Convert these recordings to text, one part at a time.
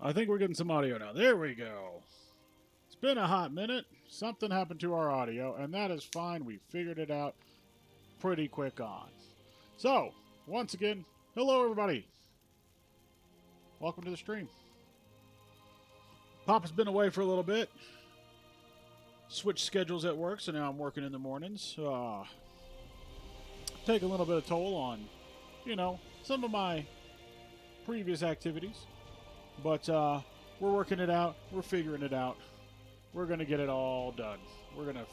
I think we're getting some audio now. There we go. It's been a hot minute. Something happened to our audio, and that is fine. We figured it out pretty quick on. So, once again, hello everybody. Welcome to the stream. Papa's been away for a little bit. Switched schedules at work, so now I'm working in the mornings. Taking a little bit of toll on, some of my previous activities. But we're working it out. We're figuring it out. We're gonna get it all done. We're gonna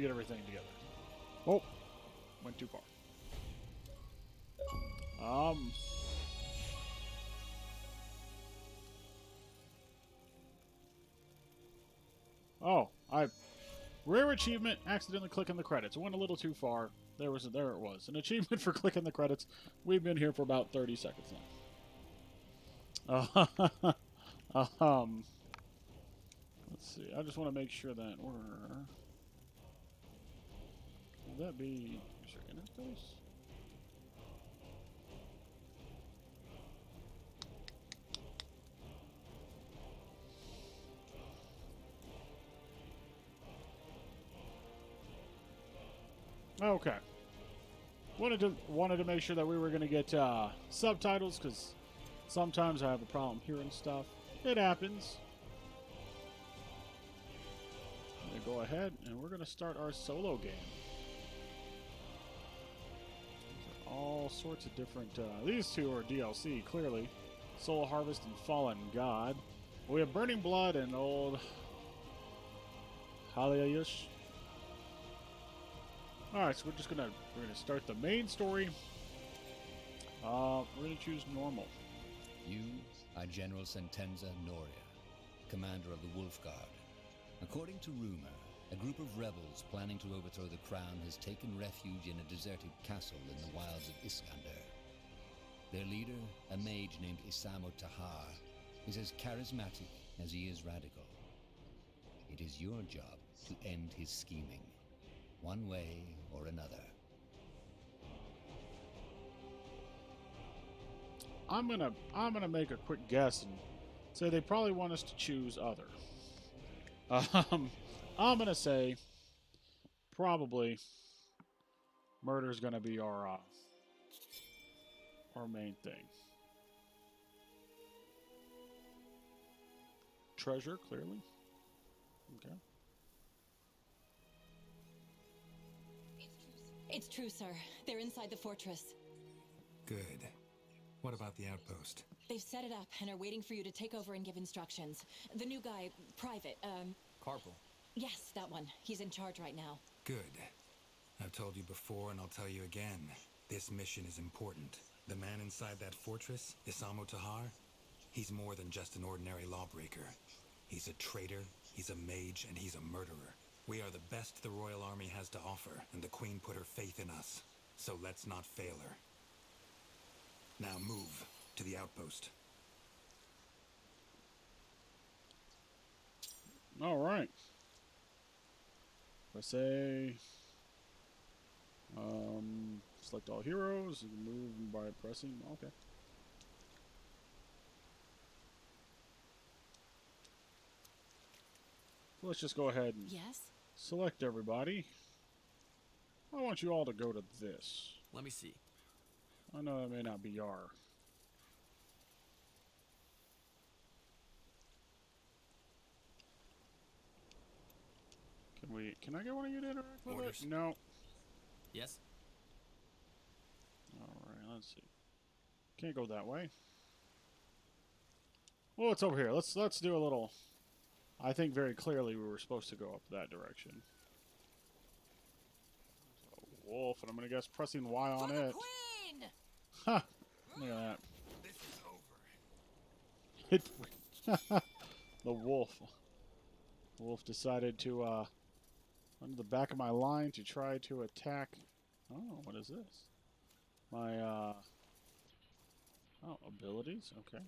get everything together. Oh, went too far. Oh, rare achievement. Accidentally clicking the credits. Went a little too far. There it was. An achievement for clicking the credits. We've been here for about 30 seconds now. Let's see. I just want to make sure that we're. Will that be your interface? Okay. Wanted to make sure that we were going to get subtitles because sometimes I have a problem hearing stuff. It happens. I'm going to go ahead and we're going to start our solo game. All sorts of different. These two are DLC, clearly. Soul Harvest and Fallen God. We have Burning Blood and Old Haliayush. Alright, so we're gonna start the main story. We're gonna choose normal. You are General Sentenza Noria, commander of the Wolf Guard. According to rumor, a group of rebels planning to overthrow the crown has taken refuge in a deserted castle in the wilds of Iskander. Their leader, a mage named Isamo Tahar, is as charismatic as he is radical. It is your job to end his scheming, one way or another. I'm gonna make a quick guess and say they probably want us to choose other. I'm gonna say probably murder's gonna be our main thing. Treasure, clearly. Okay. It's true, sir. They're inside the fortress. Good. What about the outpost? They've set it up and are waiting for you to take over and give instructions. The new guy, Private, Corporal. Yes, that one. He's in charge right now. Good. I've told you before and I'll tell you again. This mission is important. The man inside that fortress, Isamo Tahar, he's more than just an ordinary lawbreaker. He's a traitor, he's a mage, and he's a murderer. We are the best the Royal Army has to offer, and the Queen put her faith in us. So let's not fail her. Now move to the outpost. All right. If I say, select all heroes and move by pressing. Okay. Let's just go ahead and Yes? select everybody. I want you all to go to this. Let me see. I know that may not be your. Can I get one of you to interact with Orders. it? No. Yes? Alright, let's see. Can't go that way. Well, it's over here. Let's do a little. I think very clearly we were supposed to go up that direction. A wolf, and I'm gonna guess pressing Y on it. Queen! Ha! Look at that. This is over. It, the wolf. The wolf decided to, under the back of my line to try to attack. Oh, what is this? My, oh, abilities? Okay.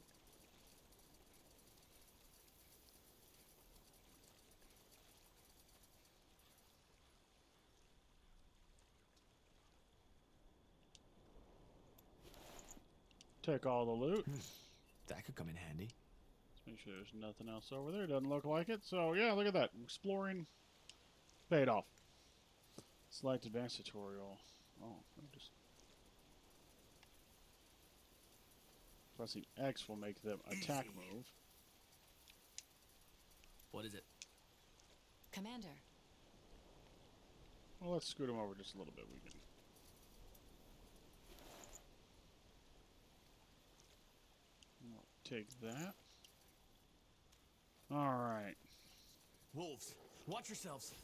Take all the loot. That could come in handy. Make sure there's nothing else over there. Doesn't look like it. So, yeah, look at that. Exploring paid off. Select advanced tutorial. Oh, just pressing X will make them attack move. What is it? Commander, Well, let's scoot them over just a little bit. We can. I'll take that. All right. Wolves, watch yourselves.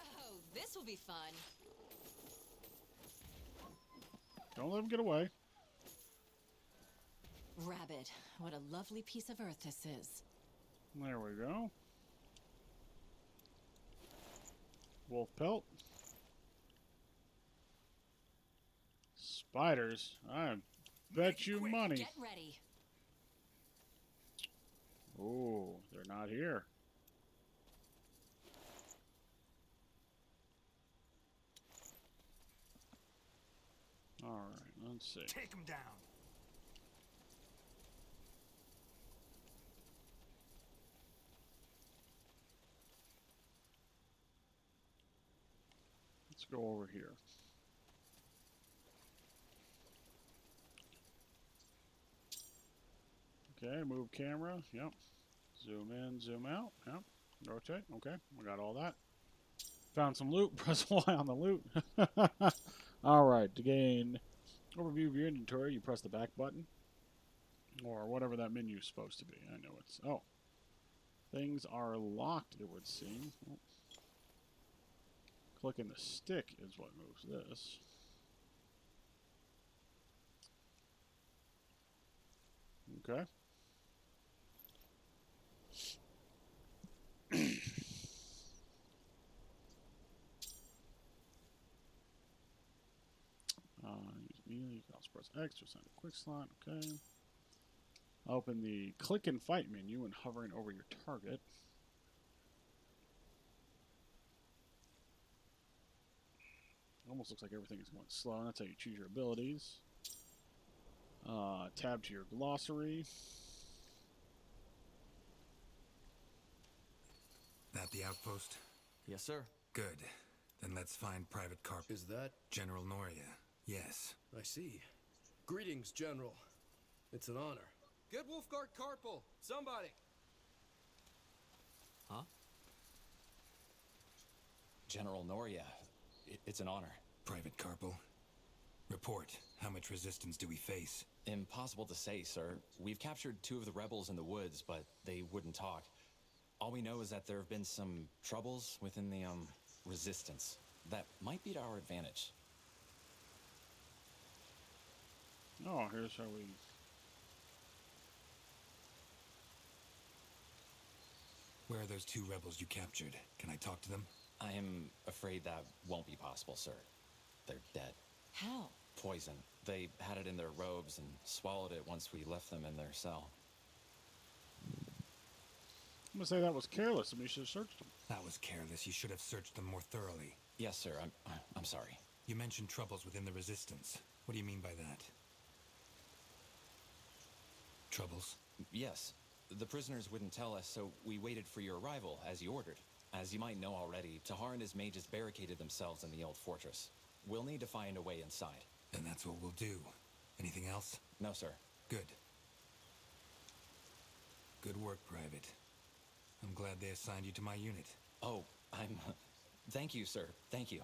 oh, this will be fun. Don't let them get away. Rabbit, what a lovely piece of earth this is. There we go. Wolf pelt. Spiders. I bet you money. Get ready. Oh, they're not here. All right, let's see. Take him down. Let's go over here. Okay, move camera. Yep. Zoom in, zoom out. Yep. Rotate. Okay, we got all that. Found some loot. Press Y on the loot. All right, to gain overview of your inventory, you press the back button. Or whatever that menu is supposed to be. I know it's... Oh. Things are locked, it would seem. Oh. Clicking the stick is what moves this. Okay. Use melee. You can also press X to assign a quick slot. Okay. Open the click and fight menu when hovering over your target. Almost looks like everything is going slow. That's how you choose your abilities. Tab to your glossary. That the outpost? Yes, sir. Good. Then let's find Private Carp. Is that? General Noria. Yes. I see. Greetings, General. It's an honor. Get Wolfguard Carpal! Somebody! Huh? General Noria, it's an honor. Private Carpal. Report. How much resistance do we face? Impossible to say, sir. We've captured 2 of the rebels in the woods, but they wouldn't talk. All we know is that there have been some troubles within the, resistance. That might be to our advantage. Oh, here's how we... Where are those 2 rebels you captured? Can I talk to them? I am afraid that won't be possible, sir. They're dead. How? Poison. They had it in their robes and swallowed it once we left them in their cell. I'm going to say that was careless. I mean, you should have searched them. That was careless. You should have searched them more thoroughly. Yes, sir. I'm sorry. You mentioned troubles within the Resistance. What do you mean by that? Troubles? Yes. The prisoners wouldn't tell us, so we waited for your arrival, as you ordered. As you might know already, Tahar and his mages barricaded themselves in the old fortress. We'll need to find a way inside. Then that's what we'll do. Anything else? No, sir. Good. Good work, Private. I'm glad they assigned you to my unit. Oh, Thank you, sir. Thank you.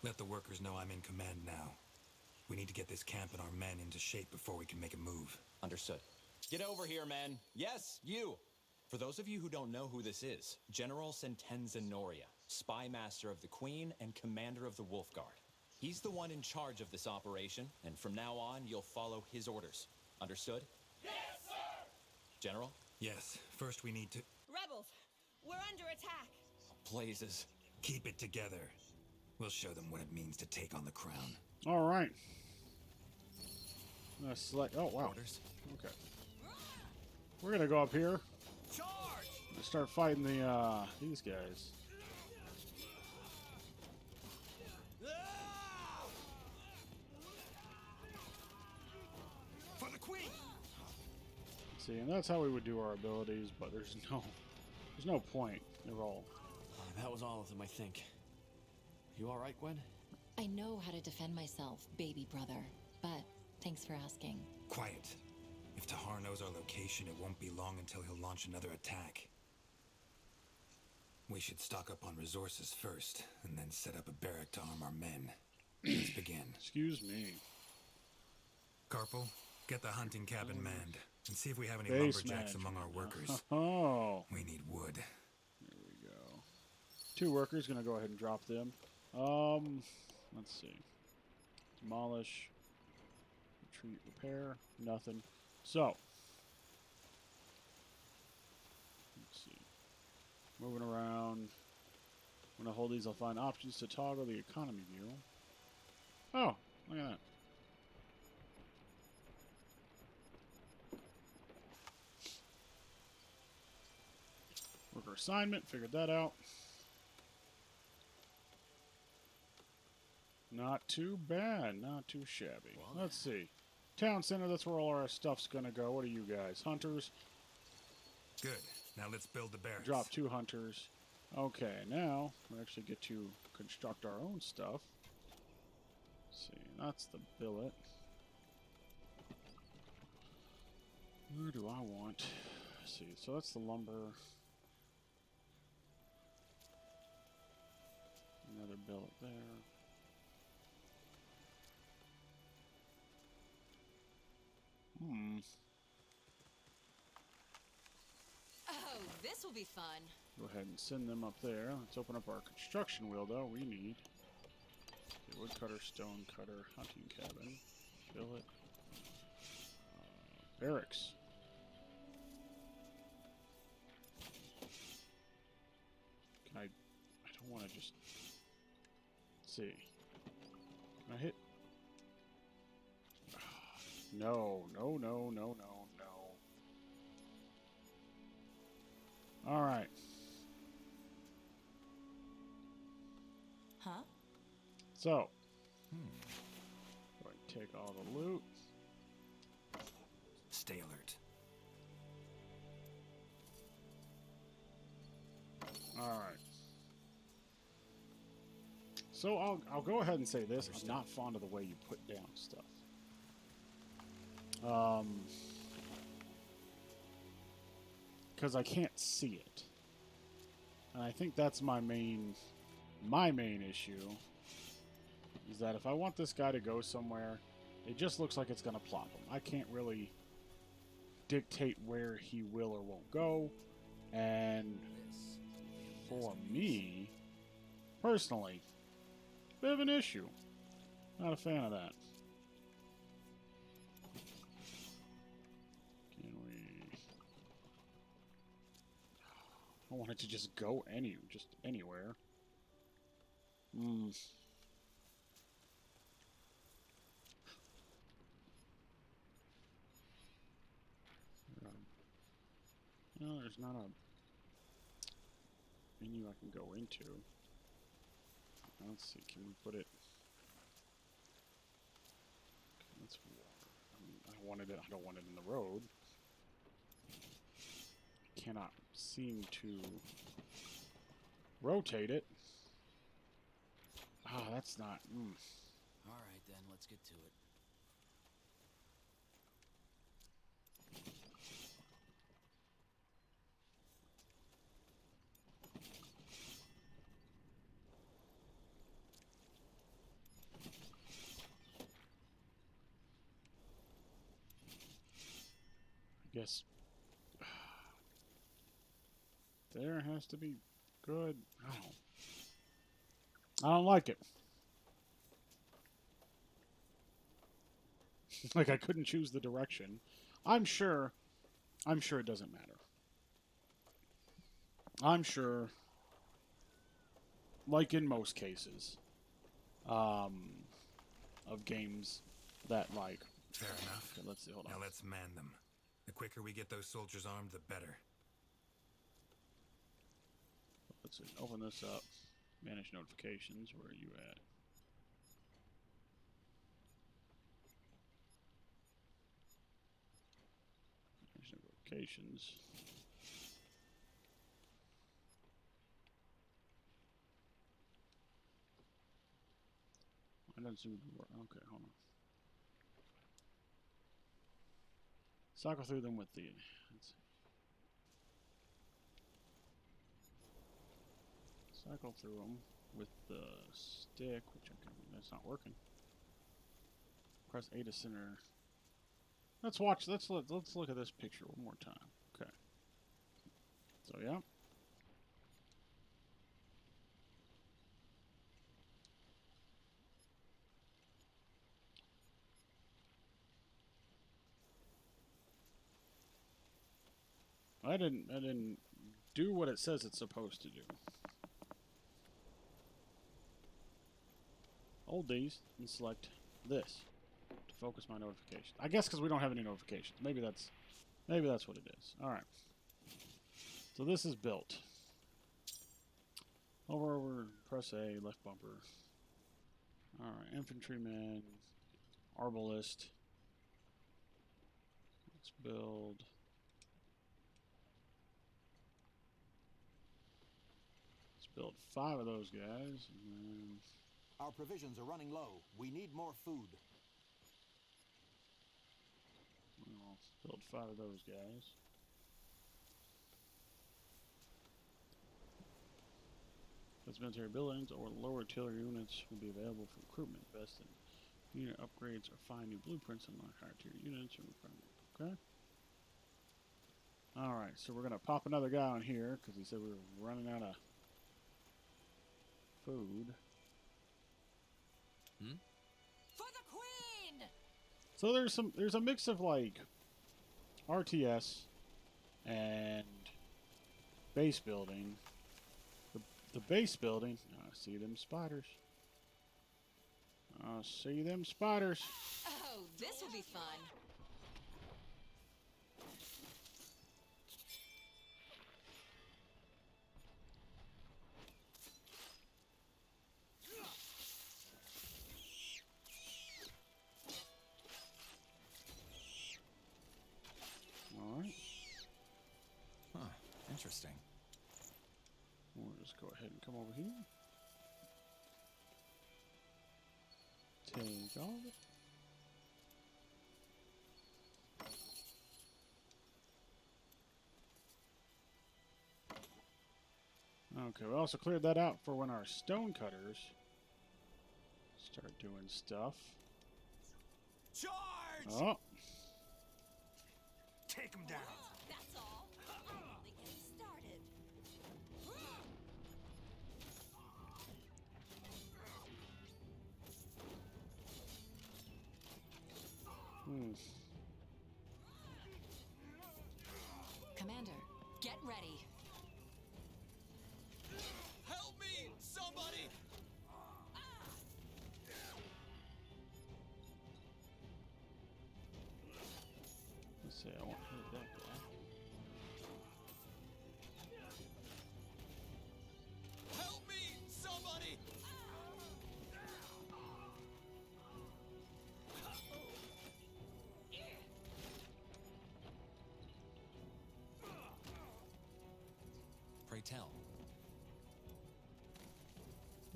Let the workers know I'm in command now. We need to get this camp and our men into shape before we can make a move. Understood. Get over here, men. Yes, you. For those of you who don't know who this is, General Sentenza Noria, spy master of the Queen and commander of the Wolf Guard. He's the one in charge of this operation, and from now on, you'll follow his orders. Understood? Yes, sir! General? Yes, first we need to... Rebels, we're under attack. Blazes. Keep it together. We'll show them what it means to take on the crown. All right. Let's select... Oh, wow. Orders. Okay. We're going to go up here Charge! and start fighting the, these guys. For the Queen! See, and that's how we would do our abilities, but there's no point. They're all. That was all of them, I think. You all right, Gwen? I know how to defend myself, baby brother. But thanks for asking. Quiet. If Tahar knows our location, it won't be long until he'll launch another attack. We should stock up on resources first, and then set up a barrack to arm our men. Let's begin. Excuse me. Carpal, get the hunting cabin manned, and see if we have any Base lumberjacks management. among our workers. Oh, We need wood. there we go. 2 workers. Gonna go ahead and drop them. Let's see. Demolish. Retreat. Repair. Nothing. So. Let's see. Moving around. When I hold these, I'll find options to toggle the economy view. Oh, look at that. Worker assignment, figured that out. Not too bad, not too shabby. Let's see. Town center, that's where all our stuff's gonna go. What are you guys? Hunters? Good. Now let's build the barracks. Drop 2 hunters. Okay, now we actually get to construct our own stuff. Let's see, that's the billet. Where do I want? Let's see, so that's the lumber. Another billet there. Oh, this will be fun. Go ahead and send them up there. Let's open up our construction wheel, though. We need a woodcutter, stone cutter, hunting cabin, billet, barracks. Can I don't want to just see. Can I hit? No, no, no, no, no, no. All right. Huh? So, go ahead and take all the loot. Stay alert. All right. So I'll go ahead and say this. I'm not fond of the way you put down stuff. Because I can't see it. And I think that's my main issue. Is that if I want this guy to go somewhere, it just looks like it's going to plop him. I can't really dictate where he will or won't go. And for me, personally, bit of an issue. Not a fan of that. Can we... I want it to just go anywhere. No, there's not a menu I can go into. Let's see, can we put it... Okay, that's water. I don't want it in the road. I cannot seem to rotate it. Ah, that's not... All right, then, let's get to it. I guess... There has to be good... I don't like it. Like, I couldn't choose the direction. I'm sure it doesn't matter. I'm sure, like in most cases, of games that, like... Fair enough. Okay, let's see, hold on. Now let's man them. The quicker we get those soldiers armed, the better. Let's see, open this up. Manage notifications. Where are you at? Manage notifications. It doesn't seem to be working. Okay, hold on. Cycle through them with the. Let's see. Cycle through them with the stick, which I can. That's not working. Press A to center. Let's watch. Let's look at this picture one more time. Okay. So yeah. I didn't do what it says it's supposed to do. Hold these and select this to focus my notification. I guess because we don't have any notifications. Maybe that's what it is. All right. So this is built. Over, press A, left bumper. All right, infantryman, arbalist. Let's build. Build 5 of those guys. And our provisions are running low. We need more food. I'll build 5 of those guys. Those military buildings or lower artillery units will be available for recruitment. Best in unit upgrades or find new blueprints and unlock higher tier units. Okay. Alright, so we're going to pop another guy on here because he said we were running out of food. For the Queen! So there's a mix of like RTS and base building. The base building, I see them spiders. I see them spiders. Oh, this will be fun. Alright. Huh. Interesting. We'll just go ahead and come over here. Take all of it. Okay, we also cleared that out for when our stone cutters start doing stuff. Charge! Oh. Take them down. That's all. Only getting started. Commander, get ready. Help me, somebody! Let's see, I won't hurt that guy. Help me, somebody! Pray tell.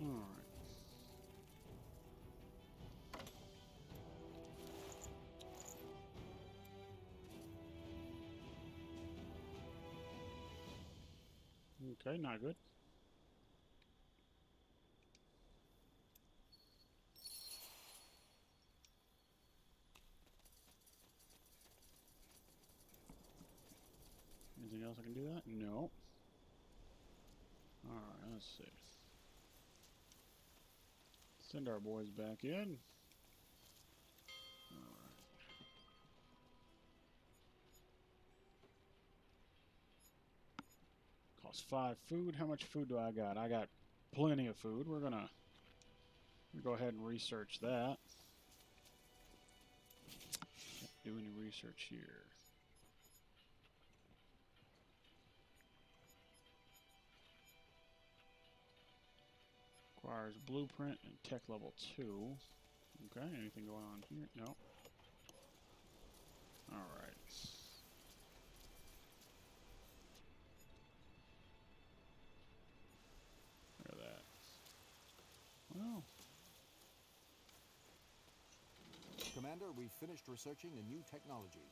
Alright. Okay, not good. Anything else I can do that? No. Alright, let's see. Send our boys back in. Alright. Cost 5 food. How much food do I got? I got plenty of food. We're gonna go ahead and research that. Can't do any research here. Requires blueprint and tech level 2. Okay, anything going on here? No. Alright. Commander, we've finished researching a new technology.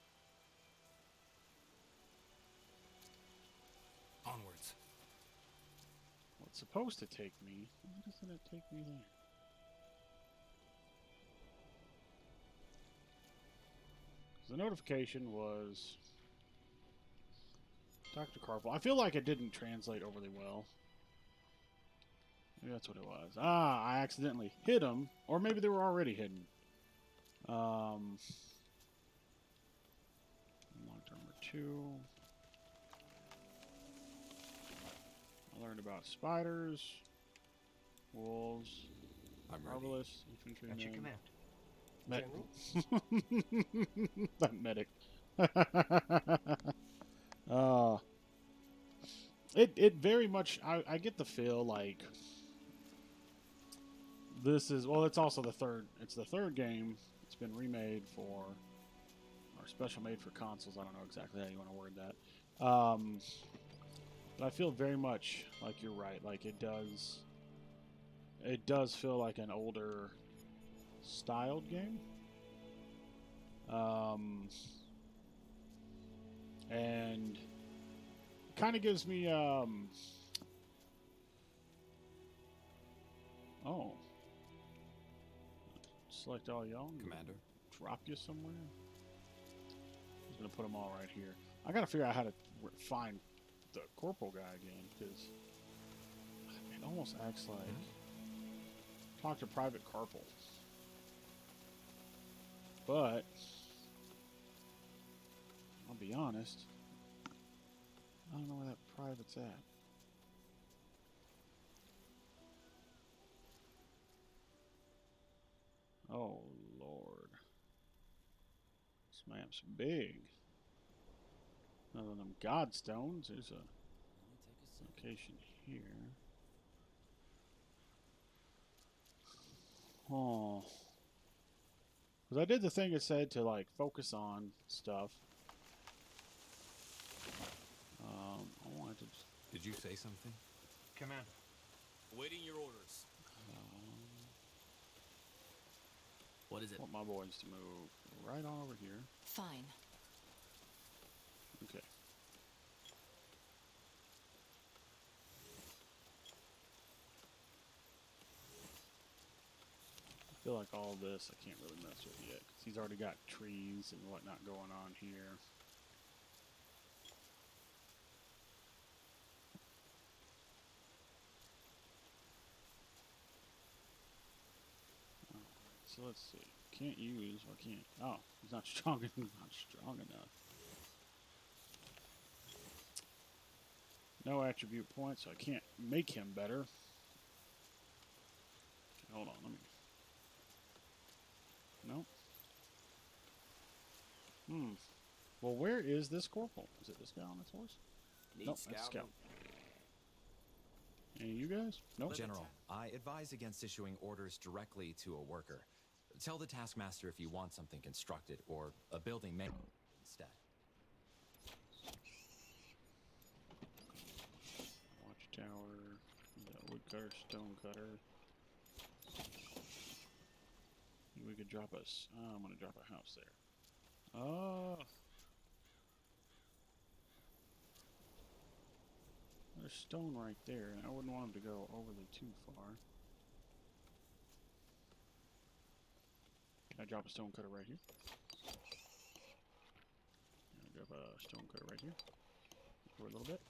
Onwards. Well, it's supposed to take me. Why doesn't it take me there? The notification was Dr. Carpel. I feel like it didn't translate overly well. Maybe that's what it was. Ah, I accidentally hit them, or maybe they were already hidden. Unlocked armor 2. I learned about spiders, wolves, I'm ready. arbalists, infantrymen. At your command. That medic. It very much, I get the feel like this is, well, it's also the third game. It's been remade for, or special made for consoles. I don't know exactly how you want to word that. But I feel very much like you're right. Like it does feel like an older styled game. And kind of gives me oh, select all y'all, Commander. drop you somewhere. I'm just gonna put them all right here. I gotta figure out how to find the corporal guy again, because it almost acts like talk to Private Carpel. But I'll be honest, I don't know where that private's at. Oh Lord, this map's big. Other than them Godstones, there's a location here. Oh. Because I did the thing it said to, like, focus on stuff. I wanted to just... Did you say something? Commander. Awaiting your orders. What is it? I want my boys to move right on over here. Fine. Okay. I feel like all this I can't really mess with yet, because he's already got trees and whatnot going on here. So let's see. Can't use. I can't. Oh, he's not strong. Not strong enough. No attribute points, so I can't make him better. Hold on. Let me. Nope. Well, where is this corporal? Is it this guy on this horse? Nope, that's Scout. Any of you guys? Nope. General, I advise against issuing orders directly to a worker. Tell the taskmaster if you want something constructed or a building made instead. Watchtower, the woodcutter, stone cutter. We could drop us. I'm gonna drop a house there. There's stone right there, and I wouldn't want him to go overly too far. Can I drop a stone cutter right here? Can I drop a stone cutter right here? For a little bit.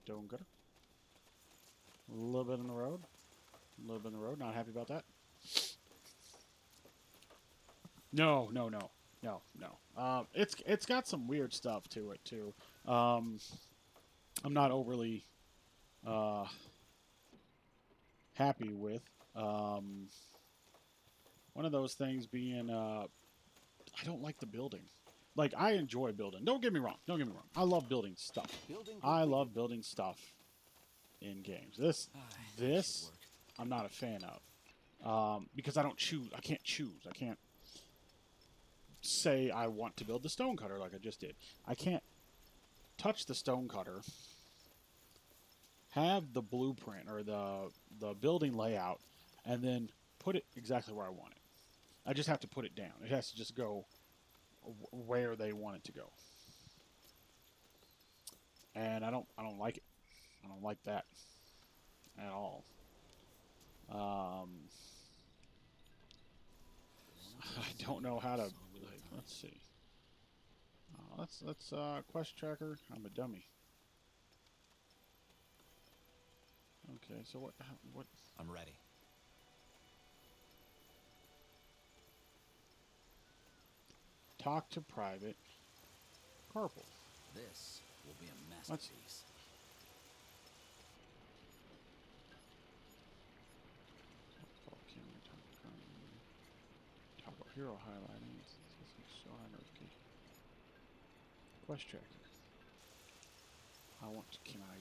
Stone cutter. A little bit in the road. A little bit in the road. Not happy about that. No. It's got some weird stuff to it too. I'm not overly happy with. One of those things being I don't like the building. Like, I enjoy building. Don't get me wrong. I love building stuff. I love building stuff in games. This I'm not a fan of. Because I don't choose. I can't choose. I can't say I want to build the stone cutter like I just did. I can't touch the stone cutter, have the blueprint or the building layout, and then put it exactly where I want it. I just have to put it down. It has to just go where they want it to go. And I don't like it. I don't like that at all. I don't know how to, like, let's see. Let's quest tracker. I'm a dummy. Okay, so what? I'm ready. Talk to Private Corporal. This will be a masterpiece. Talk about hero highlighting. Show notification. Quest tracker. Can I?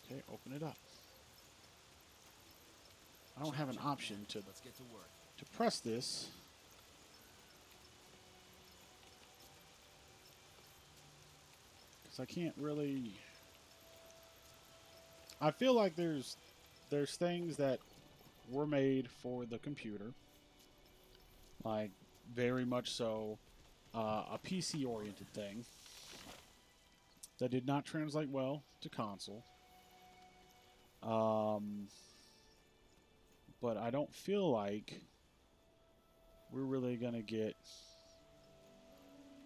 Okay, open it up. I don't have an option to Let's get to work. to press this. Because I can't really. I feel like there's things that were made for the computer, like very much so a PC oriented thing that did not translate well to console. But I don't feel like we're really gonna get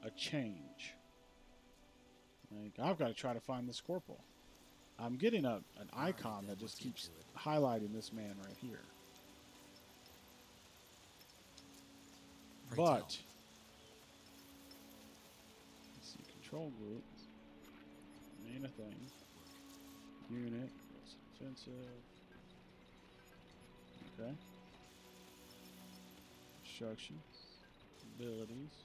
a change. Like, I've got to try to find this corporal. I'm getting an icon that just keeps highlighting this man right here. But let's see, control group, main thing, unit, offensive. Okay. Instruction, abilities.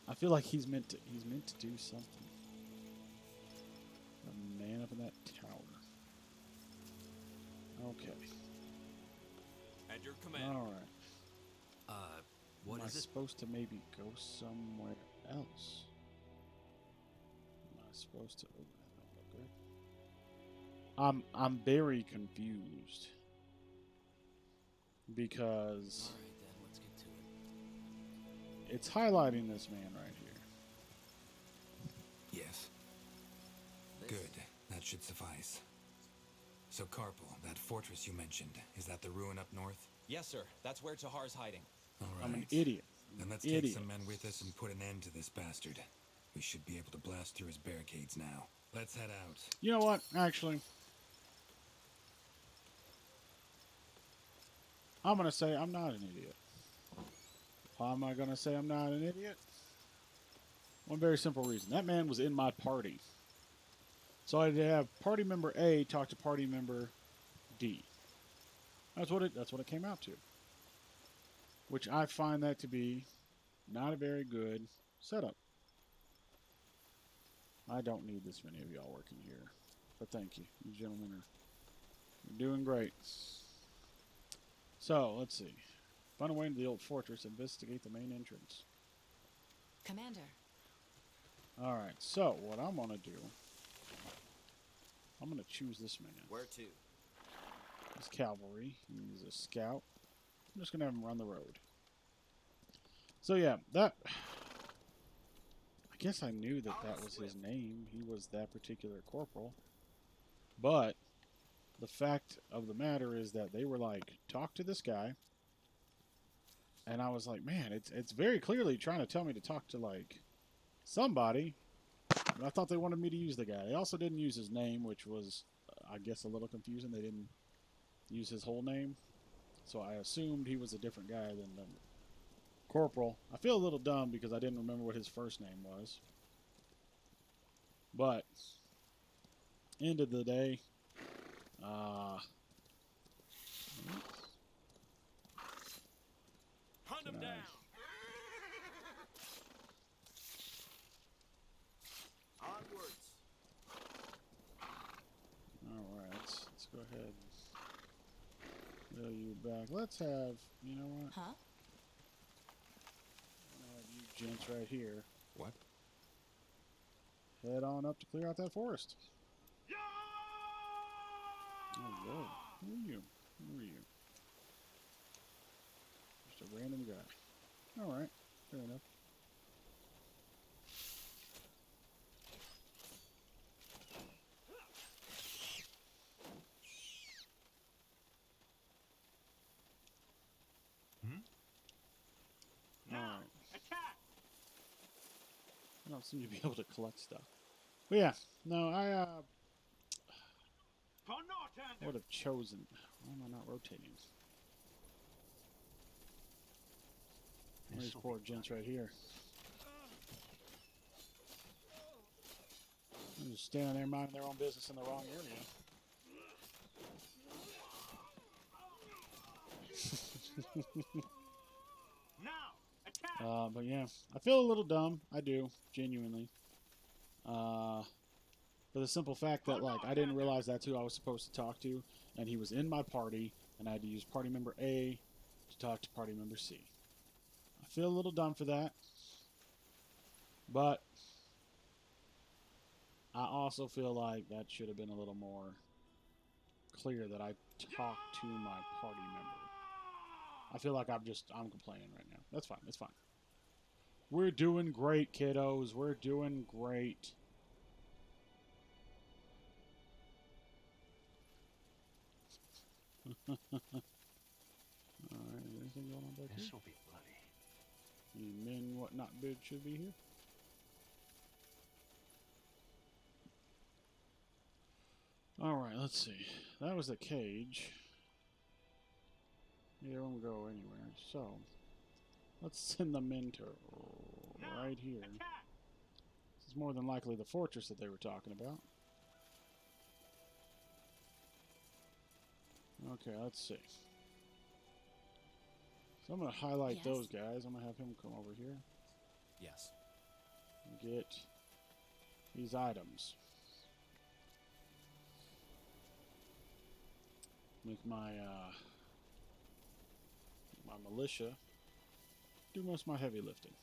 I feel like he's meant to do something. A man up in that tower. Okay. At your command. All right. What Am I is it? supposed to maybe go somewhere else? Am I supposed to? Oh, that don't look good. I'm very confused because All right, then let's get to it. it's highlighting this man right here. Yes. Good. That should suffice. So, Carpal, that fortress you mentioned, is that the ruin up north? Yes, sir. That's where Tahar's hiding. All right. I'm an idiot. Then let's Idiot. take some men with us and put an end to this bastard. We should be able to blast through his barricades now. Let's head out. You know what? Actually, I'm going to say I'm not an idiot. Why am I going to say I'm not an idiot? One very simple reason. That man was in my party. So I had to have party member A talk to party member D. That's what it came out to. Which I find that to be not a very good setup. I don't need this many of y'all working here. But thank you. You gentlemen are doing great. So, let's see. Find a way into the old fortress. Investigate the main entrance. Commander. Alright, so what I'm going to do... I'm going to choose this man. Where to? He's cavalry. He's a scout. I'm just going to have him run the road. So yeah, that... I guess I knew that that was his name. He was that particular corporal. But the fact of the matter is that they were like, talk to this guy. And I was like, man, it's very clearly trying to tell me to talk to, like, somebody. But I thought they wanted me to use the guy. They also didn't use his name, which was, I guess, a little confusing. They didn't use his whole name. So I assumed he was a different guy than the corporal. I feel a little dumb because I didn't remember what his first name was. But, end of the day, Hunt him down. Onwards. alright, let's go ahead and wheel you back. Let's have, you know what? Huh? You gents right here. What? head on up to clear out that forest. Oh, whoa. Who are you? Who are you? Just a random guy. Alright, fair enough. Alright. I don't seem to be able to collect stuff. But yeah, no, I would have chosen. Why am I not rotating? These poor gents right here. They're just standing there minding their own business in the wrong area. But yeah, I feel a little dumb. I do, genuinely. For the simple fact that, like, I didn't realize that's who I was supposed to talk to, and he was in my party, and I had to use party member A to talk to party member C. I feel a little dumb for that, but I also feel like that should have been a little more clear that I talked to my party member. I feel like I'm complaining right now. That's fine. It's fine. We're doing great, kiddos. We're doing great. Alright, anything going on back here? This will be bloody. Any men, whatnot, bid should be here. Alright, let's see. That was the cage. Neither one will go anywhere, so let's send them into right here. This is more than likely the fortress that they were talking about. Okay, let's see. So I'm going to highlight Yes. those guys. I'm going to have him come over here Yes. and get these items. Make my my militia do most of my heavy lifting.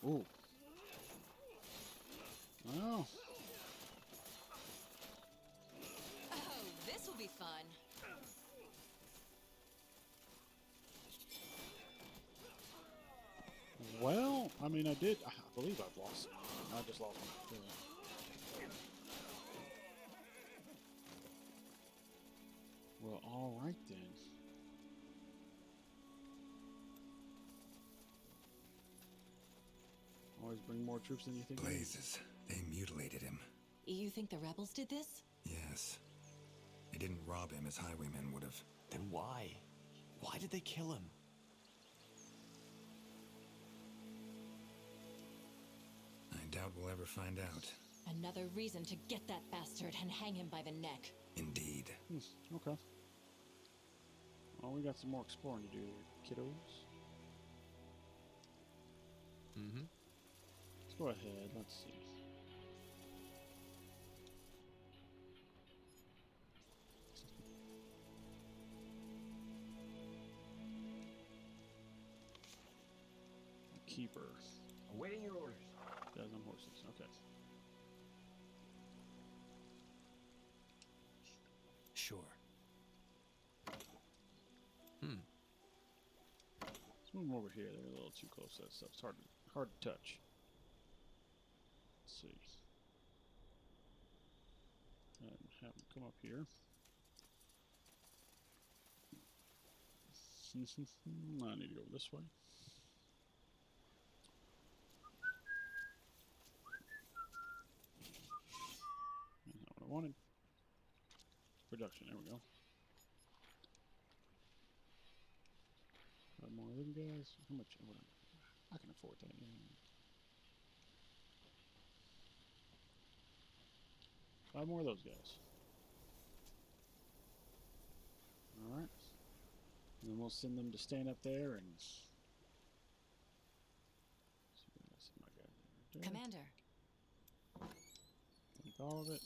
Ooh. Oh. Oh, this will be fun. Well, I mean, I believe I've lost some. I just lost one. Yeah. Well, all right then. Always bring more troops than you think. Blazes. They mutilated him. You think the rebels did this? Yes. They didn't rob him as highwaymen would have. Then why? Why did they kill him? I doubt we'll ever find out. Another reason to get that bastard and hang him by the neck. Indeed. Okay. Well, we got some more exploring to do here, kiddos. Mm-hmm. Let's go ahead. Let's see. Keeper. Awaiting your orders. Guys on horses. Okay. Sure. Let's move them over here. They're a little too close to that stuff. It's hard to touch. Let's see. And have them come up here. I need to go this way. That's not what I wanted. Production, there we go. More of them guys. How much? I can afford that. Yeah. 5 more of those guys. All right. And then we'll send them to stand up there and. See my guy there. Commander. Take all of it.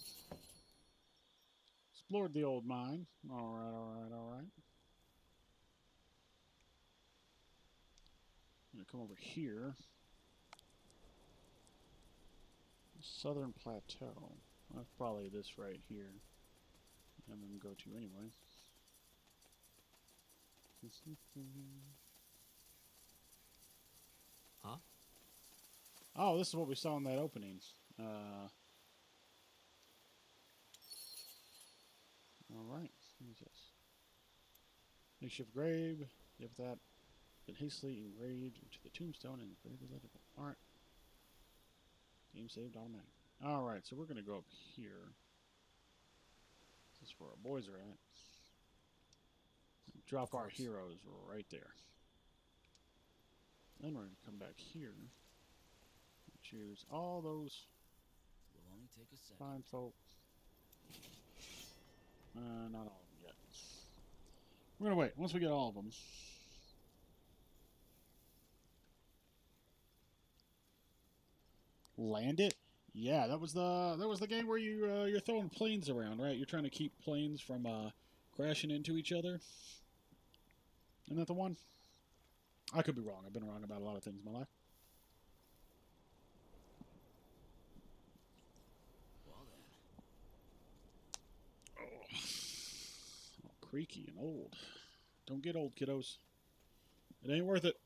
Explored the old mine. All right. I'm gonna come over here. Southern Plateau. That's probably this right here. I'm gonna go to anyway. Huh? Oh, this is what we saw in that opening. Alright, what is this? Makeshift grave. If that been hastily engraved into the tombstone and the grave is legible. Alright. Game saved automatically. Alright, so we're gonna go up here. This is where our boys are at. Drop our heroes right there. Then we're gonna come back here. Choose all those Will only take a second. fine folk. Not all of them yet. We're gonna wait. Once we get all of them. Land it? Yeah, that was the game where you're throwing planes around, right? You're trying to keep planes from crashing into each other. Isn't that the one? I could be wrong. I've been wrong about a lot of things in my life. Oh, creaky and old. Don't get old, kiddos. It ain't worth it.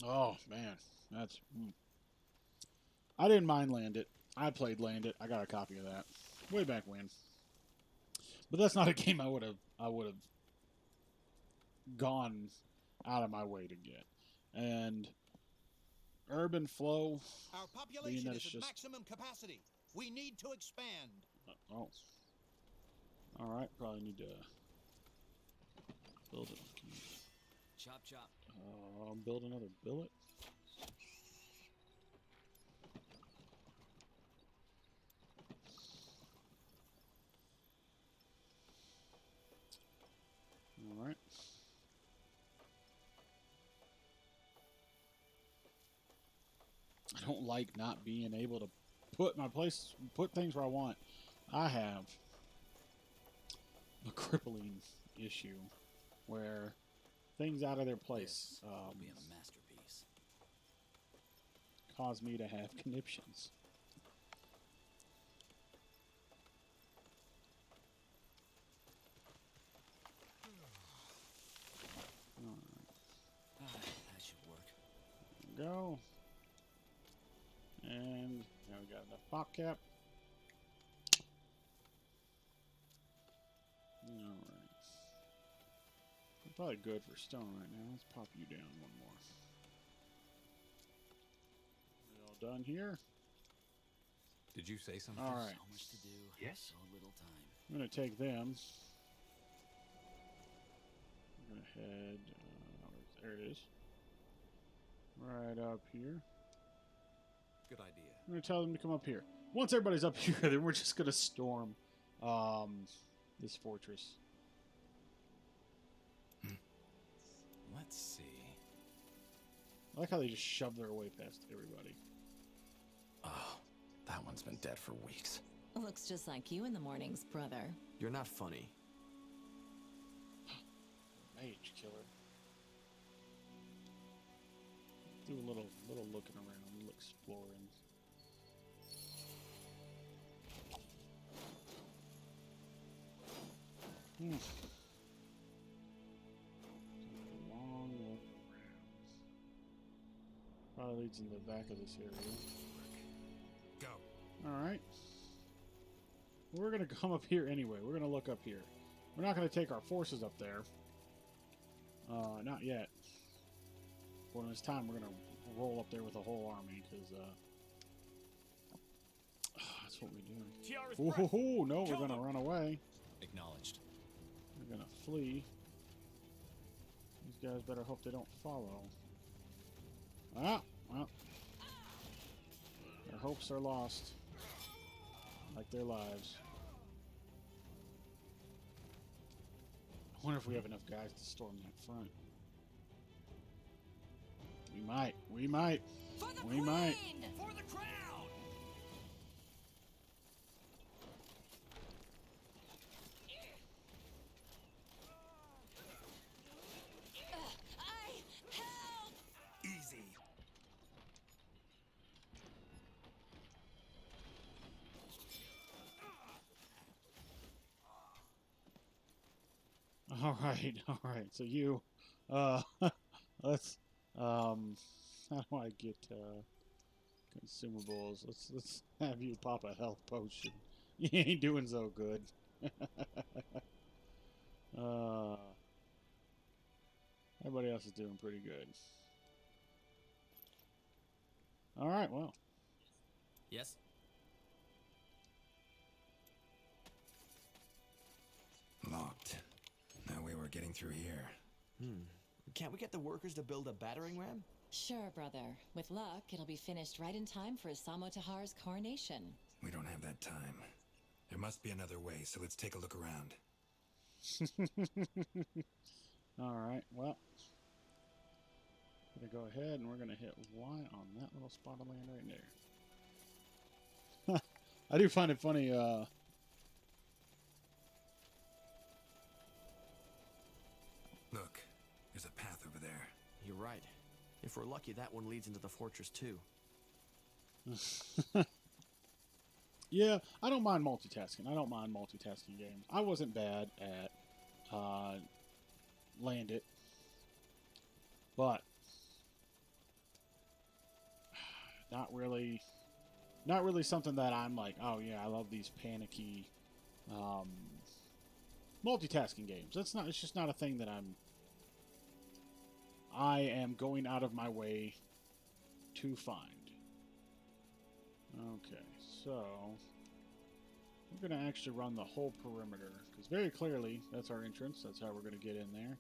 Oh, man. That's... I didn't mind Land It. I played Land It. I got a copy of that. Way back when. But that's not a game I would have gone out of my way to get. And Urban Flow... Our population is at maximum capacity. We need to expand. Oh. Alright, probably need to build it. Chop, chop. Build another billet. Alright. I don't like not being able to put things where I want. I have a crippling issue where things out of their place Will be a masterpiece. cause me to have conniptions. That should work. There we go. And now we got enough pop cap. Alright. We're probably good for stone right now. Let's pop you down one more. We all done here? Did you say something? Alright. So much to do. Yes. So little time. I'm going to take them. I'm going to head... there it is. Right up here. Good idea. I'm going to tell them to come up here. Once everybody's up here, then we're just going to storm this fortress. Let's see. I like how they just shove their way past everybody. Oh, that one's been dead for weeks. Looks just like you in the mornings, brother. You're not funny. Mage killer. Do a little looking around, a little exploring. Long walk around. Probably leads in the back of this area. Go. Alright. We're going to come up here anyway. We're going to look up here. We're not going to take our forces up there. Not yet. When it's time, we're going to roll up there with a whole army, because that's what we do. Ooh, no, we're going to run away. Acknowledged. We're going to flee. These guys better hope they don't follow. Ah, well. Their hopes are lost. Like their lives. wonder if we have enough guys to storm that front. We might. We might. For the We might. Queen! For the crown! Help! Easy. All right. All right. So you, let's, how do I get consumables? Let's have you pop a health potion. You ain't doing so good. Everybody else is doing pretty good. All right. Well. Yes? Locked. No way we're getting through here. Can't we get the workers to build a battering ram? Sure, brother. With luck, it'll be finished right in time for Isamo Tahar's coronation. We don't have that time. There must be another way, so let's take a look around. All right. Well, we're gonna go ahead and we're gonna hit Y on that little spot of land right there. I do find it funny. Look, there's a path over there. You're right. If we're lucky, that one leads into the fortress too. Yeah, I don't mind multitasking. I don't mind multitasking games. I wasn't bad at Land It, but not really something that I'm like, oh yeah, I love these panicky multitasking games. It's just not a thing that I am going out of my way to find. Okay, so we're going to actually run the whole perimeter, because very clearly that's our entrance. That's how we're going to get in there.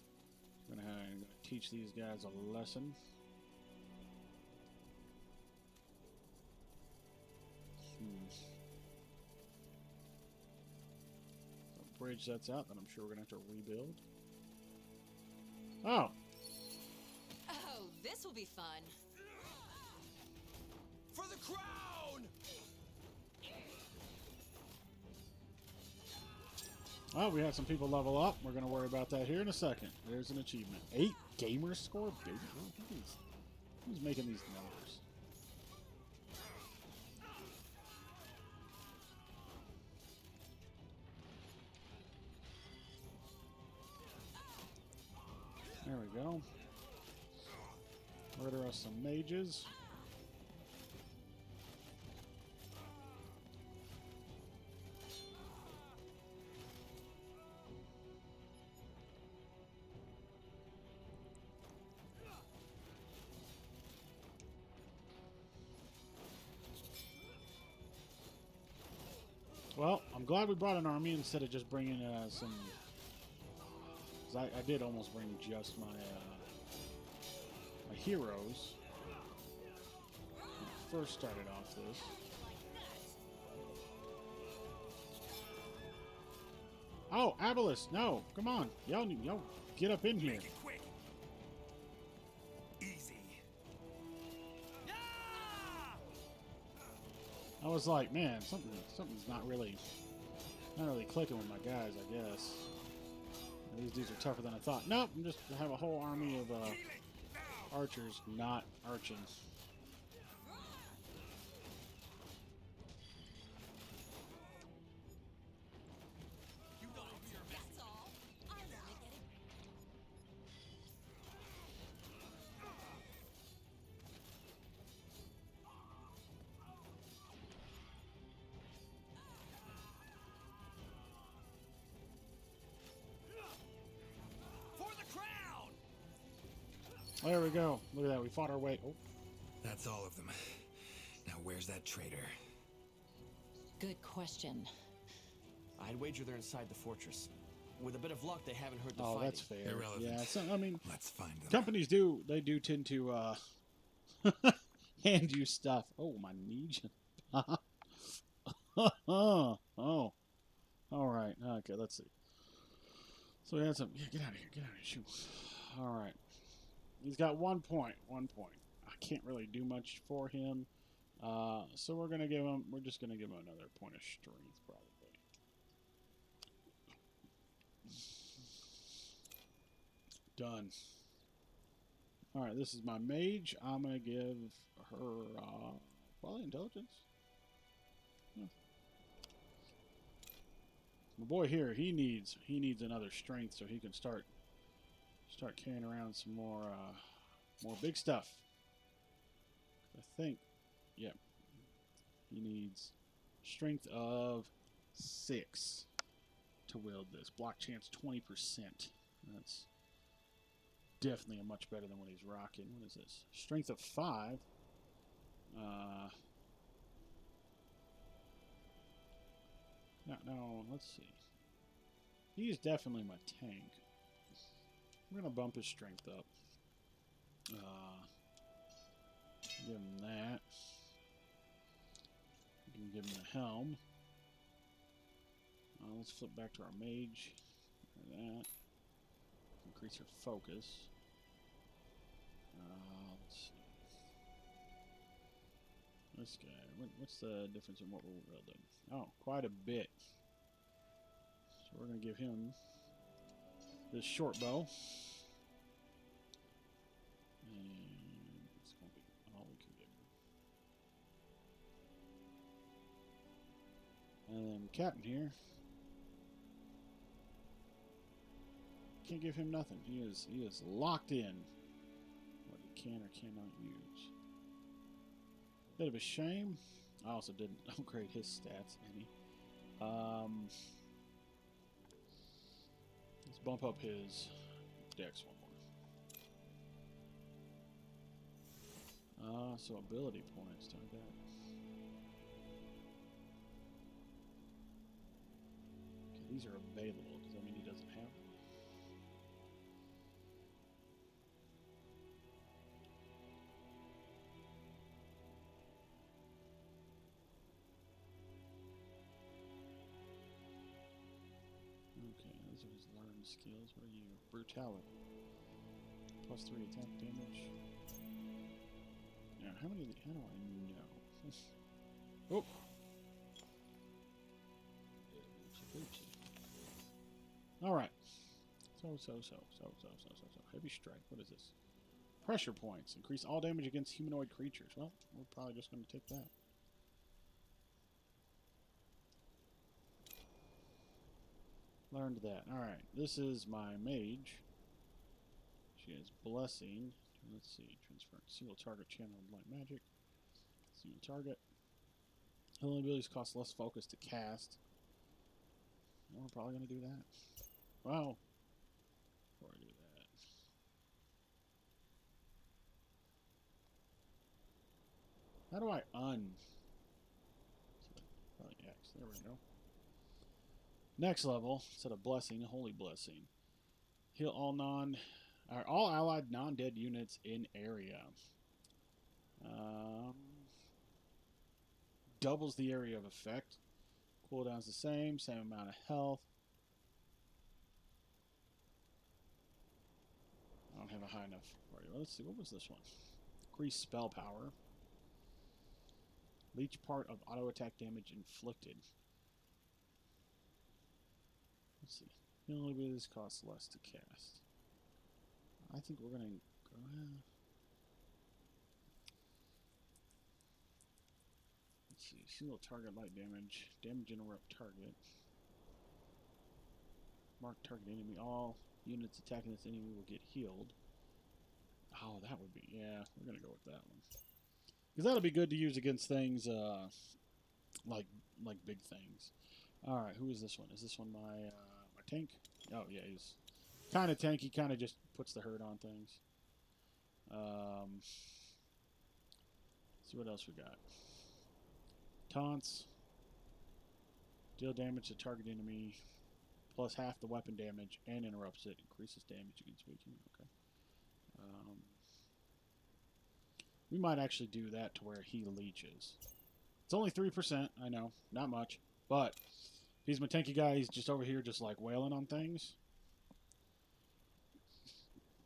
I'm going to teach these guys a lesson. The bridge that's out that I'm sure we're going to have to rebuild. Oh! Oh, this will be fun. For the crown! Well, we had some people level up. We're going to worry about that here in a second. There's an achievement. 8 gamer score? Baby. Who's making these numbers? There we go. Murder us some mages. Well, I'm glad we brought an army instead of just bringing some... 'cause I did almost bring just my my heroes when I first started off this. Oh, Abalus, no, come on, y'all get up in here. Make it quick. Easy. I was like, man, something's not really clicking with my guys, I guess. These dudes are tougher than I thought. Nope, I'm just have a whole army of archers not arching. That's all. I'm only getting... For the crown! There we go. Look at that. We fought our way. Oh, That's all of them. Now where's that traitor? Good question. I'd wager they're inside the fortress. With a bit of luck, they haven't heard the oh, fighting. that's fair. Irrelevant. Yeah, so, I mean, Let's find them. companies do tend to hand you stuff. Oh, my Legion. Oh, all right. Okay, let's see. So he had some. Yeah, get out of here. Get out of here. Shoot. All right. He's got 1 point. 1 point. I can't really do much for him. So we're gonna give him. We're just gonna give him another point of strength, probably. Done. All right. This is my mage. I'm gonna give her probably intelligence. Yeah. My boy here, he needs another strength so he can start carrying around some more big stuff. I think, yeah, he needs strength of 6 to wield this. Block chance 20%. That's definitely a much better than what he's rocking. What is this? Strength of 5. Now, let's see. He's definitely my tank. I'm going to bump his strength up. Give him that. We can give him the helm. Let's flip back to our mage. Like that. Increase her focus. Let's see. This guy. What's the difference in what we're wielding? Oh, quite a bit. So we're going to give him this short bow. And it's going to be all we can give him. And then Captain here. Can't give him nothing. He is locked in what he can or cannot use. Bit of a shame. I also didn't upgrade his stats any. Let's bump up his dex one more. So ability points, don't that. Okay, these are available. Does that mean he doesn't have them? Okay, those are his learned skills. What are you? Brutality. +3 attack damage. Now, how do I know? Oh! Alright. So. Heavy strike. What is this? Pressure points. Increase all damage against humanoid creatures. Well, we're probably just going to take that. Learned that. Alright. This is my mage. She has blessing. Let's see. Transfer. Single target channel light magic. Single target. Healing abilities cost less focus to cast. Well, we're probably going to do that. Well, before I do that. How do I probably X. There we go. Next level, instead of blessing, holy blessing. Heal all allied non-dead units in area. Doubles the area of effect. Cooldown's the same amount of health. I don't have a high enough party. Let's see, what was this one? Increase spell power. Leech part of auto attack damage inflicted. Let's see. Healing abilities cost less to cast. I think we're gonna go. Let's see. Single target light damage. Damage interrupt target. Mark target enemy. All units attacking this enemy will get healed. Oh, that would be. Yeah, we're gonna go with that one. Because that'll be good to use against things like big things. All right, who is this one? Is this one my tank? Oh yeah, he's kind of tanky. Kind of just puts the hurt on things. See what else we got. Taunts. Deal damage to target enemy plus half the weapon damage and interrupts it. Increases damage against weakening. Okay. We might actually do that to where he leeches. It's only 3%, I know, not much. But if he's my tanky guy, he's just over here just like wailing on things.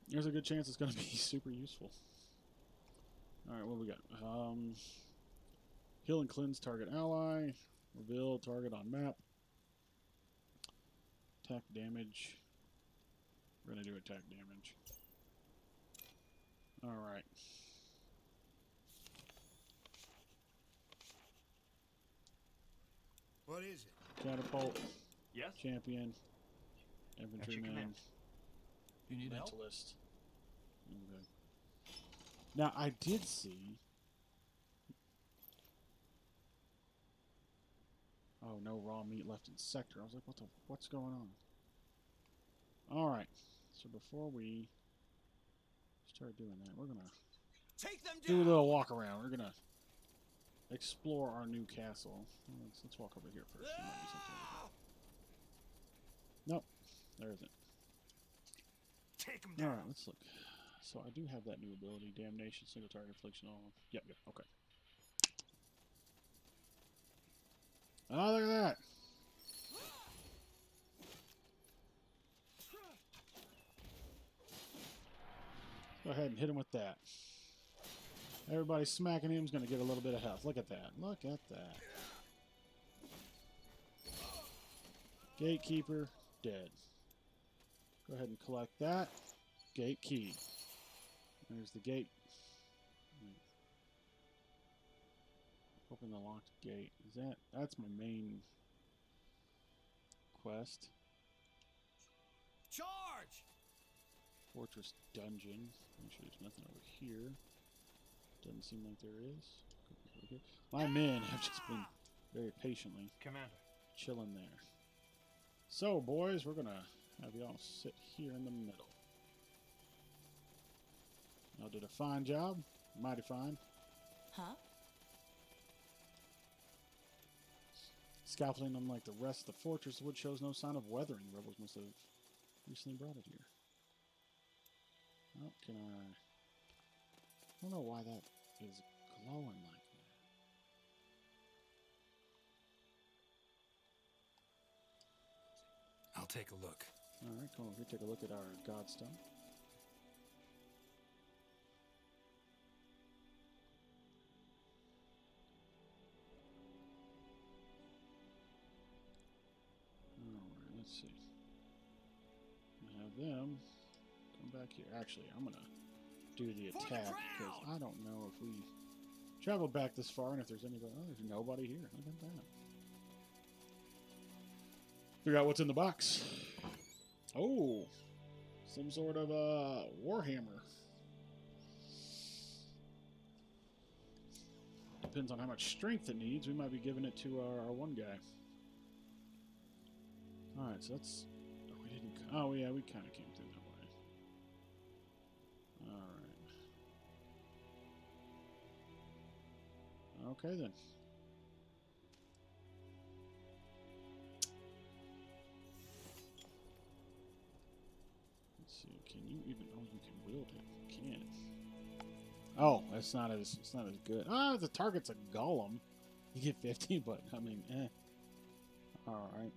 There's a good chance it's going to be super useful. Alright, what do we got? Heal and cleanse target ally. Reveal target on map. Attack damage. We're going to do attack damage. Alright. What is it? Catapult. Yes? Champion. At your Infantryman. command. You need help? Mentalist. Okay. Now, I did see... Oh, no raw meat left in sector. I was like, what's going on? Alright. So before we start doing that, we're going to Take them do a down! little walk around. We're going to explore our new castle. Let's walk over here first. There might be something over here. Nope. There isn't. Take them down! Alright, let's look. So I do have that new ability. Damnation, single target, affliction, all. Yep, okay. Oh, look at that! Go ahead and hit him with that. Everybody smacking him is going to get a little bit of health. Look at that. Look at that. Gatekeeper, dead. Go ahead and collect that. Gate key. There's the gate. Open the locked gate. That's my main quest. Charge! Fortress dungeon. Make sure there's nothing over here. Doesn't seem like there is. My men have just been very patiently Commander. chilling there. So, boys, we're gonna have y'all sit here in the middle. Y'all did a fine job. Mighty fine. Huh? Scaffolding, unlike the rest of the fortress, the wood shows no sign of weathering. The rebels must have recently brought it here. Oh, can I don't know why that is glowing like that. I'll take a look. Alright, come over here, take a look at our godstone. Alright, let's see. I have them come back here. Actually, I'm gonna do the attack because I don't know if we traveled back this far and if there's anybody. Oh, there's nobody here. Look at that. Figure out what's in the box. Oh, some sort of warhammer. Depends on how much strength it needs. We might be giving it to our one guy. All right, so that's. Oh, we didn't. Oh, yeah, we kind of came through that way. All right. Okay then. Let's see. Can you even? Oh, you can wield it. You can. Oh, it's not as good. Ah, the target's a golem. You get 50, but I mean, eh. All right.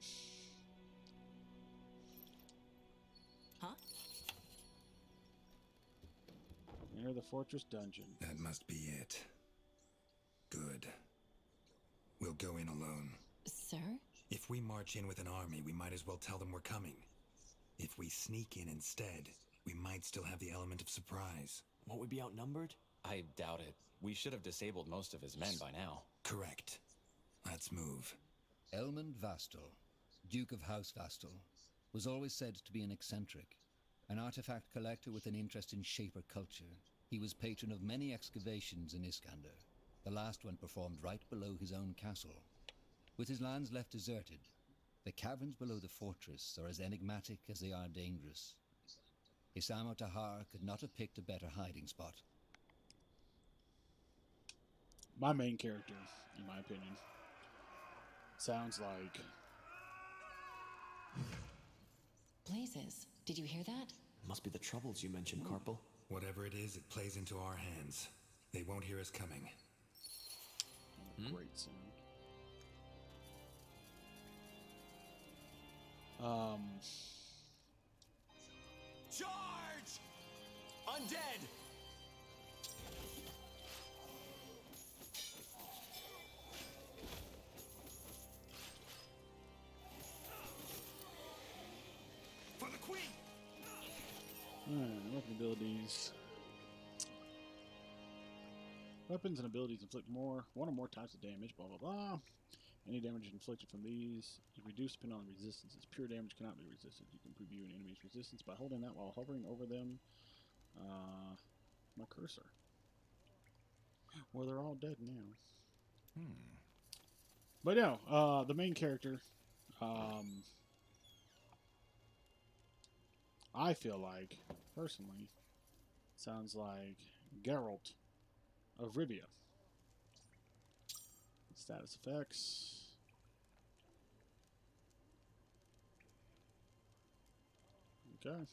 Huh? Enter the fortress dungeon. That must be it. Good. We'll go in alone. Sir? If we march in with an army, we might as well tell them we're coming. If we sneak in instead, we might still have the element of surprise. Won't we be outnumbered? I doubt it. We should have disabled most of his men by now. Correct. Let's move. Elmund Vastal, Duke of House Vastal, was always said to be an eccentric, an artifact collector with an interest in Shaper culture. He was patron of many excavations in Iskander, the last one performed right below his own castle. With his lands left deserted, the caverns below the fortress are as enigmatic as they are dangerous. Isamo Tahar could not have picked a better hiding spot. My main character, in my opinion, sounds like... Blazes. Did you hear that? Must be the troubles you mentioned, Carpal. Whatever it is, it plays into our hands. They won't hear us coming. Great sound. Charge! Undead! For the queen! Weapon abilities. Weapons and abilities inflict one or more types of damage, blah blah blah. Any damage inflicted from these is reduced depending on resistances. Pure damage cannot be resisted. You can preview an enemy's resistance by holding that while hovering over them. My cursor. Well, they're all dead now. But no, the main character, I feel like, personally, sounds like Geralt of Rivia. Status effects. Okay.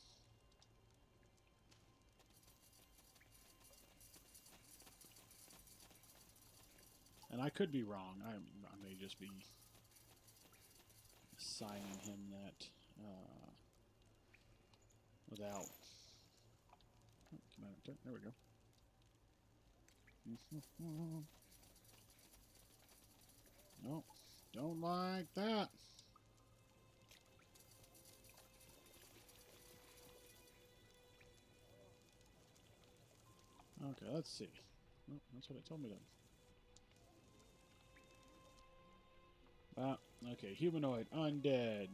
And I could be wrong. I may just be assigning him that without. Oh, there we go. No, don't like that. Okay, let's see. Oh, that's what it told me then. Okay, humanoid, undead.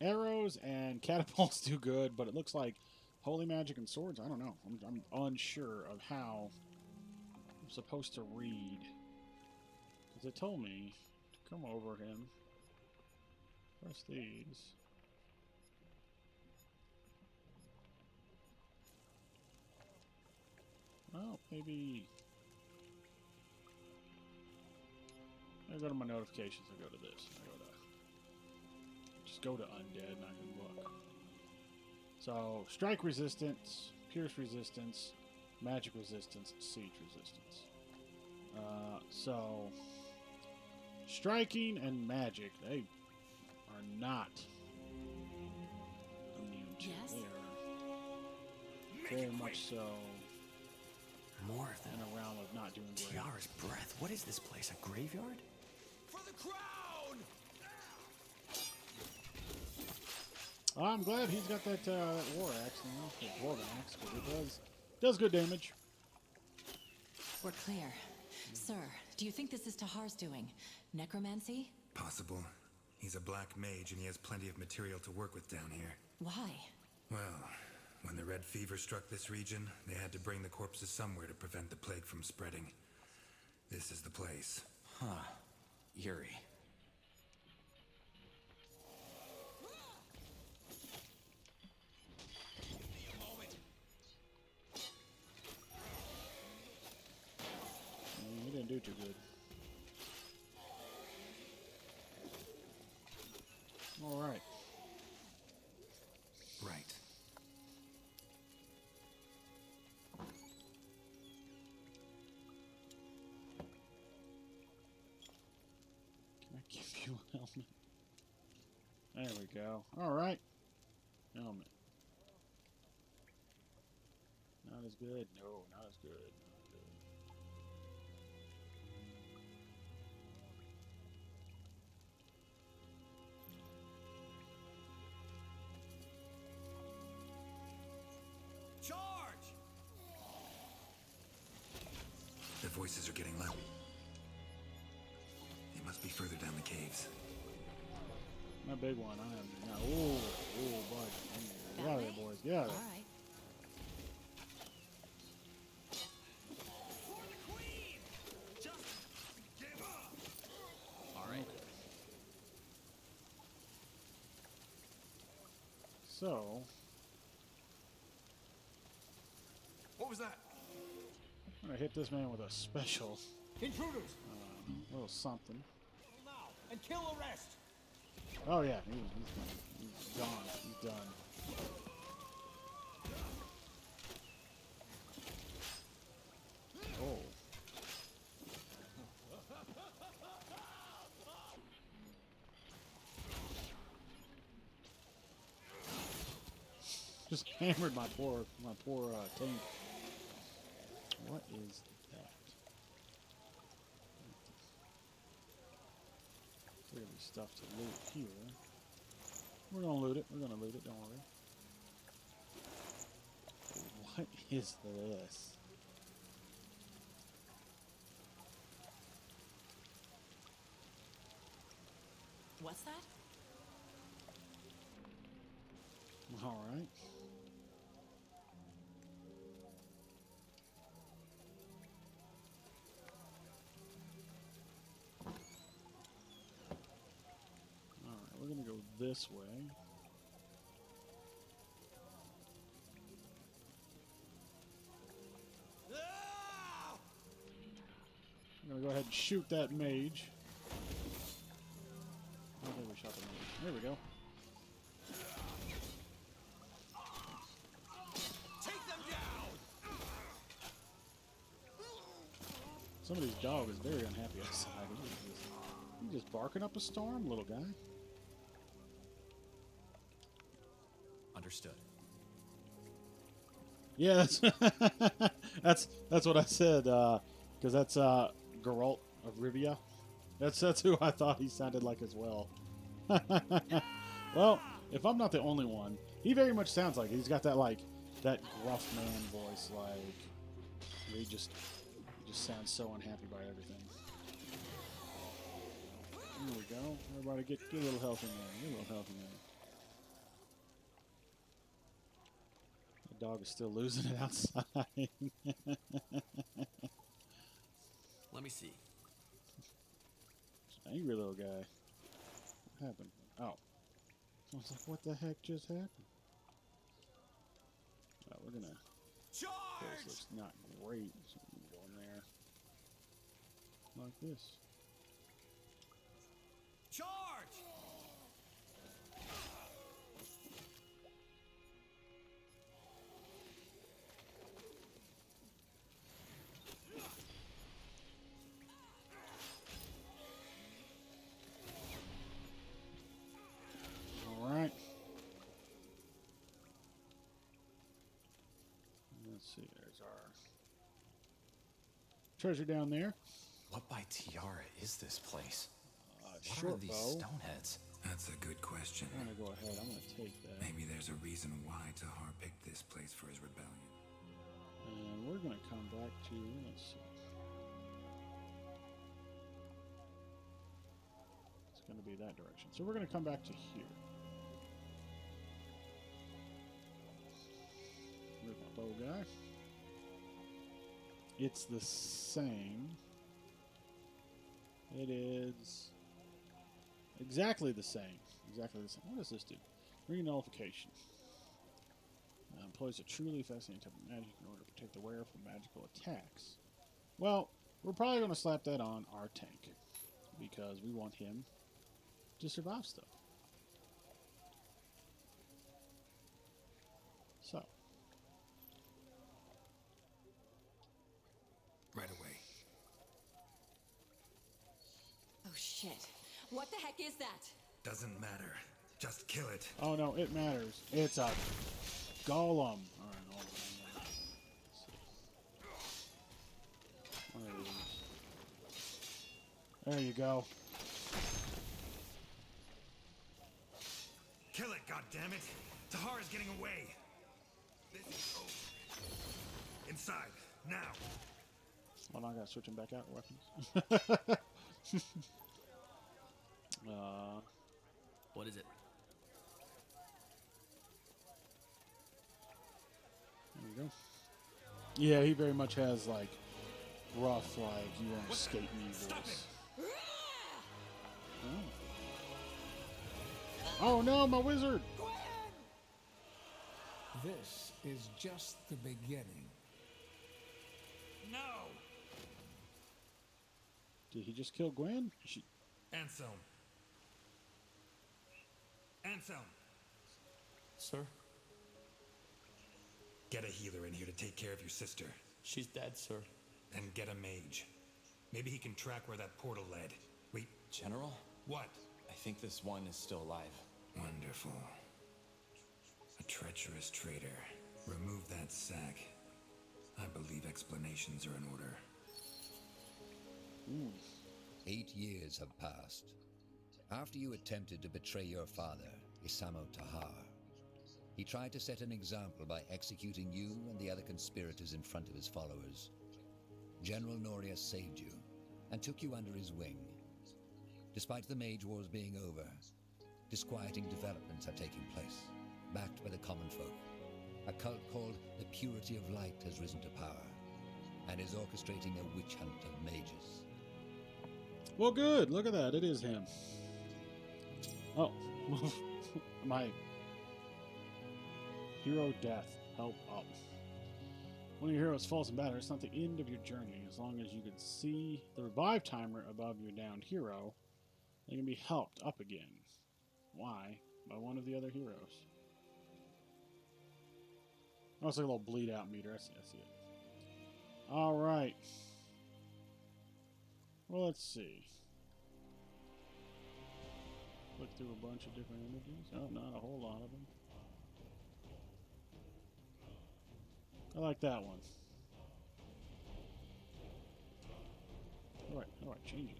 Arrows and catapults do good, but it looks like holy magic and swords, I don't know. I'm unsure of how I'm supposed to read. Because it told me to come over him. Press these. Oh, maybe... I go to my notifications, I go to this. Just go to undead and I can look. So, strike resistance, pierce resistance, magic resistance, siege resistance. So, striking and magic, they are not immune to. Yes? They are very much so More of them. in a realm of not doing great. Tiara's breath. What is this place? A graveyard? For the crown! I'm glad he's got that war axe now, that dwarven axe, because it does good damage. We're clear. Sir, do you think this is Tahar's doing? Necromancy? Possible. He's a black mage and he has plenty of material to work with down here. Why? Well, when the red fever struck this region, they had to bring the corpses somewhere to prevent the plague from spreading. This is the place. Huh. Eerie. He didn't do too good. All right. Right. Can I give you a helmet? There we go. All right. Helmet. Not as good. No, not as good. Not as good. Charge! The voices are getting loud. They must be further down the caves. My big one. I am. Oh, bud. Get out of there, boys. Get out of All there. right. For the queen! Just give up! All right. So, What was that? I'm gonna hit this man with a special Intruders! little something. Now, and kill the rest! Oh yeah, he's gone. He's done. Oh. Just hammered my poor tank. What is that? Clearly stuff to loot here. We're gonna loot it. We're gonna loot it. Don't worry. What is this? What's that? All right. All right, we're gonna go this way. I'm gonna go ahead and shoot that mage. I think we shot the mage. There we go. Take them down! Somebody's dog is very unhappy outside. He's just barking up a storm, little guy. Understood. Yeah, that's what I said. Because that's Geralt of Rivia. That's who I thought he sounded like as well. Well, if I'm not the only one, he very much sounds like it. He's got that that gruff man voice, where he just sounds so unhappy by everything. Here we go. Everybody get a little health in there. Get a little health in there. The dog is still losing it outside. Let me see. Angry little guy. What happened? Oh. I was like, what the heck just happened? We're gonna... This looks not great. So we can go in there. Like this. Charge! Alright. Let's see, there's our treasure down there. What by Tiara is this place? What Short are these bow. stoneheads? That's a good question. I'm gonna go ahead, I'm gonna take that. Maybe there's a reason why Tahar picked this place for his rebellion. And we're gonna come back to, let's see. It's gonna be that direction. So we're gonna come back to here. Where's my bow guy? It's the same. It is exactly the same. Exactly the same. What does this do? Ring nullification. Employs a truly fascinating type of magic in order to protect the wearer from magical attacks. Well, we're probably going to slap that on our tank because we want him to survive stuff. So. Right away. Oh shit. What the heck is that? Doesn't matter. Just kill it. Oh no, it matters. It's a golem. All right, hold on. Let's see. One of these. There you go. Kill it, goddammit! Tahar is getting away. This is over. Inside now. Well, I gotta switch him back out weapons. What is it? There we go. Yeah, he very much has rough, you won't escape me voice. Oh no, my wizard! This is just the beginning. No! Did he just kill Gwen? Anselm. Anselm. Sir? Get a healer in here to take care of your sister. She's dead, sir. And get a mage. Maybe he can track where that portal led. Wait. General? What? I think this one is still alive. Wonderful. A treacherous traitor. Remove that sack. I believe explanations are in order. 8 years have passed. After you attempted to betray your father, Isamo Tahar, he tried to set an example by executing you and the other conspirators in front of his followers. General Noria saved you and took you under his wing. Despite the Mage Wars being over, disquieting developments are taking place, backed by the common folk. A cult called the Purity of Light has risen to power and is orchestrating a witch hunt of mages. Well, good. Look at that. It is him. Oh. My hero death. Help up. When your hero falls in battle, it's not the end of your journey. As long as you can see the revive timer above your downed hero, they can be helped up again. Why? By one of the other heroes. Oh, it's like a little bleed out meter. I see it. Alright. Well, let's see. Look through a bunch of different images. Oh, not a whole lot of them. I like that one. Alright, how do I change it?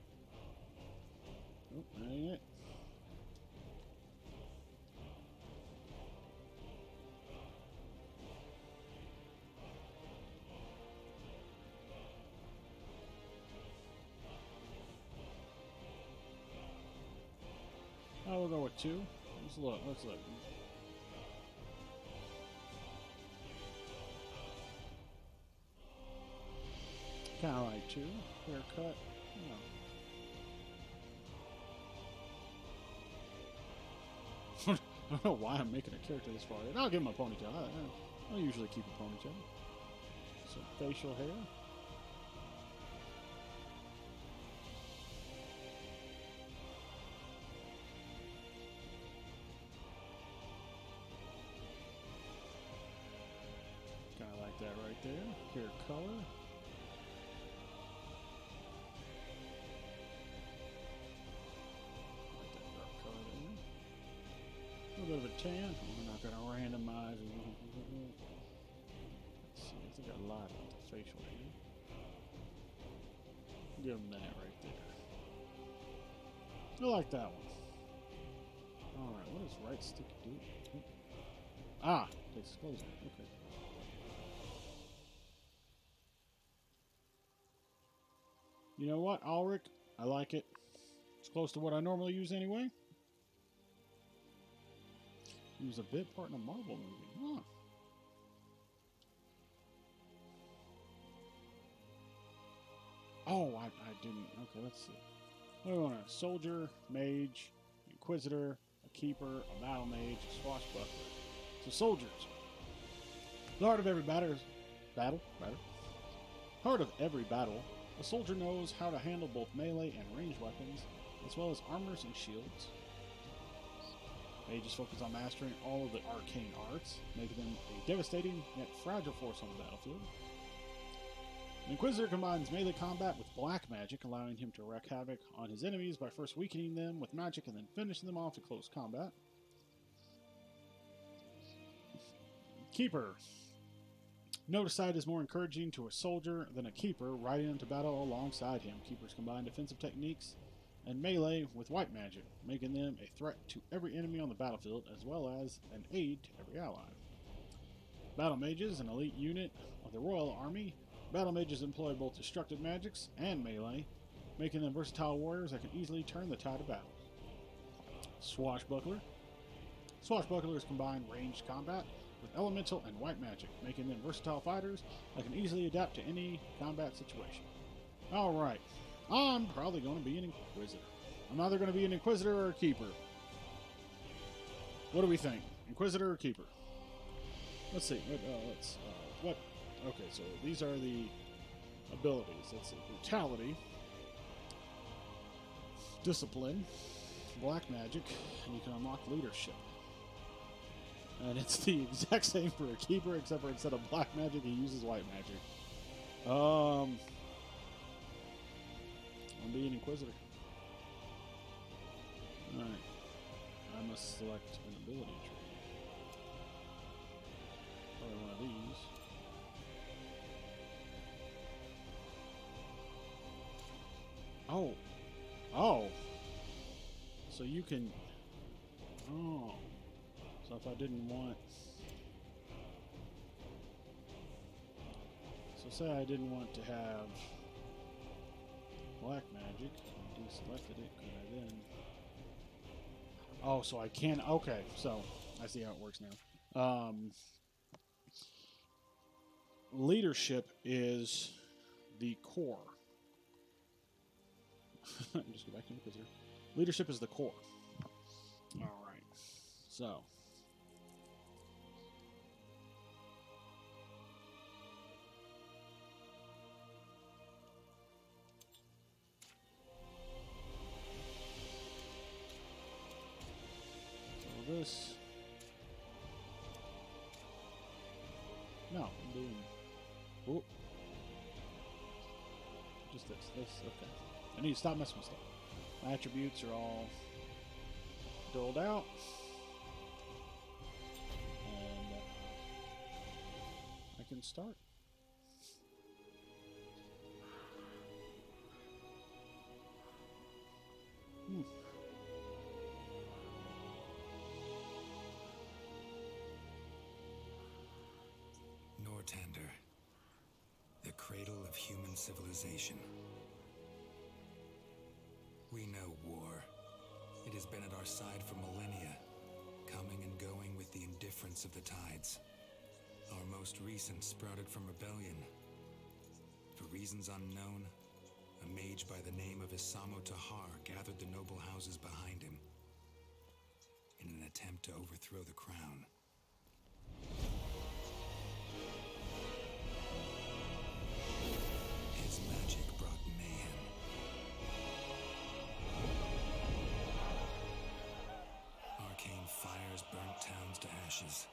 Oh, that ain't it. Oh, we'll go with 2. Let's look. Let's look. Kind of like 2. Haircut. No. I don't know why I'm making a character this far in. I'll give him a ponytail. I usually keep a ponytail. Some facial hair. Kind of like that right there. Hair color. A little bit of a tan. We're not going to randomize. Let's see. I think I lied about the facial hair. Give him that right there. I like that one. Alright, what does right stick do? Ah, takes close. Okay. You know what, Ulrich? I like it. It's close to what I normally use anyway. He was a bit part in a Marvel movie. Huh. Oh, I didn't. Okay, let's see. What do we want? A soldier, mage, inquisitor, a keeper, a battle mage, a swashbuckler. So soldiers. The heart of every Heart of every battle, a soldier knows how to handle both melee and ranged weapons, as well as armors and shields. Mages focus on mastering all of the arcane arts, making them a devastating yet fragile force on the battlefield. The Inquisitor combines melee combat with black magic, allowing him to wreak havoc on his enemies by first weakening them with magic and then finishing them off in close combat. Keeper. No sight is more encouraging to a soldier than a keeper riding into battle alongside him. Keepers combine defensive techniques and melee with white magic, making them a threat to every enemy on the battlefield as well as an aid to every ally. Battle Mages, an elite unit of the Royal Army. Battle Mages employ both destructive magics and melee, making them versatile warriors that can easily turn the tide of battle. Swashbuckler. Swashbucklers combine ranged combat with elemental and white magic, making them versatile fighters that can easily adapt to any combat situation. Alright, I'm probably going to be an Inquisitor. I'm either going to be an Inquisitor or a Keeper. What do we think? Inquisitor or Keeper? Let's see. Okay, so these are the abilities. Let's see. Brutality, Discipline, Black Magic, and you can unlock Leadership. And it's the exact same for a Keeper, except for instead of Black Magic, he uses White Magic. I'm being Inquisitor. Alright. I must select an ability tree. you can... Oh. So if I didn't want... So say I didn't want to have black magic, and deselected it, could I then... Oh, so I can... Okay, so I see how it works now. Leadership is the core. Just go back to the quiz here. Leadership is the core. All right. So. So this. No, I'm doing. Oh. Just this. Okay. I need to stop messing with stuff. My attributes are all doled out. And I can start. Nortander, the cradle of human civilization. We know war. It has been at our side for millennia, coming and going with the indifference of the tides. Our most recent sprouted from rebellion. For reasons unknown, a mage by the name of Isamo Tahar gathered the noble houses behind him in an attempt to overthrow the crown. His magic brought mayhem. Arcane fires burnt towns to ashes.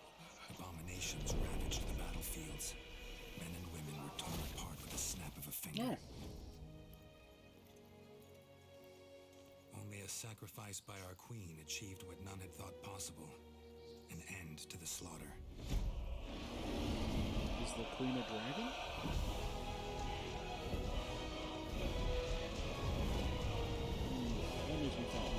Abominations ravaged the battlefields. Men and women were torn apart with a snap of a finger. Only a sacrifice by our queen achieved what none had thought possible. An end to the slaughter. Is the queen a dragon? That makes me think no.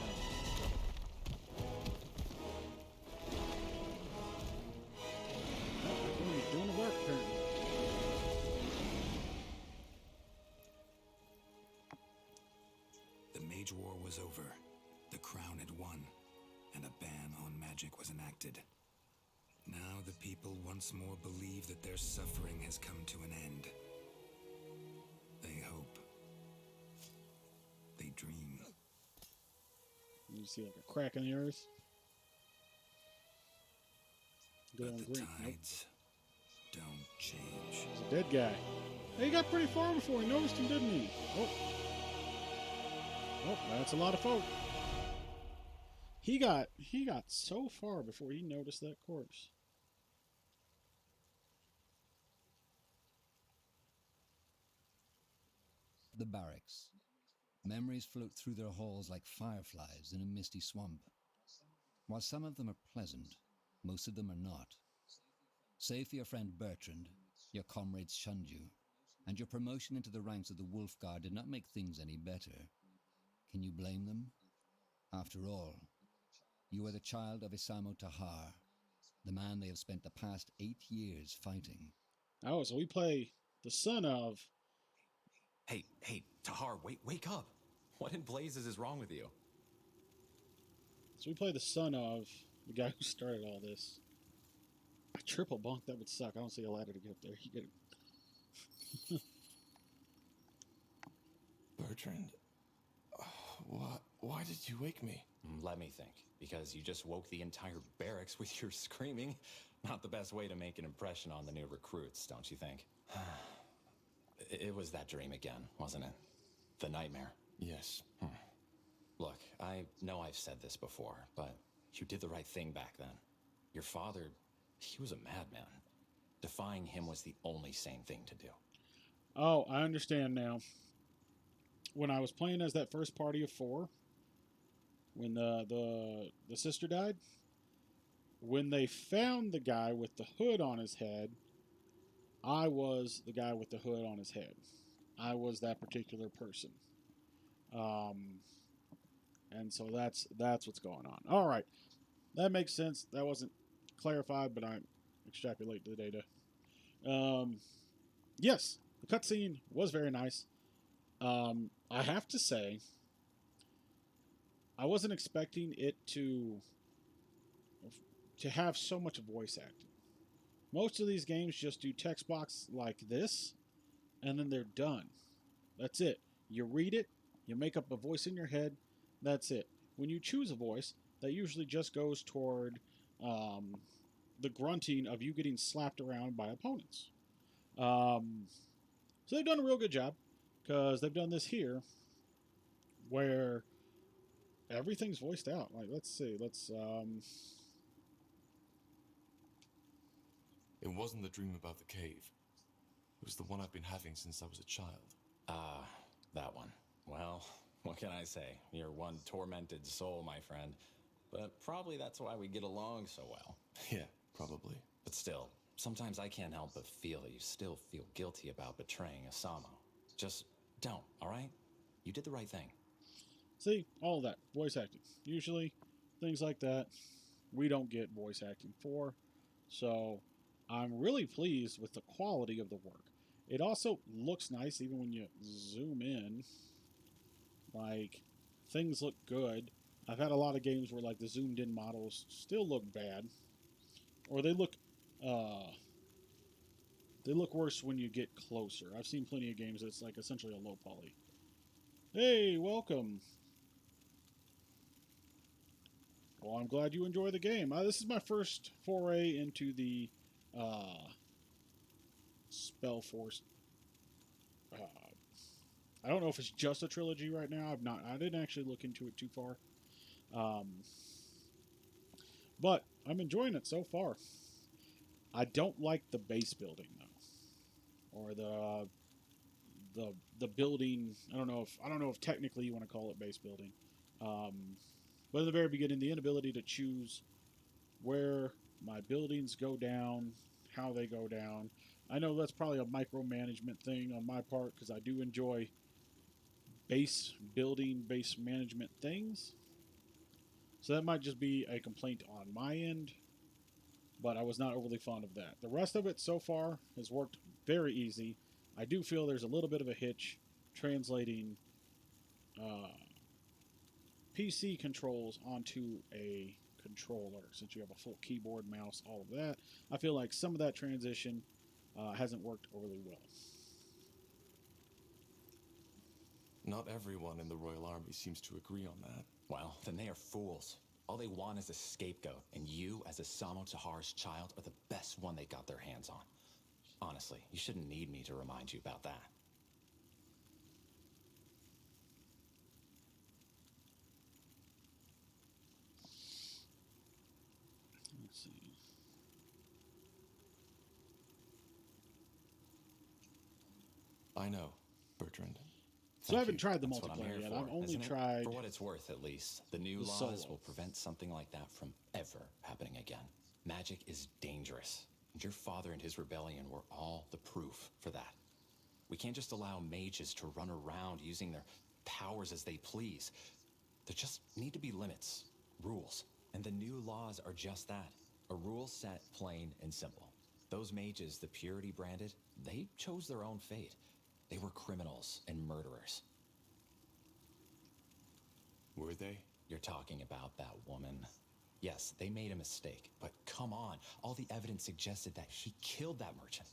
He's doing the work apparently. The Mage War was over. The crown had won, and a ban on magic was enacted. Now the people once more believe that their suffering has come to an end. They hope. They dream. You see like a crack in the earth. But the tides don't change. He's a dead guy. Hey, he got pretty far before he noticed him, didn't he? Oh. Oh, that's a lot of folk. He got so far before he noticed that corpse. The barracks. Memories float through their halls like fireflies in a misty swamp. While some of them are pleasant, most of them are not. Save for your friend Bertrand, your comrades shunned you, and your promotion into the ranks of the Wolf Guard did not make things any better. Can you blame them? After all, you are the child of Isamo Tahar, the man they have spent the past 8 years fighting. Oh, so we play the son of... Hey, Tahar, wake up. What in blazes is wrong with you? So we play the son of the guy who started all this. A triple bunk, that would suck. I don't see a ladder to get up there. You get it. Bertrand, why did you wake me? Let me think. Because you just woke the entire barracks with your screaming. Not the best way to make an impression on the new recruits, don't you think? It was that dream again, wasn't it? The nightmare. Yes. Look, I know I've said this before, but you did the right thing back then. Your father, he was a madman. Defying him was the only sane thing to do. Oh, I understand now. When I was playing as that first party of 4, when the sister died, when they found the guy with the hood on his head, I was the guy with the hood on his head. I was that particular person. And so that's what's going on. All right, that makes sense. That wasn't clarified, but I extrapolate the data. Yes, the cutscene was very nice. I have to say, I wasn't expecting it to have so much voice acting. Most of these games just do text box like this, and then they're done. That's it. You read it, you make up a voice in your head, that's it. When you choose a voice, that usually just goes toward the grunting of you getting slapped around by opponents. So they've done a real good job, because they've done this here, where everything's voiced out. Like, let's see, It wasn't the dream about the cave. It was the one I've been having since I was a child. Ah, that one. Well, what can I say? You're one tormented soul, my friend. But probably that's why we get along so well. Yeah, probably. But still, sometimes I can't help but feel that you still feel guilty about betraying Asamo. Just don't, all right? You did the right thing. See, all of that, voice acting. Usually, things like that, we don't get voice acting for. So, I'm really pleased with the quality of the work. It also looks nice even when you zoom in. Like, things look good. I've had a lot of games where, like, the zoomed in models still look bad. Or they look worse when you get closer. I've seen plenty of games that's, like, essentially a low poly. Hey, welcome. Well, I'm glad you enjoy the game. This is my first foray into the Spellforce. I don't know if it's just a trilogy right now. I didn't actually look into it too far. But I'm enjoying it so far. I don't like the base building though, or the building. I don't know if technically you want to call it base building. But in the very beginning, the inability to choose where my buildings go down, how they go down. I know that's probably a micromanagement thing on my part, because I do enjoy base building, base management things. So that might just be a complaint on my end, but I was not overly fond of that. The rest of it so far has worked very easy. I do feel there's a little bit of a hitch translating PC controls onto a controller, since you have a full keyboard, mouse, all of that. I feel like some of that transition hasn't worked overly well. Not everyone in the Royal Army seems to agree on that. Well, then they are fools. All they want is a scapegoat, and you, as Asamo Tahar's child, are the best one they got their hands on. Honestly, you shouldn't need me to remind you about that. Let's see. I know, Bertrand. So I haven't tried the That's what I'm multiplayer here yet. for, I've only isn't it? tried. For what it's worth, at least. The new the laws solo. will prevent something like that from ever happening again. Magic is dangerous, and your father and his rebellion were all the proof for that. We can't just allow mages to run around using their powers as they please. There just need to be limits, rules, and the new laws are just that. A rule set plain and simple. Those mages the Purity branded, they chose their own fate. They were criminals and murderers. Were they? You're talking about that woman. Yes, they made a mistake, but come on. All the evidence suggested that she killed that merchant.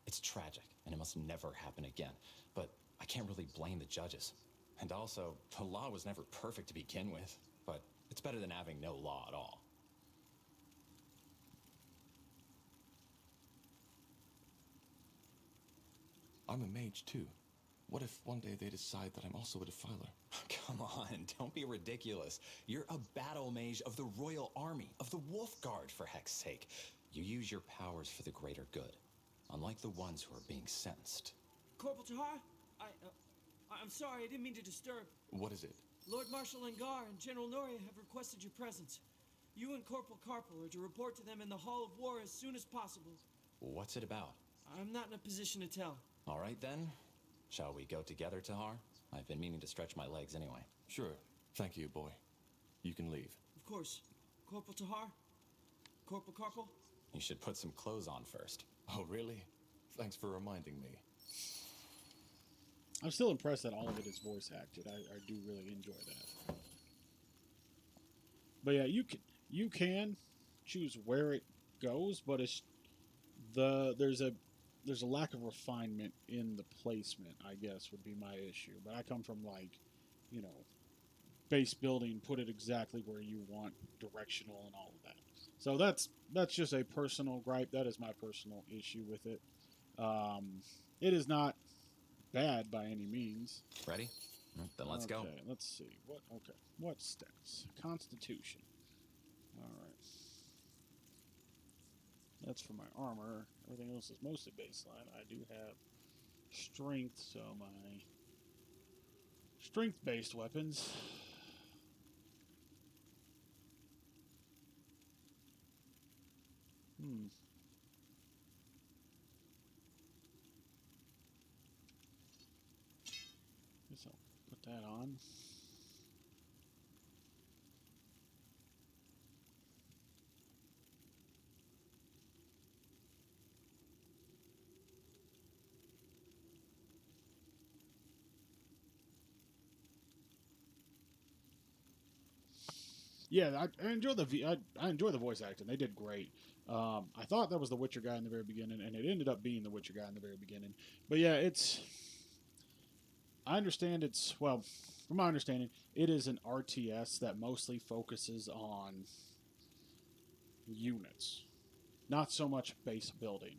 It's tragic, and it must never happen again. But I can't really blame the judges. And also, the law was never perfect to begin with. But it's better than having no law at all. I'm a mage too. What if one day they decide that I'm also a defiler? Come on, don't be ridiculous. You're a battle mage of the Royal Army, of the Wolf Guard, for heck's sake. You use your powers for the greater good, unlike the ones who are being sentenced. Corporal Tahar, I'm sorry, I didn't mean to disturb. What is it? Lord Marshal Angar and General Noria have requested your presence. You and Corporal Karpel are to report to them in the Hall of War as soon as possible. What's it about? I'm not in a position to tell. All right, then. Shall we go together, Tahar? I've been meaning to stretch my legs anyway. Sure. Thank you, boy. You can leave. Of course. Corporal Tahar? Corporal Carpel? You should put some clothes on first. Oh, really? Thanks for reminding me. I'm still impressed that all of it is voice acted. I do really enjoy that. But yeah, you can choose where it goes, but it's there's a lack of refinement in the placement, I guess, would be my issue. But I come from, like, you know, base building, put it exactly where you want, directional and all of that. So that's just a personal gripe. That is my personal issue with it. It is not bad by any means. Ready? Then let's go. Okay, let's see. What stats? Constitution. All right. That's for my armor. Everything else is mostly baseline. I do have strength, so my strength-based weapons. Guess I'll put that on. Yeah, I enjoy I enjoy the voice acting. They did great. I thought that was the Witcher guy in the very beginning, and it ended up being the Witcher guy in the very beginning. But yeah, I understand well, from my understanding, it is an RTS that mostly focuses on units, not so much base building.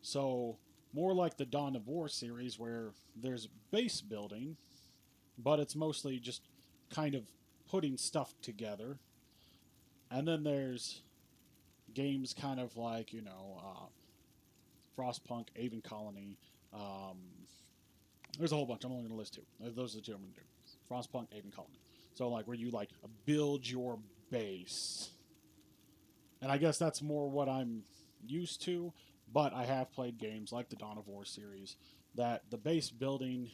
So more like the Dawn of War series, where there's base building, but it's mostly just kind of putting stuff together. And then there's games kind of like, Frostpunk, Aven Colony. There's a whole bunch. I'm only going to list two. Those are the two I'm going to do. Frostpunk, Aven Colony. So, like, where you, like, build your base. And I guess that's more what I'm used to. But I have played games like the Dawn of War series that the base building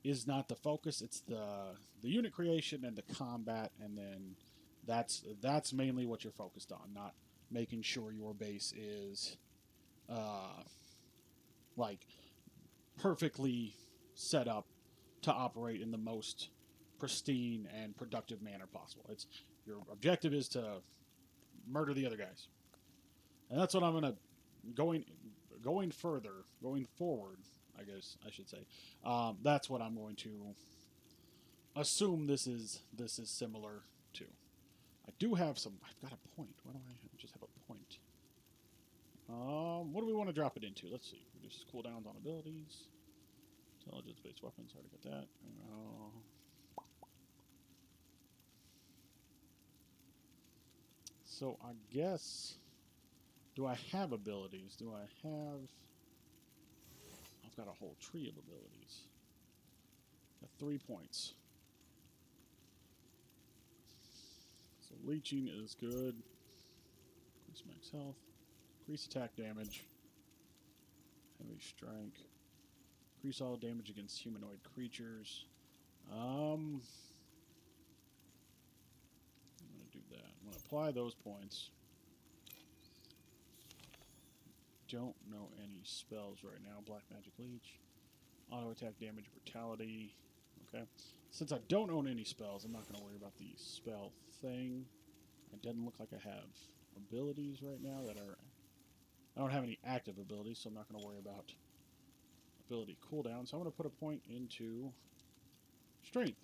is not the focus. It's the unit creation and the combat, and then that's mainly what you're focused on, not making sure your base is like perfectly set up to operate in the most pristine and productive manner possible. It's your objective is to murder the other guys. And that's what I'm gonna going forward, I guess I should say. That's what I'm going to assume this is similar to. I do have some. I've got a point. Why do I just have a point? What do we want to drop it into? Let's see. Reduces cooldowns on abilities. Intelligence-based weapons. Already got that. So I guess. Do I have abilities? Do I have... I've got a whole tree of abilities. Got 3 points. So leeching is good. Increase max health. Increase attack damage. Heavy strike. Increase all damage against humanoid creatures. I'm going to do that. I'm going to apply those points. Don't know any spells right now. Black Magic Leech. Auto attack damage, brutality. Okay. Since I don't own any spells, I'm not going to worry about the spell thing. It doesn't look like I have abilities right now that are... I don't have any active abilities, so I'm not going to worry about ability cooldown. So I'm going to put a point into strength.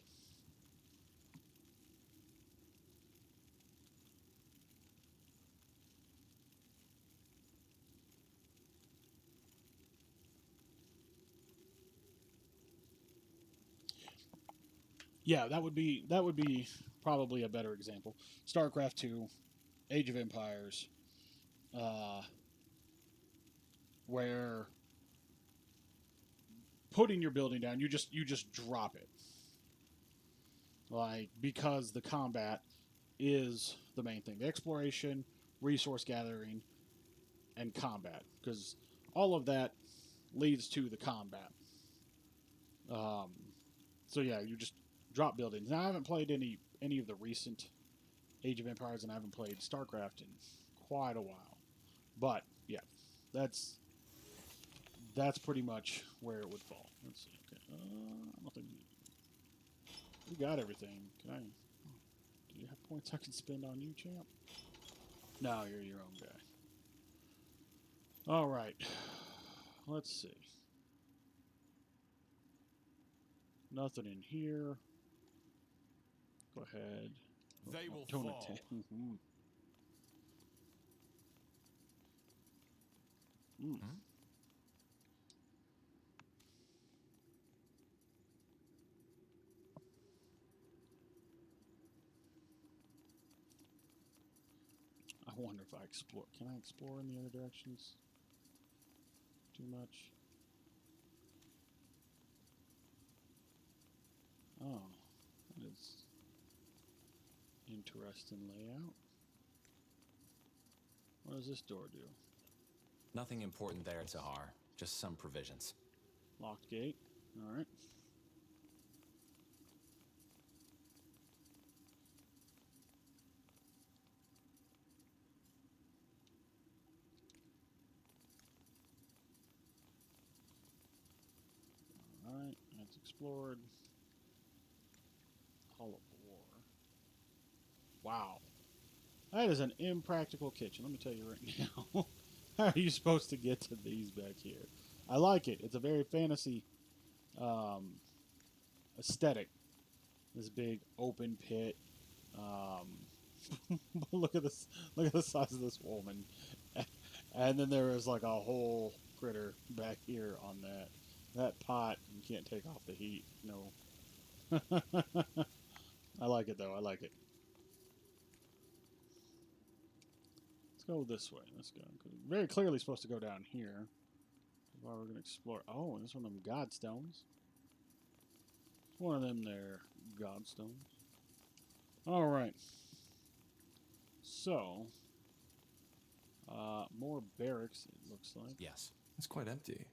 Yeah, that would be probably a better example. StarCraft 2, Age of Empires, where putting your building down, you just drop it. Like, because the combat is the main thing. The exploration, resource gathering, and combat. Because all of that leads to the combat. So yeah, you just drop buildings. Now, I haven't played any of the recent Age of Empires, and I haven't played StarCraft in quite a while. But yeah, that's pretty much where it would fall. Let's see. Okay, I don't think we got everything. Can I? Do you have points I can spend on you, champ? No, you're your own guy. All right. Let's see. Nothing in here. Go ahead. They will Don't fall. attack. I wonder if I explore. Can I explore in the other directions? Too much? Oh, that is interesting layout. What does this door do? Nothing important there, Tahar. Just some provisions. Locked gate. All right. All right. That's explored. Hall of War. Wow. That is an impractical kitchen. Let me tell you right now. How are you supposed to get to these back here? I like it. It's a very fantasy aesthetic. This big open pit. Look at this. Look at the size of this woman. And then there is like a whole critter back here on that pot. You can't take off the heat. No. I like it though. I like it. Let's go this way. Let's go. Very clearly supposed to go down here. While we're going to explore. Oh, this one of them Godstones. One of them there Godstones. All right. So, more barracks, it looks like. Yes. It's quite empty.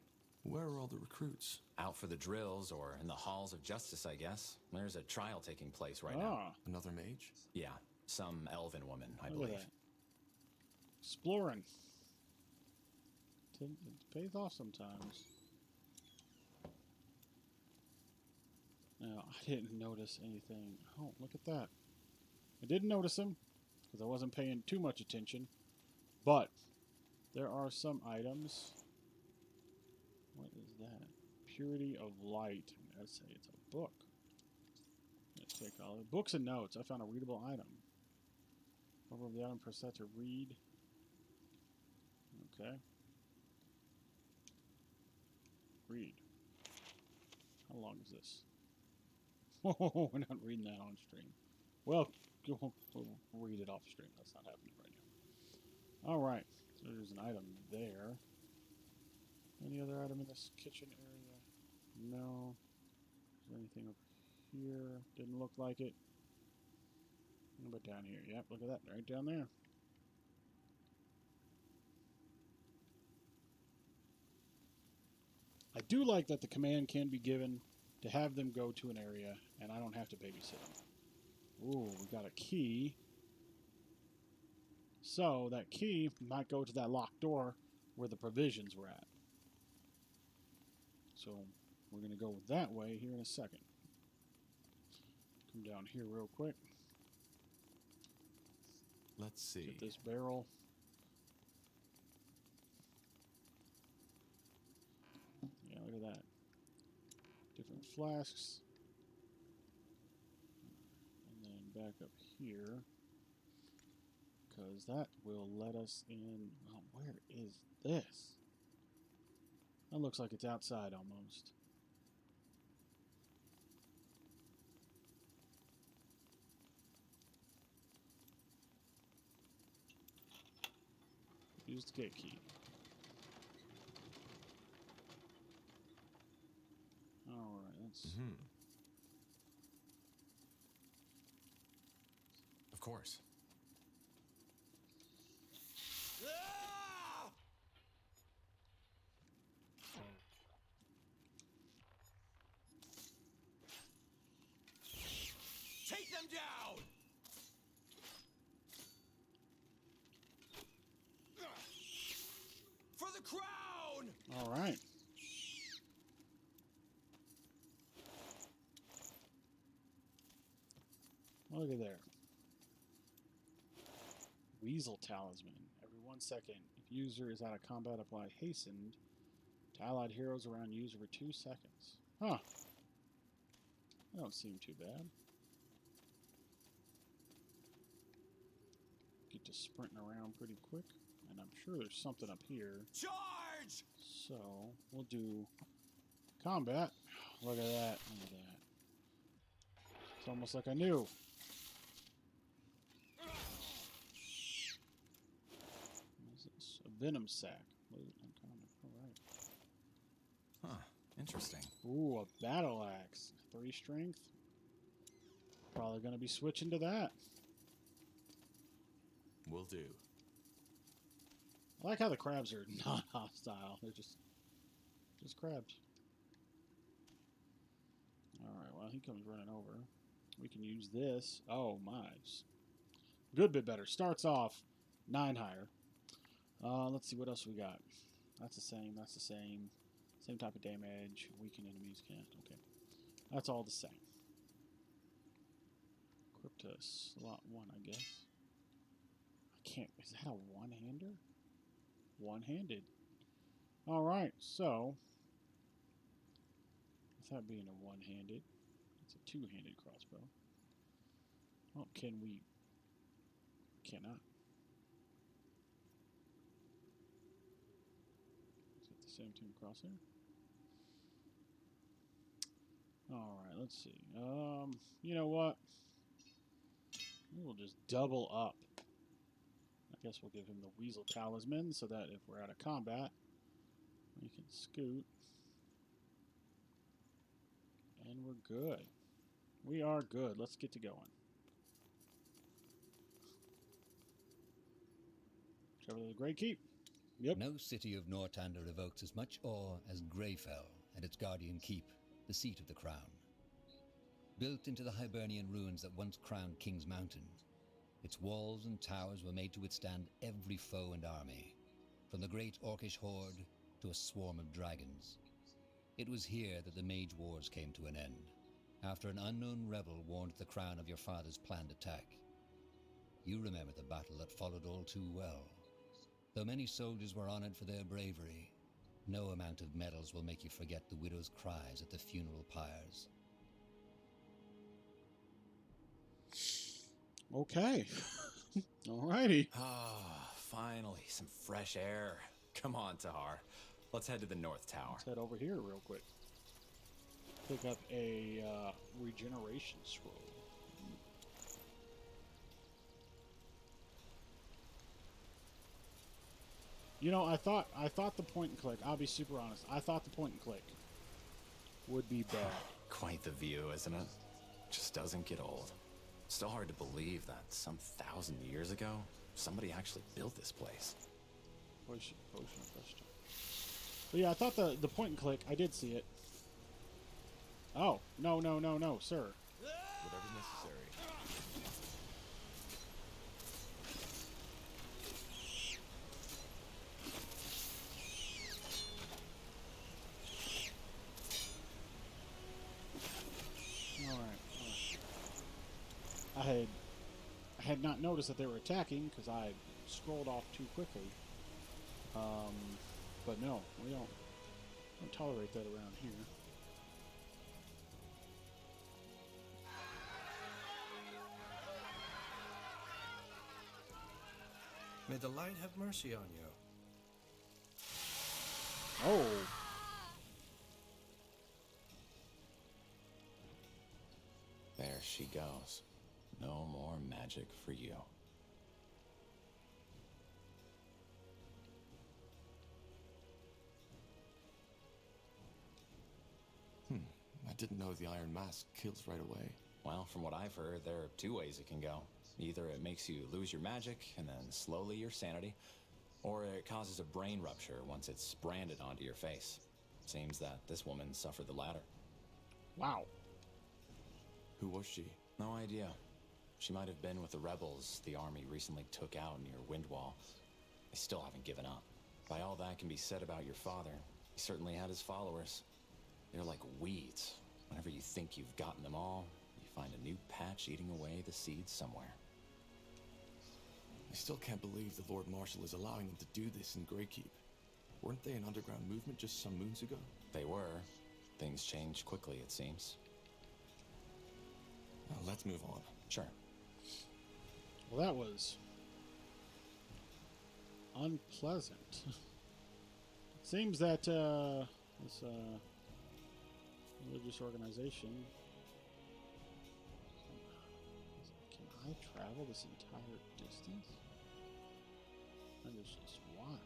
Where are all the recruits? Out for the drills or in the halls of justice, I guess. There's a trial taking place right now. Another mage? Yeah, some elven woman, I Look at believe. that. Exploring. It pays off sometimes. Now, I didn't notice anything. Oh, look at that. I didn't notice him because I wasn't paying too much attention. But there are some items. What is that? Purity of Light. Let's say it's a book. Let's take all the books and notes. I found a readable item. Over the item, press that to read. Okay. Read. How long is this? Oh, we're not reading that on stream. Well, we'll read it off stream. That's not happening right now. All right. So there's an item there. Any other item in this kitchen area? No. Is there anything over here? Didn't look like it. What about down here? Yep, look at that. Right down there. I do like that the command can be given to have them go to an area, and I don't have to babysit them. Ooh, we got a key. So, that key might go to that locked door where the provisions were at. So, we're going to go that way here in a second. Come down here real quick. Let's see. Get this barrel. Yeah, look at that. Different flasks. And then back up here. Because that will let us in. Oh, where is this? That looks like it's outside almost. Use the gate key. Alright, let's... Of course. crown! All right. Look at there. Weasel Talisman. Every 1 second, if user is out of combat, apply hastened to allied heroes around user for 2 seconds. Huh. That don't seem too bad. Get to sprinting around pretty quick. And I'm sure there's something up here. Charge! So, we'll do combat. Look at that. Look at that. It's almost like I knew. What is this? A venom sac. Loot uncommon. Alright. Huh. Interesting. Ooh, a battle axe. 3 strength. Probably going to be switching to that. Will do. I like how the crabs are not hostile. They're just crabs. Alright, well, he comes running over. We can use this. Oh, my. Good bit better. Starts off 9 higher. Let's see what else we got. That's the same. That's the same. Same type of damage. Weaken enemies can't. Okay. That's all the same. Equip to slot 1, I guess. I can't. Is that a one-hander? One-handed. Alright, so. With that being a one-handed, it's a two-handed crossbow. Oh, can we? Cannot. Is it the same team crosshair? Alright, let's see. You know what? We'll just double up. I guess we'll give him the Weasel Talisman so that if we're out of combat, we can scoot. And we're good. We are good. Let's get to going. Travel to the Great Keep. Yep. No city of Northander evokes as much awe as Greyfell and its guardian keep, the seat of the crown. Built into the Hibernian ruins that once crowned King's Mountain, its walls and towers were made to withstand every foe and army, from the great Orcish horde to a swarm of dragons. It was here that the Mage Wars came to an end, after an unknown rebel warned the crown of your father's planned attack. You remember the battle that followed all too well. Though many soldiers were honored for their bravery, no amount of medals will make you forget the widow's cries at the funeral pyres. Okay. Alrighty. Ah, finally, some fresh air. Come on, Tahar. Let's head to the North Tower. Let's head over here real quick. Pick up a regeneration scroll. You know, I thought the point and click. I'll be super honest. I thought the point and click would be bad. Quite the view, isn't it? Just doesn't get old. Still hard to believe that some 1,000 years ago, somebody actually built this place. Potion question. But yeah, I thought the point and click. I did see it. Oh no, sir. Whatever's necessary. I had not noticed that they were attacking because I scrolled off too quickly. But no, we don't tolerate that around here. May the light have mercy on you. Oh. There she goes. No more magic for you. I didn't know the Iron Mask kills right away. Well, from what I've heard, there are 2 ways it can go. Either it makes you lose your magic, and then slowly your sanity, or it causes a brain rupture once it's branded onto your face. Seems that this woman suffered the latter. Wow. Who was she? No idea. She might have been with the rebels the army recently took out near Windwall. They still haven't given up. By all that can be said about your father, he certainly had his followers. They're like weeds. Whenever you think you've gotten them all, you find a new patch eating away the seeds somewhere. I still can't believe the Lord Marshal is allowing them to do this in Greykeep. Weren't they an underground movement just some moons ago? They were. Things changed quickly, it seems. Now, let's move on. Sure. Well, that was unpleasant. It seems that this religious organization. Can I travel this entire distance? That is just wild.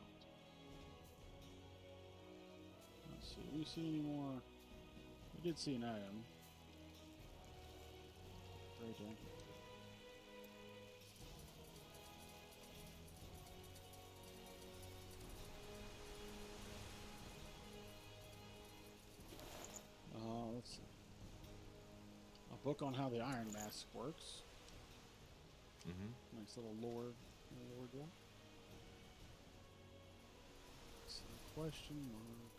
Let's see. Do we see any more? We did see an item. Right there. Let's see. A book on how the Iron Mask works. Nice little lore there. Let's see. Question mark.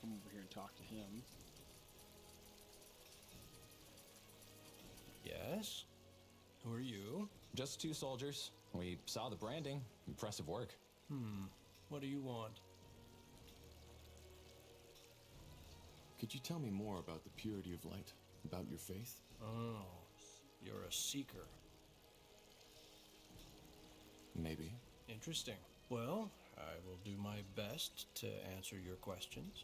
Come over here and talk to him. Yes? Who are you? Just 2 soldiers. We saw the branding. Impressive work. What do you want? Could you tell me more about the purity of light? About your faith? Oh, you're a seeker. Maybe. Interesting. Well, I will do my best to answer your questions.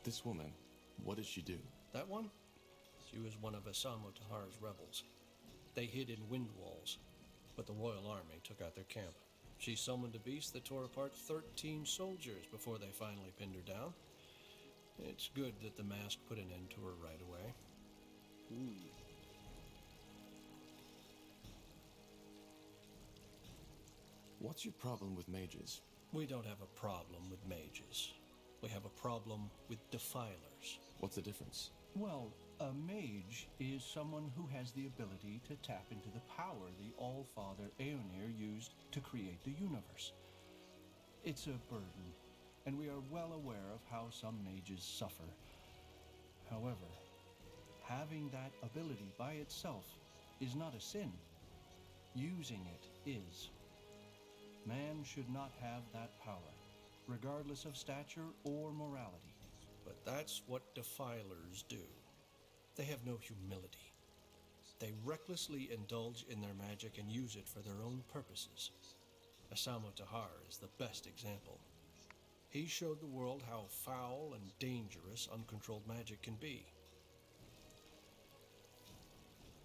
This woman, what does she do? That one? She was one of Asamo Tahar's rebels. They hid in wind walls, but the Royal Army took out their camp. She summoned a beast that tore apart 13 soldiers before they finally pinned her down. It's good that the mask put an end to her right away. What's your problem with mages? We don't have a problem with mages. We have a problem with defilers. What's the difference? Well, a mage is someone who has the ability to tap into the power the All-Father Aeonir used to create the universe. It's a burden, and we are well aware of how some mages suffer. However, having that ability by itself is not a sin. Using it is. Man should not have that power, regardless of stature or morality. But that's what defilers do. They have no humility. They recklessly indulge in their magic and use it for their own purposes. Asamo Tahar is the best example. He showed the world how foul and dangerous uncontrolled magic can be.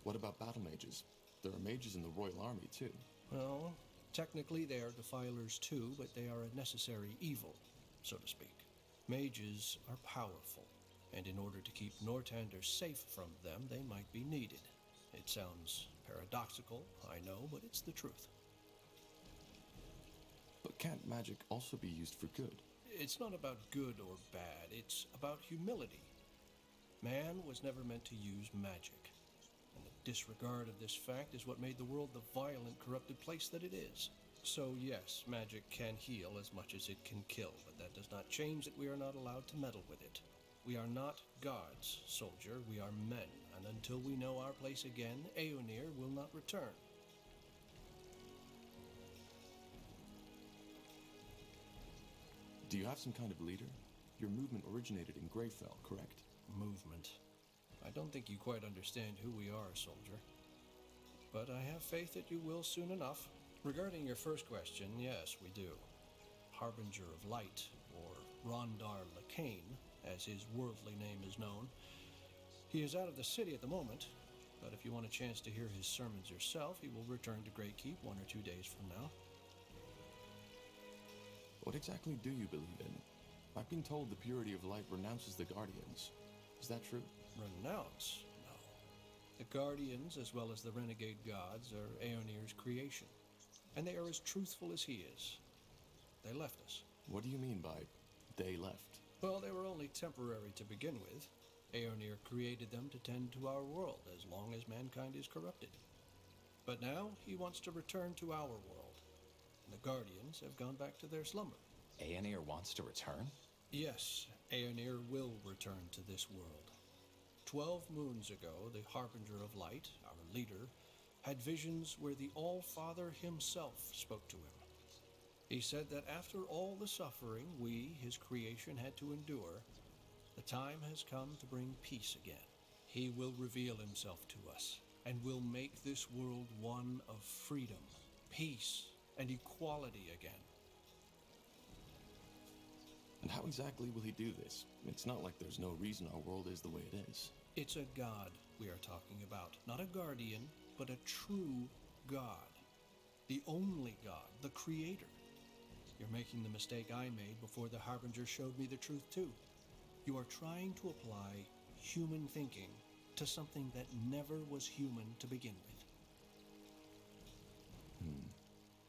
What about battle mages? There are mages in the Royal Army, too. Well, technically they are defilers too, but they are a necessary evil, so to speak. Mages are powerful, and in order to keep Northander safe from them, they might be needed. It sounds paradoxical, I know, but it's the truth. But can't magic also be used for good? It's not about good or bad, it's about humility. Man was never meant to use magic, and the disregard of this fact is what made the world the violent, corrupted place that it is. So yes, magic can heal as much as it can kill, but that does not change that we are not allowed to meddle with it. We are not gods, soldier, we are men, and until we know our place again, Aeonir will not return. Do you have some kind of leader? Your movement originated in Greyfell, correct? Movement. I don't think you quite understand who we are, soldier. But I have faith that you will soon enough. Regarding your first question, yes, we do. Harbinger of Light, or Rondar Lacane, as his worldly name is known. He is out of the city at the moment, but if you want a chance to hear his sermons yourself, he will return to Greykeep 1 or 2 days from now. What exactly do you believe in? I've been told the purity of light renounces the Guardians. Is that true? Renounce? No. The Guardians, as well as the renegade gods, are Aeonir's creation. And they are as truthful as he is. They left us. What do you mean by they left? Well, they were only temporary to begin with. Aeonir created them to tend to our world as long as mankind is corrupted. But now he wants to return to our world, and the Guardians have gone back to their slumber. Aeonir wants to return? Yes, Aeonir will return to this world. 12 moons ago, the Harbinger of Light, our leader, had visions where the All-Father himself spoke to him. He said that after all the suffering we, his creation, had to endure, the time has come to bring peace again. He will reveal himself to us, and will make this world one of freedom, peace, and equality again. And how exactly will he do this? It's not like there's no reason our world is the way it is. It's a god we are talking about, not a guardian, but a true god. The only god, the creator. You're making the mistake I made before the Harbinger showed me the truth too. You are trying to apply human thinking to something that never was human to begin with.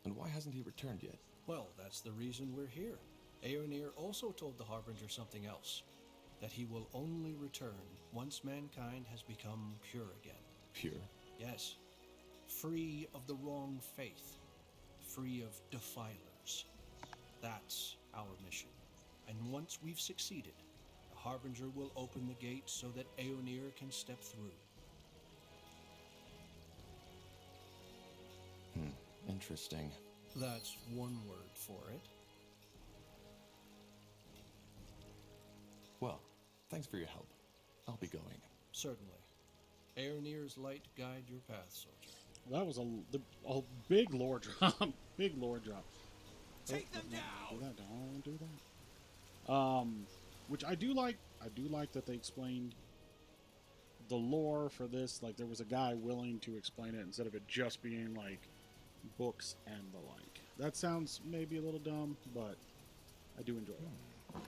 And why hasn't he returned yet? Well, that's the reason we're here. Aeonir also told the Harbinger something else. That he will only return once mankind has become pure again. Pure? Yes. Free of the wrong faith. Free of defilers. That's our mission. And once we've succeeded, the Harbinger will open the gate so that Aeonir can step through. Interesting. That's one word for it. Well, thanks for your help. I'll be going. Certainly. Aeonir's light guide your path, soldier. That was a big lore drop. Big lore drop. Take them down! Don't do that. Which I do like. I do like that they explained the lore for this. Like, there was a guy willing to explain it instead of it just being like books and the like. That sounds maybe a little dumb, but I do enjoy it.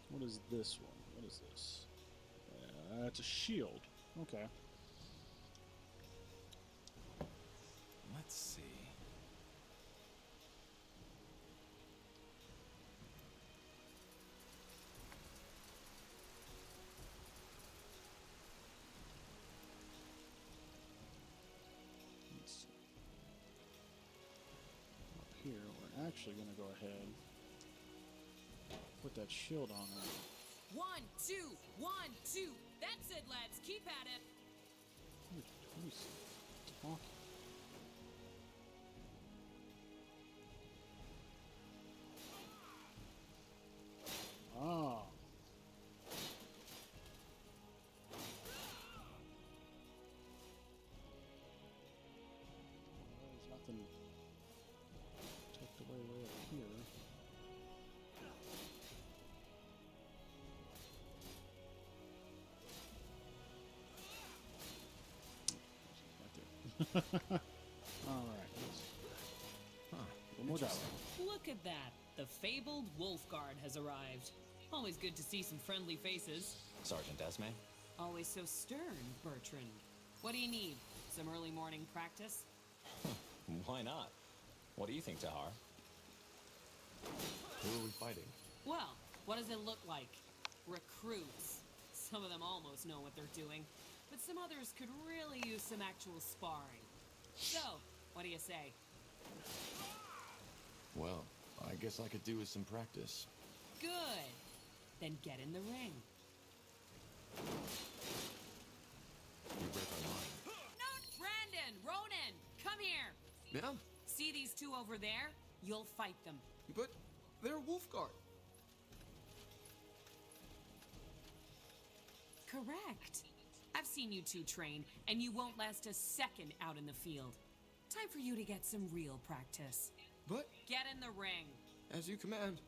What is this one? What is this? That's a shield. Okay. Let's see. Let's see. Up here, we're actually going to go ahead and put that shield on her. 1, 2, 1, 2. That's it, lads. Keep at it. Who's talking? Ah. There's nothing tucked away way up here. Alright. One more dollar. Look at that. The fabled Wolfguard has arrived. Always good to see some friendly faces. Sergeant Esme? Always so stern, Bertrand. What do you need? Some early morning practice? Why not? What do you think, Tahar? Who are we fighting? Well, what does it look like? Recruits. Some of them almost know what they're doing, but some others could really use some actual sparring. So, what do you say? Well, I guess I could do with some practice. Good. Then get in the ring. You read my mind. No, Brandon! Ronan! Come here! Yeah? See these two over there? You'll fight them. But they're Wolfguard. Correct. I've seen you two train, and you won't last a second out in the field. Time for you to get some real practice. But Get in the ring. as you command.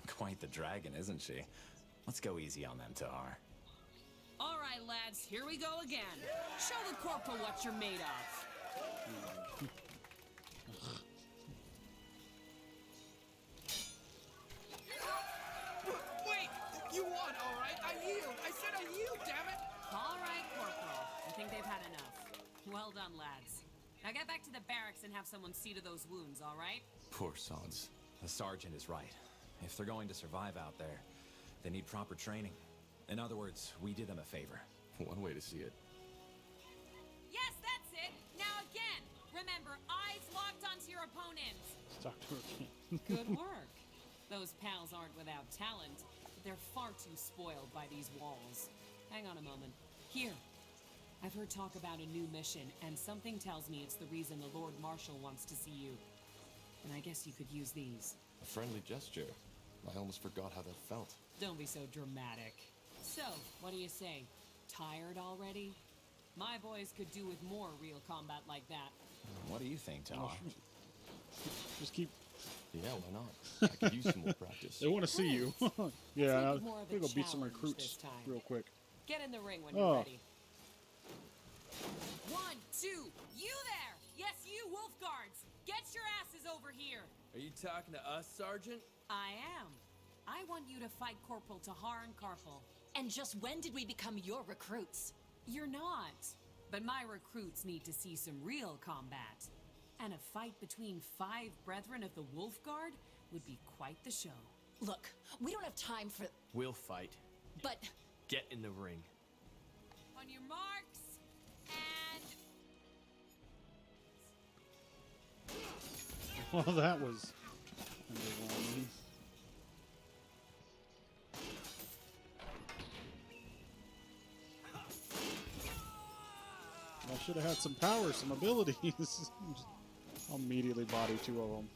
Quite the dragon, isn't she? Let's go easy on them, Tahar. All right, lads, here we go again. Show the corporal what you're made of. Wait! You won, all right? I yield! I said I yield, damn it! All right, corporal. I think they've had enough. Well done, lads. Now get back to the barracks and have someone see to those wounds, all right? Poor sods. The sergeant is right. If they're going to survive out there, they need proper training. In other words, we did them a favor. One way to see it. Yes, that's it. Now again. Remember, eyes locked onto your opponents. Let's talk to her again. Good work. Those pals aren't without talent, but they're far too spoiled by these walls. Hang on a moment. Here. I've heard talk about a new mission, and something tells me it's the reason the Lord Marshal wants to see you. And I guess you could use these. A friendly gesture. I almost forgot how that felt. Don't be so dramatic. So, what do you say? Tired already? My boys could do with more real combat like that. What do you think, Tahar? Just keep... Yeah, why not? I could use some more practice. They want to see you. Yeah, I'm more of a gonna go beat some challenge recruits this time. real quick. Get in the ring when you're ready. 1, 2, you there! Yes, you, Wolf Guards! Get your asses over here! Are you talking to us, Sergeant? I am. I want you to fight Corporal Tahar and Karpal. And just when did we become your recruits? You're not. But my recruits need to see some real combat. And a fight between 5 brethren of the Wolf Guard would be quite the show. Look, we don't have time for... We'll fight. But... Get in the ring. On your marks, and... Well, that was underwhelming. I should have had some power, some abilities. I'll immediately body 2 of them.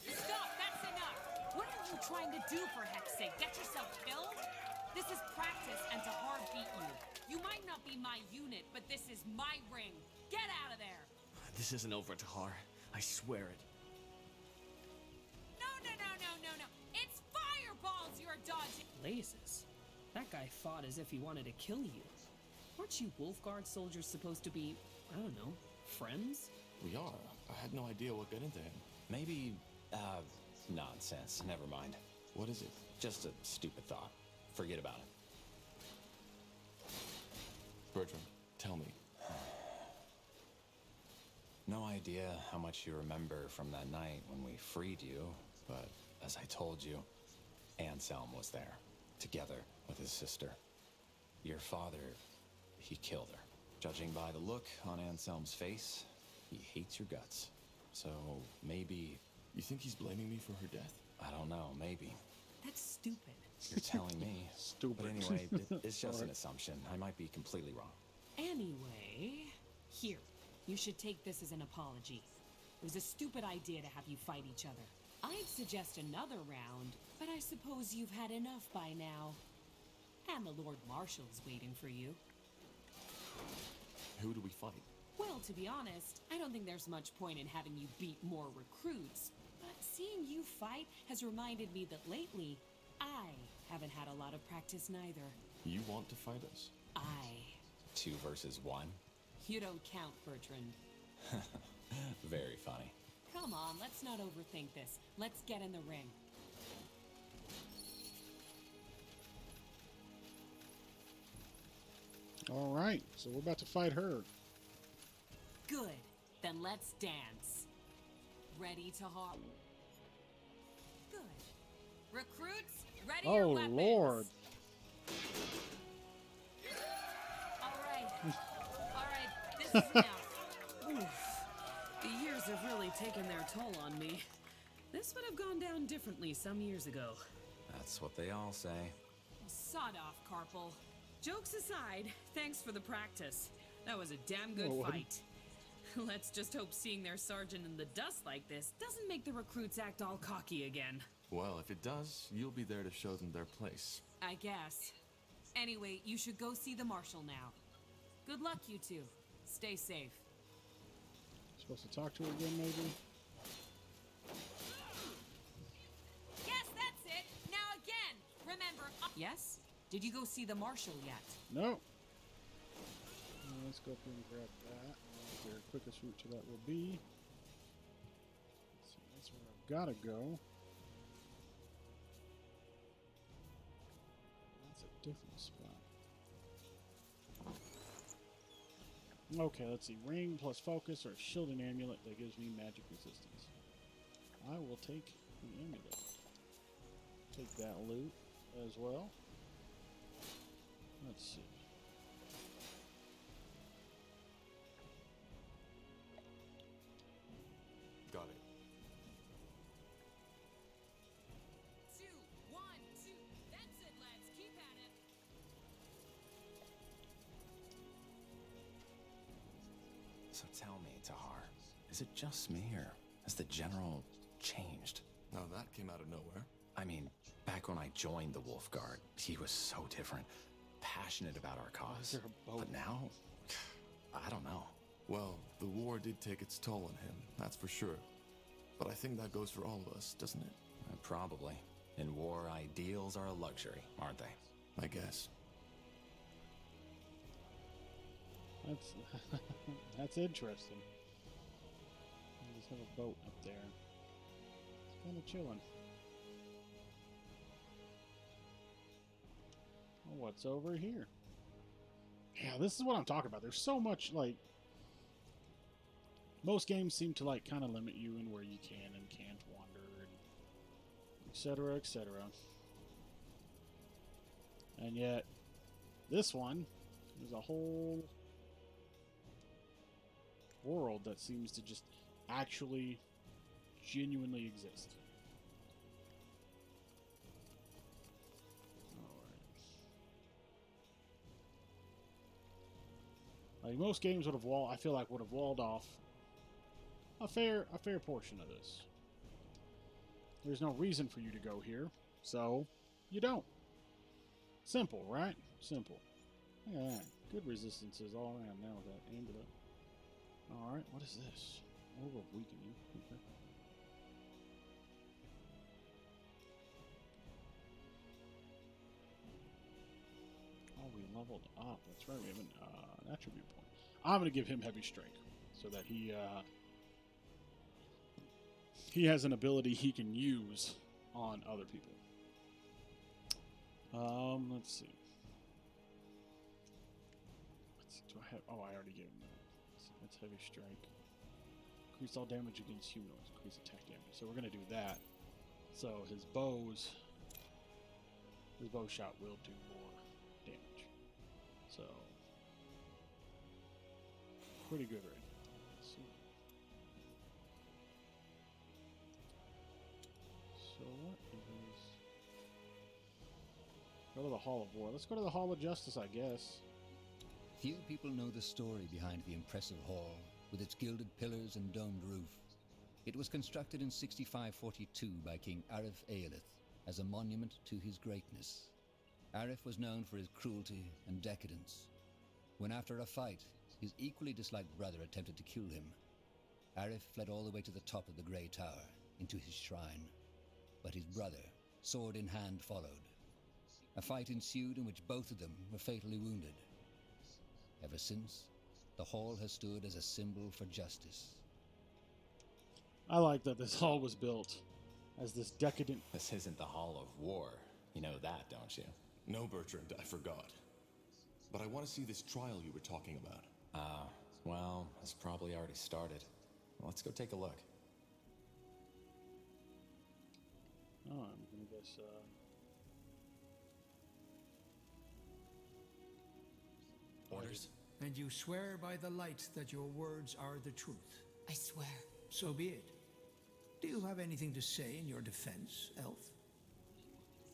Stop! That's enough! What are you trying to do, for heck's sake? Get yourself killed? This is practice, and Tahar beat you. You might not be my unit, but this is my ring. Get out of there! This isn't over, Tahar. I swear it. No! It's fireballs you're dodging! Blazes. That guy fought as if he wanted to kill you. Aren't you Wolfguard soldiers supposed to be, I don't know, friends? We are. I had no idea what got into him. Maybe, nonsense. Never mind. What is it? Just a stupid thought. Forget about it. Bertrand, tell me. No idea how much you remember from that night when we freed you, but as I told you, Anselm was there, together with his sister. Your father, he killed her. Judging by the look on Anselm's face, he hates your guts. So maybe... You think he's blaming me for her death? I don't know, maybe. That's stupid. You're telling me. Stupid. But anyway, it's just an assumption. I might be completely wrong. Anyway, here. You should take this as an apology. It was a stupid idea to have you fight each other. I'd suggest another round, but I suppose you've had enough by now. And the Lord Marshal's waiting for you. Who do we fight? Well, to be honest, I don't think there's much point in having you beat more recruits. But seeing you fight has reminded me that lately, I haven't had a lot of practice neither. You want to fight us? 2 versus 1? You don't count, Bertrand. Very funny. Come on, let's not overthink this. Let's get in the ring. All right, so we're about to fight her. Good. Then let's dance. Ready to hop? Good. Recruits, ready your Oh, weapons. Lord. All right, this is enough. Oof. The years have really taken their toll on me. This would have gone down differently some years ago. That's what they all say. Sod off, Karpal. Jokes aside, thanks for the practice. That was a damn good Oh, fight. Let's just hope seeing their sergeant in the dust like this doesn't make the recruits act all cocky again. Well, if it does, you'll be there to show them their place. I guess. Anyway, you should go see the Marshal now. Good luck, you two. Stay safe. Supposed to talk to her again, maybe? Yes, that's it. Now again. Remember. Yes? Did you go see the Marshal yet? No. Let's go up here and grab that. Their quickest route to that will be. Let's see, that's where I've got to go. That's a different spot. Okay, let's see. Ring plus focus or shielding amulet that gives me magic resistance. I will take the amulet. Take that loot. as well. Let's see. Got it. 2, 1, 2. That's it, lads. Keep at it. So tell me, Tahar, is it just me, or has the general changed? Now that came out of nowhere. I mean, back when I joined the Wolf Guard, he was so different, passionate about our cause. But now, I don't know. Well, the war did take its toll on him, that's for sure. But I think that goes for all of us, doesn't it? Probably. In war, ideals are a luxury, aren't they? I guess. That's that's interesting. I just have a boat up there. It's kind of chilling. Oh, what's over here? Yeah, this is what I'm talking about. There's so much, like, most games seem to, like, kind of limit you in where you can and can't wander, and etc., etc. And yet, this one, there's a whole world that seems to just actually genuinely exist. Like most games would have I feel like would have walled off a fair portion of this. There's no reason for you to go here, so you don't. Simple, right? Simple. Look at that. Good resistances all around now with that amulet. Alright, what is this? Orb of Weakening. Okay. Oh, we leveled up. That's right, we have an attribute point. I'm going to give him Heavy Strike so that he has an ability he can use on other people. Let's see. Do I have? Oh, I already gave him that. That's Heavy Strike. Increase all damage against humanoids. Increase attack damage. So we're going to do that. So his bow shot will do more damage. So pretty good right now. Let's see. So what is? Go to the Hall of War. Let's go to the Hall of Justice, I guess. Few people know the story behind the impressive hall, with its gilded pillars and domed roof. It was constructed in 6542 by King Arif Aelith as a monument to his greatness. Arif was known for his cruelty and decadence. When after a fight, his equally disliked brother attempted to kill him, Arif fled all the way to the top of the Grey Tower, into his shrine. But his brother, sword in hand, followed. A fight ensued in which both of them were fatally wounded. Ever since, the hall has stood as a symbol for justice. I like that this hall was built as this decadent... This isn't the Hall of War. You know that, don't you? No, Bertrand, I forgot. But I want to see this trial you were talking about. Well, it's probably already started. Let's go take a look. Oh, I'm gonna guess, Orders? And you swear by the light that your words are the truth. I swear. So be it. Do you have anything to say in your defense, Elf?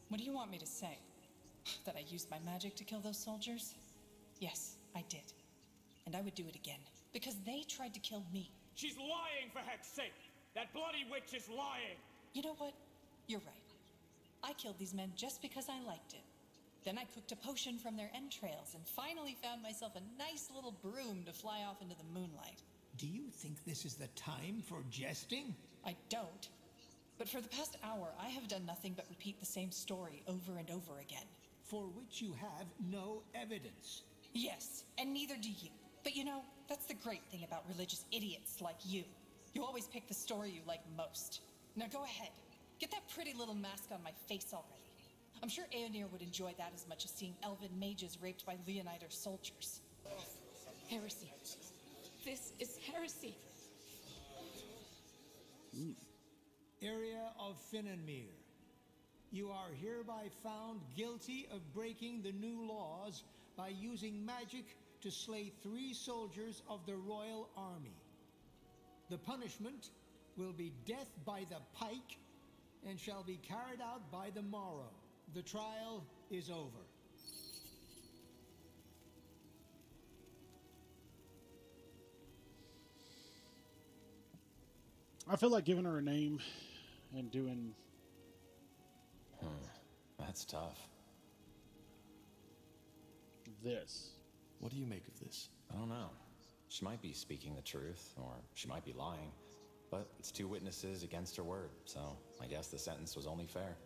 What do you want me to say? That I used my magic to kill those soldiers? Yes, I did. And I would do it again. Because they tried to kill me. She's lying, for heck's sake! That bloody witch is lying! You know what? You're right. I killed these men just because I liked it. Then I cooked a potion from their entrails and finally found myself a nice little broom to fly off into the moonlight. Do you think this is the time for jesting? I don't. But for the past hour, I have done nothing but repeat the same story over and over again. For which you have no evidence. Yes, and neither do you. But you know, that's the great thing about religious idiots like you. You always pick the story you like most. Now go ahead. Get that pretty little mask on my face already. I'm sure Aeonir would enjoy that as much as seeing elven mages raped by Leonider soldiers. Heresy. This is heresy. Area of Finnenmere. You are hereby found guilty of breaking the new laws by using magic to slay 3 soldiers of the royal army. The punishment will be death by the pike and shall be carried out by the morrow. The trial is over. I feel like giving her a name and doing... That's tough. This. What do you make of this? I don't know. She might be speaking the truth, or she might be lying. But it's 2 witnesses against her word, so I guess the sentence was only fair.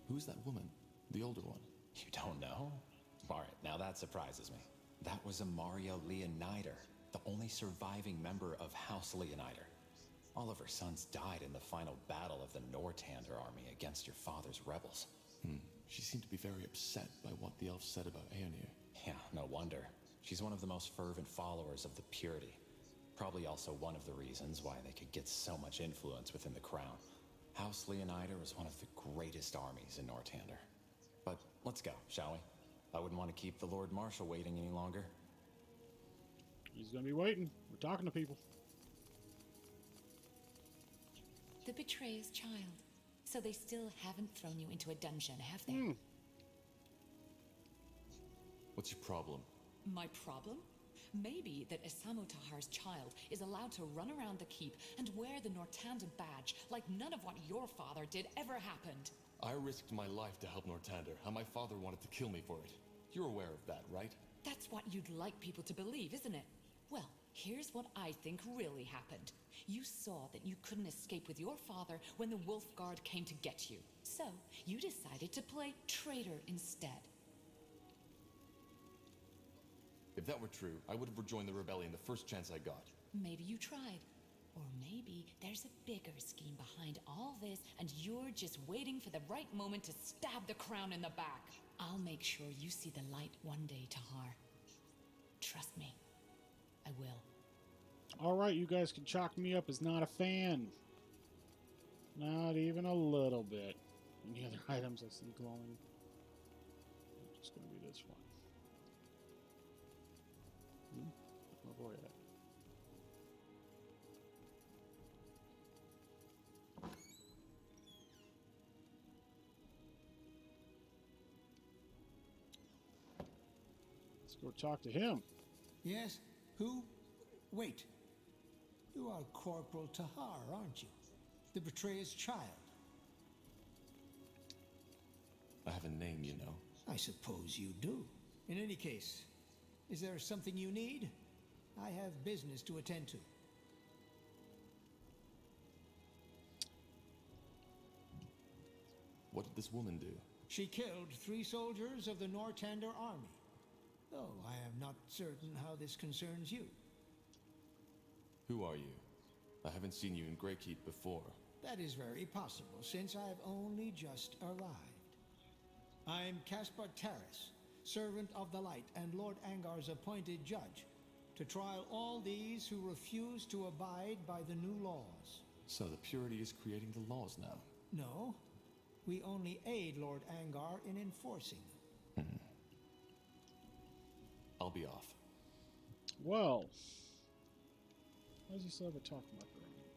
Who's that woman? The older one? You don't know? Alright, now that surprises me. That was Amaria Leonider, the only surviving member of House Leonider. All of her sons died in the final battle of the Nortander army against your father's rebels. She seemed to be very upset by what the elf said about Aeonir. Yeah, no wonder. She's one of the most fervent followers of the Purity. Probably also one of the reasons why they could get so much influence within the crown. House Leonider was one of the greatest armies in Nortander. But let's go, shall we? I wouldn't want to keep the Lord Marshal waiting any longer. He's gonna be waiting. We're talking to people. The betrayer's child. So they still haven't thrown you into a dungeon, have they? What's your problem? My problem? Maybe that Isamo Tahar's child is allowed to run around the keep and wear the Nortander badge like none of what your father did ever happened. I risked my life to help Nortander, and my father wanted to kill me for it. You're aware of that, right? That's what you'd like people to believe, isn't it? Well, here's what I think really happened. You saw that you couldn't escape with your father when the Wolf Guard came to get you. So, you decided to play traitor instead. If that were true, I would have rejoined the rebellion the first chance I got. Maybe you tried. Or maybe there's a bigger scheme behind all this, and you're just waiting for the right moment to stab the crown in the back. I'll make sure you see the light one day, Tahar. Trust me, I will. Alright, you guys can chalk me up as not a fan. Not even a little bit. Any other items I see glowing? It's just gonna be this one. Oh boy, that. Let's go talk to him. Yes? Who? Wait. You are Corporal Tahar, aren't you? The betrayer's child. I have a name, you know. I suppose you do. In any case, is there something you need? I have business to attend to. What did this woman do? She killed 3 soldiers of the Nortander army. Though I am not certain how this concerns you. Who are you? I haven't seen you in Greykeep before. That is very possible, since I've only just arrived. I'm Caspar Terrace, servant of the light and Lord Angar's appointed judge, to trial all these who refuse to abide by the new laws. So the Purity is creating the laws now? No, we only aid Lord Angar in enforcing them. I'll be off. Well, why does he still have a talk marker on him?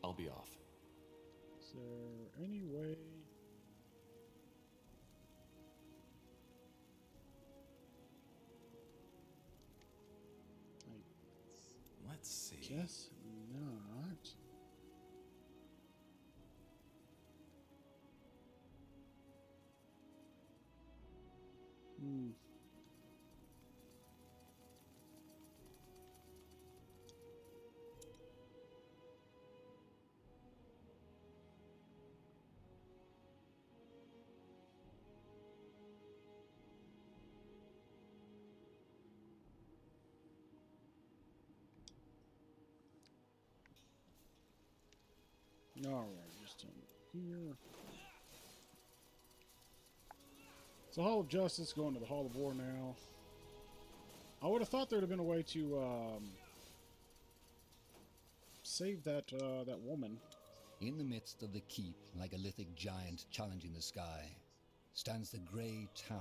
I'll be off. Is there any way? Let's see. Guess not. Alright, just in here. So Hall of Justice going to the Hall of War now. I would have thought there would have been a way to save that that woman. In the midst of the keep, like a lithic giant challenging the sky, stands the Grey Tower.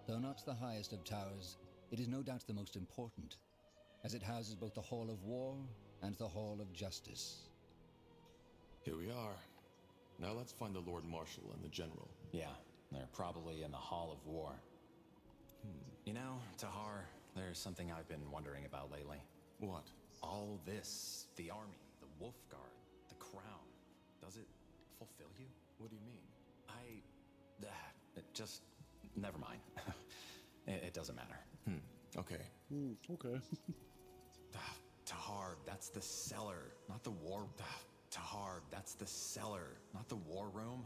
Though not the highest of towers, it is no doubt the most important, as it houses both the Hall of War and the Hall of Justice. Here we are. Now let's find the Lord Marshal and the General. Yeah, they're probably in the Hall of War. You know, Tahar, there's something I've been wondering about lately. What? All this, the army, the Wolf Guard, the crown, does it fulfill you? What do you mean? Just, never mind. It doesn't matter. Okay. Okay. Tahar, that's the cellar, not the war... Tahar, that's the cellar, not the war room.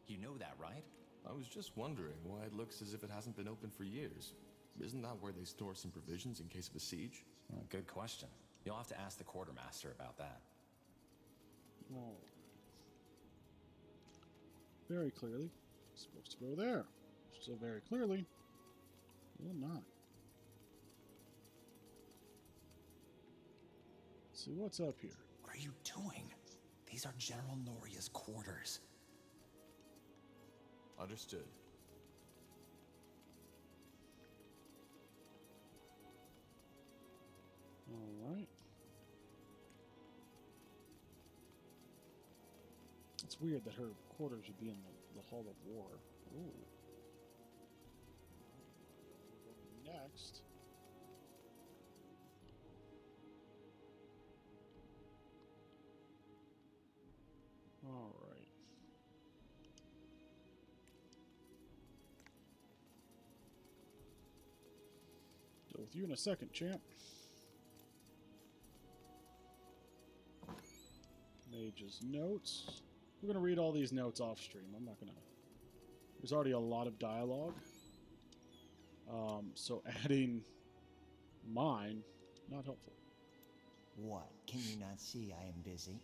You know that, right? I was just wondering why it looks as if it hasn't been open for years. Isn't that where they store some provisions in case of a siege? Good question. You'll have to ask the quartermaster about that. Oh. Very clearly. Supposed to go there. So very clearly, will not. Let's see what's up here. What are you doing? These are General Noria's quarters. Understood. All right. It's weird that her quarters would be in the Hall of War. Ooh. Next. All right. Deal with you in a second, champ. Mage's notes. We're going to read all these notes off stream. I'm not going to... There's already a lot of dialogue. So adding mine, not helpful. What? Can you not see I am busy?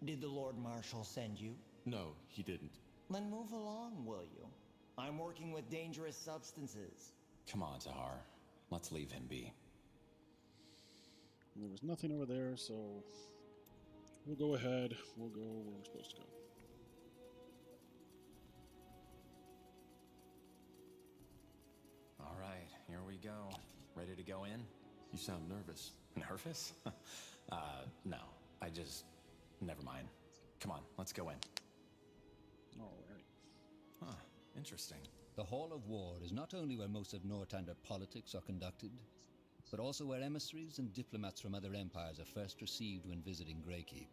Did the Lord Marshal send you? No, he didn't. Then move along, will you? I'm working with dangerous substances. Come on, Tahar. Let's leave him be. There was nothing over there, so we'll go ahead. We'll go where we're supposed to go. All right, here we go. Ready to go in? You sound nervous. Nervous? No. I just... Never mind. Come on, let's go in. All right. Huh, interesting. The Hall of War is not only where most of Northander politics are conducted, but also where emissaries and diplomats from other empires are first received when visiting Greykeep.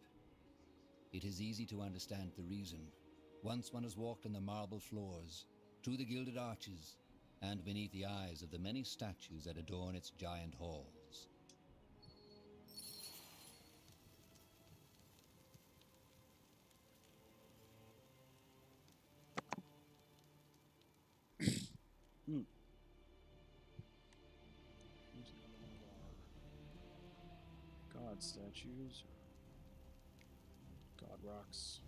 It is easy to understand the reason. Once one has walked on the marble floors, through the gilded arches, and beneath the eyes of the many statues that adorn its giant halls. God statues, God rocks.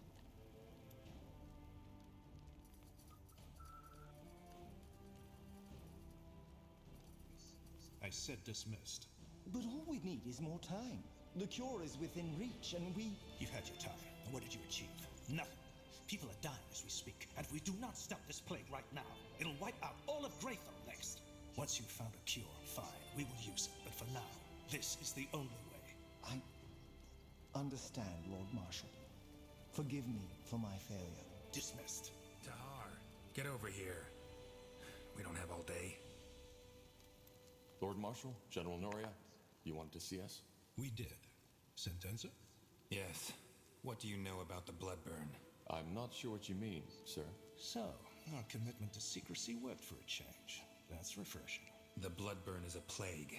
I said dismissed. But all we need is more time. The cure is within reach, and we... You've had your time, and what did you achieve? Nothing. People are dying as we speak, and if we do not stop this plague right now, it'll wipe out all of Graytham next. Once you've found a cure, fine, we will use it. But for now, this is the only way. I understand, Lord Marshal. Forgive me for my failure. Dismissed. Tahar, get over here. We don't have all day. Lord Marshal, General Noria, you wanted to see us? We did. Sentenza? Yes. What do you know about the Bloodburn? I'm not sure what you mean, sir. So, our commitment to secrecy worked for a change. That's refreshing. The Bloodburn is a plague.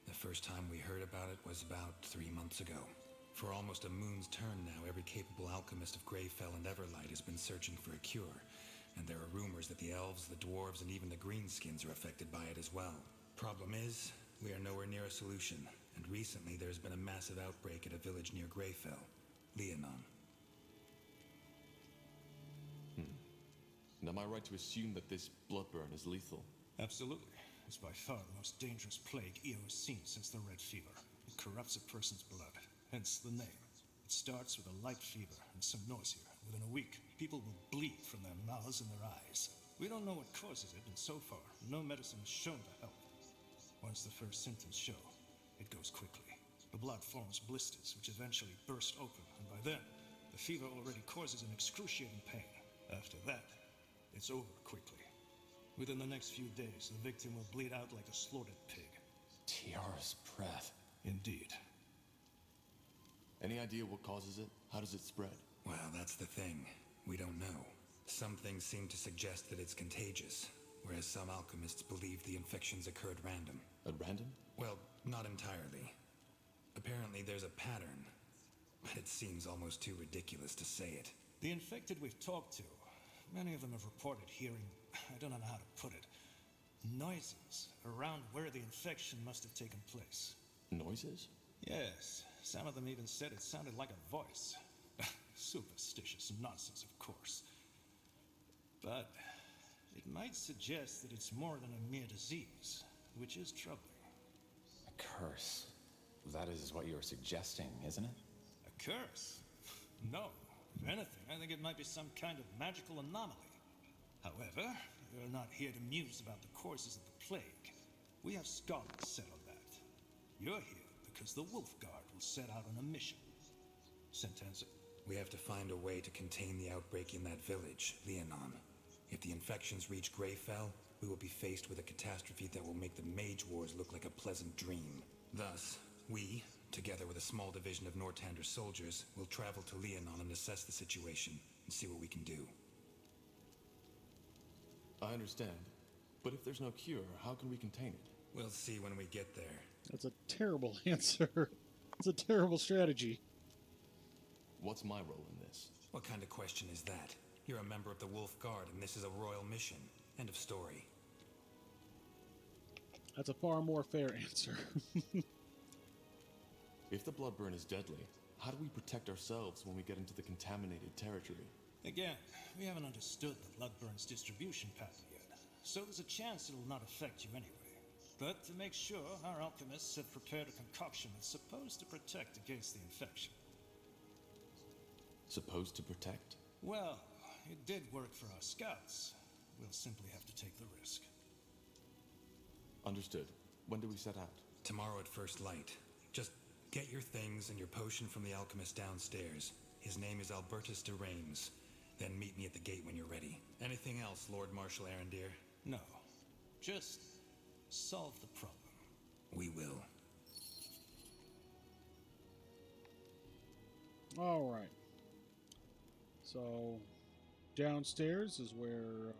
The first time we heard about it was about 3 months ago. For almost a moon's turn now, every capable alchemist of Greyfell and Everlight has been searching for a cure. And there are rumors that the elves, the dwarves, and even the greenskins are affected by it as well. Problem is, we are nowhere near a solution. And recently there's been a massive outbreak at a village near Greyfell, Leonon. And am I right to assume that this Bloodburn is lethal? Absolutely. It's by far the most dangerous plague EO has seen since the Red Fever. It corrupts a person's blood, hence the name. It starts with a light fever and some nausea. Within a week, people will bleed from their mouths and their eyes. We don't know what causes it, and so far, no medicine is shown to help. Once the first symptoms show, it goes quickly. The blood forms blisters, which eventually burst open, and by then, the fever already causes an excruciating pain. After that, it's over quickly. Within the next few days, the victim will bleed out like a slaughtered pig. Tiara's breath. Indeed. Any idea what causes it? How does it spread? Well, that's the thing. We don't know. Some things seem to suggest that it's contagious, whereas some alchemists believe the infections occur at random. At random? Well, not entirely. Apparently there's a pattern, but it seems almost too ridiculous to say it. The infected we've talked to, many of them have reported hearing, I don't know how to put it, noises around where the infection must have taken place. Noises? Yes. Some of them even said it sounded like a voice. Superstitious nonsense, of course. But it might suggest that it's more than a mere disease, which is troubling. A curse. That is what you're suggesting, isn't it? A curse? No. If anything, I think it might be some kind of magical anomaly. However, we're not here to muse about the causes of the plague. We have scholars settle that. You're here because the Wolfguard will set out on a mission. Sentenza. We have to find a way to contain the outbreak in that village, Leonon. If the infections reach Greyfell, we will be faced with a catastrophe that will make the Mage Wars look like a pleasant dream. Thus, we, together with a small division of Nortander's soldiers, will travel to Leonon and assess the situation and see what we can do. I understand. But if there's no cure, how can we contain it? We'll see when we get there. That's a terrible answer. It's a terrible strategy. What's my role in this? What kind of question is that? You're a member of the Wolf Guard, and this is a royal mission. End of story. That's a far more fair answer. If the Bloodburn is deadly, how do we protect ourselves when we get into the contaminated territory? Again, we haven't understood the Bloodburn's distribution pattern yet, so there's a chance it'll not affect you anyway. But to make sure, our alchemists have prepared a concoction that's supposed to protect against the infection. Supposed to protect? Well, it did work for our scouts. We'll simply have to take the risk. Understood. When do we set out? Tomorrow at first light. Just get your things and your potion from the alchemist downstairs. His name is Albertus de Reims. Then meet me at the gate when you're ready. Anything else, Lord Marshal Arendir? No. Just solve the problem. We will. All right. So, downstairs is where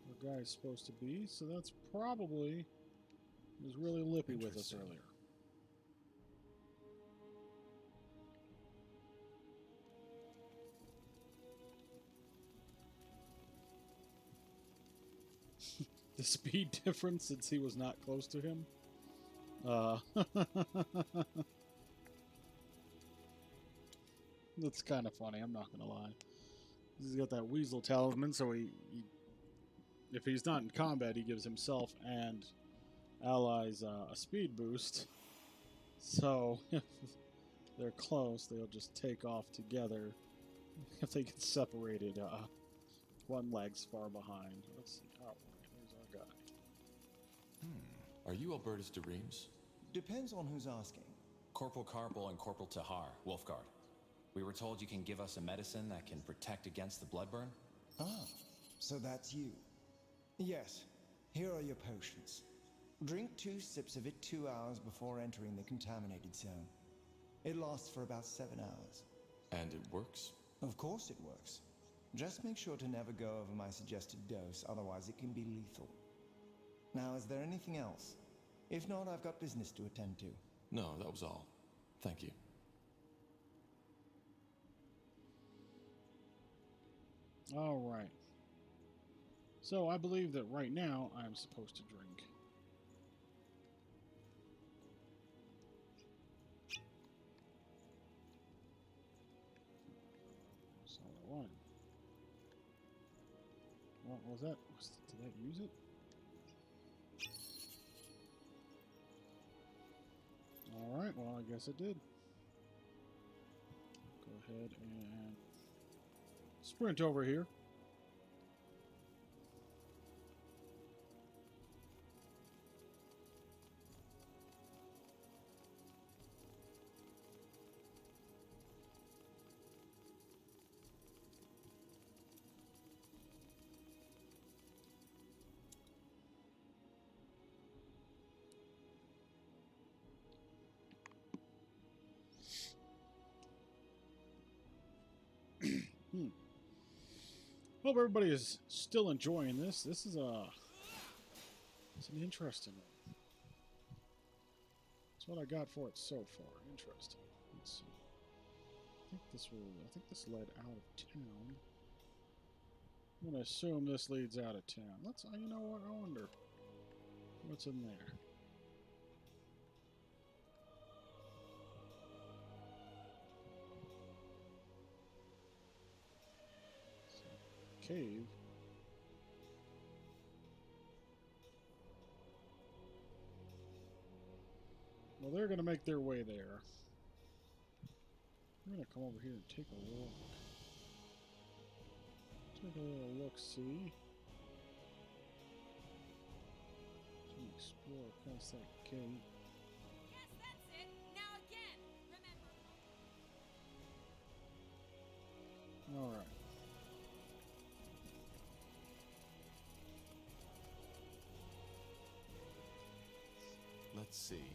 the guy's supposed to be. So that's probably... He was really lippy with us earlier. The speed difference since he was not close to him. That's kind of funny, I'm not gonna lie. He's got that weasel talisman, so if he's not in combat, he gives himself and allies a speed boost. So if they're close, they'll just take off together. If they get separated, one leg's far behind. Let's see. Oh, there's our guy. Are you Albertus de Reims? Depends on who's asking. Corporal Carpel and Corporal Tahar, Wolfguard. We were told you can give us a medicine that can protect against the bloodburn. Ah, so that's you. Yes, here are your potions. Drink 2 sips of it 2 hours before entering the contaminated zone. It lasts for about 7 hours. And it works? Of course it works. Just make sure to never go over my suggested dose, otherwise it can be lethal. Now, is there anything else? If not, I've got business to attend to. No, that was all. Thank you. All right. So I believe that right now I'm supposed to drink. So one. What was that? Did that use it? Well, I guess it did. Go ahead and sprint over here. Hope everybody is still enjoying this. This is it's an interesting one. That's what I got for it so far. Interesting. Let's see. I think this led out of town. I'm gonna assume this leads out of town. Let's. You know what? I wonder what's in there. Cave. Well, they're going to make their way there. I'm going to come over here and take a look. Take a little look-see. Explore past that gate. Yes, that's it. Now again. Remember. All right. Let's see.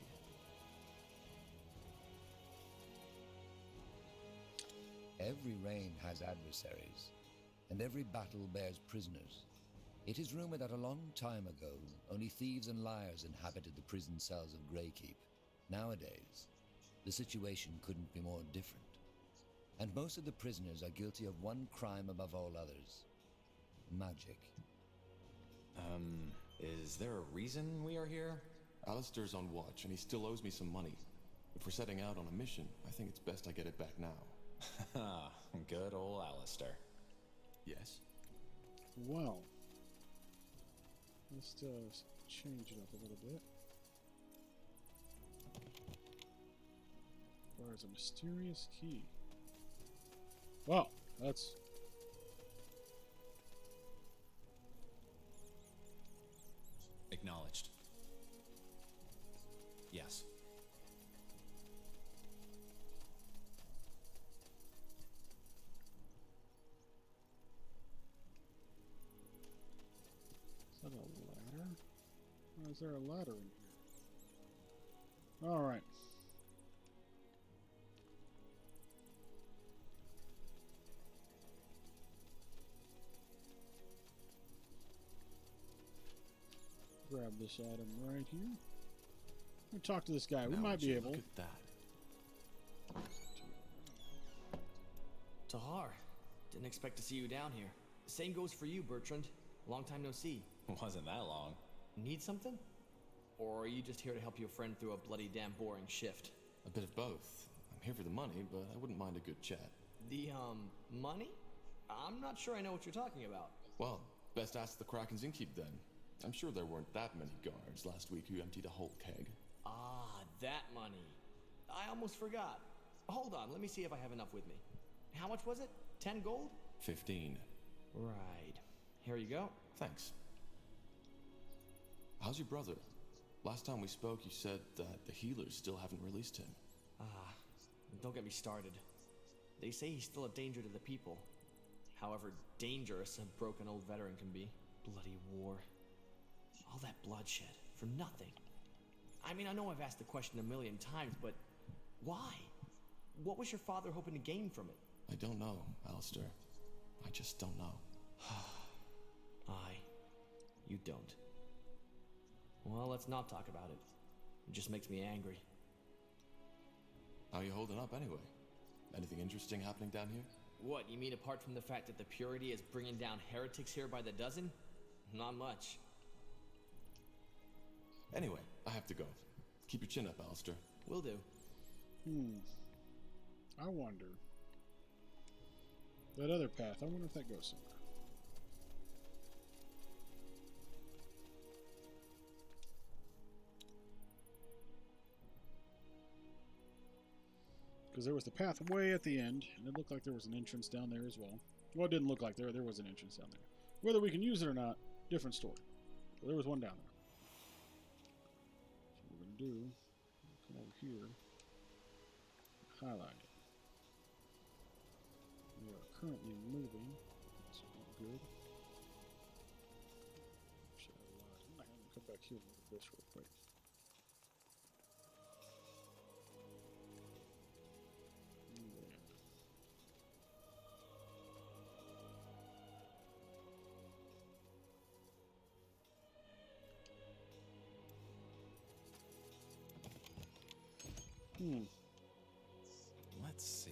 Every reign has adversaries, and every battle bears prisoners. It is rumored that a long time ago, only thieves and liars inhabited the prison cells of Greykeep. Nowadays, the situation couldn't be more different. And most of the prisoners are guilty of one crime above all others: magic. Is there a reason we are here? Alistair's on watch, and he still owes me some money. If we're setting out on a mission, I think it's best I get it back now. Good old Alistair. Yes? Well, let's change it up a little bit. There's a mysterious key. Well, that's... Acknowledged. Yes. Is that a ladder? Or is there a ladder in here? Alright. Grab this item right here. Let me talk to this guy. We might be able. Look at that. Tahar, didn't expect to see you down here. Same goes for you, Bertrand. Long time no see. Wasn't that long. Need something? Or are you just here to help your friend through a bloody damn boring shift? A bit of both. I'm here for the money, but I wouldn't mind a good chat. The, money? I'm not sure I know what you're talking about. Well, best ask the Kraken's innkeep then. I'm sure there weren't that many guards last week who emptied a whole keg. Ah, that money. I almost forgot. Hold on, let me see if I have enough with me. How much was it? 10 gold? 15. Right. Here you go. Thanks. How's your brother? Last time we spoke, you said that the healers still haven't released him. Ah, don't get me started. They say he's still a danger to the people. However dangerous a broken old veteran can be. Bloody war. All that bloodshed for nothing. I mean, I know I've asked the question a million times, but why? What was your father hoping to gain from it? I don't know, Alistair. I just don't know. You don't. Well, let's not talk about it. It just makes me angry. How you holding up anyway? Anything interesting happening down here? What, you mean apart from the fact that the Purity is bringing down heretics here by the dozen? Not much. Anyway, I have to go. Keep your chin up, Alistair. Will do. I wonder. That other path, I wonder if that goes somewhere. Because there was the path way at the end, and it looked like there was an entrance down there as well. Well, it didn't look like there was an entrance down there. Whether we can use it or not, different story. But there was one down there. So what we're going to do, come over here, highlight it. We are currently moving. That's not good. I'm not going to come back here and look at this real quick. Let's see.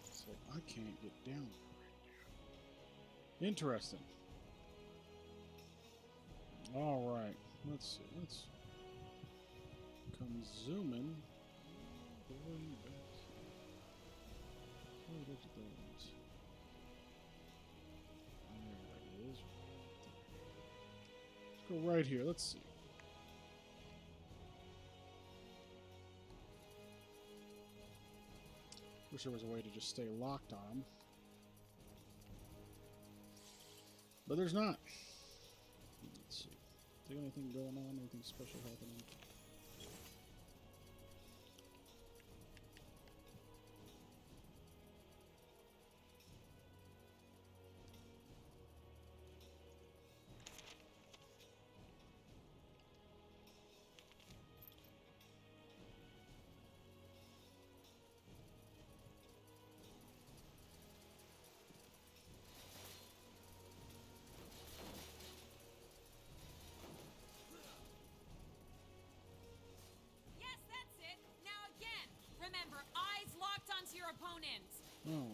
So I can't get down right now. Interesting. All right. Let's see. Let's come zooming. Going back. Oh, look at those. There it is. Let's go right here. Let's see. Wish there was a way to just stay locked on them. But there's not. Let's see. Is there anything going on? Anything special happening? Remember, eyes locked onto your opponent. Oh.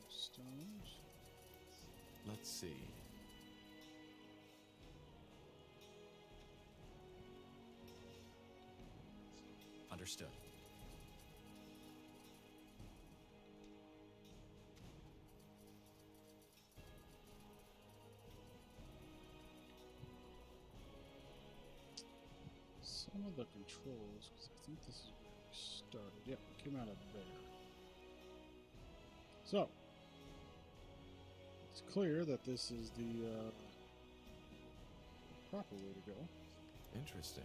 Stones. Let's see. Understood. Some of the controls, because I think this is where we started. Yep, it came out of there. So, it's clear that this is the proper way to go. Interesting.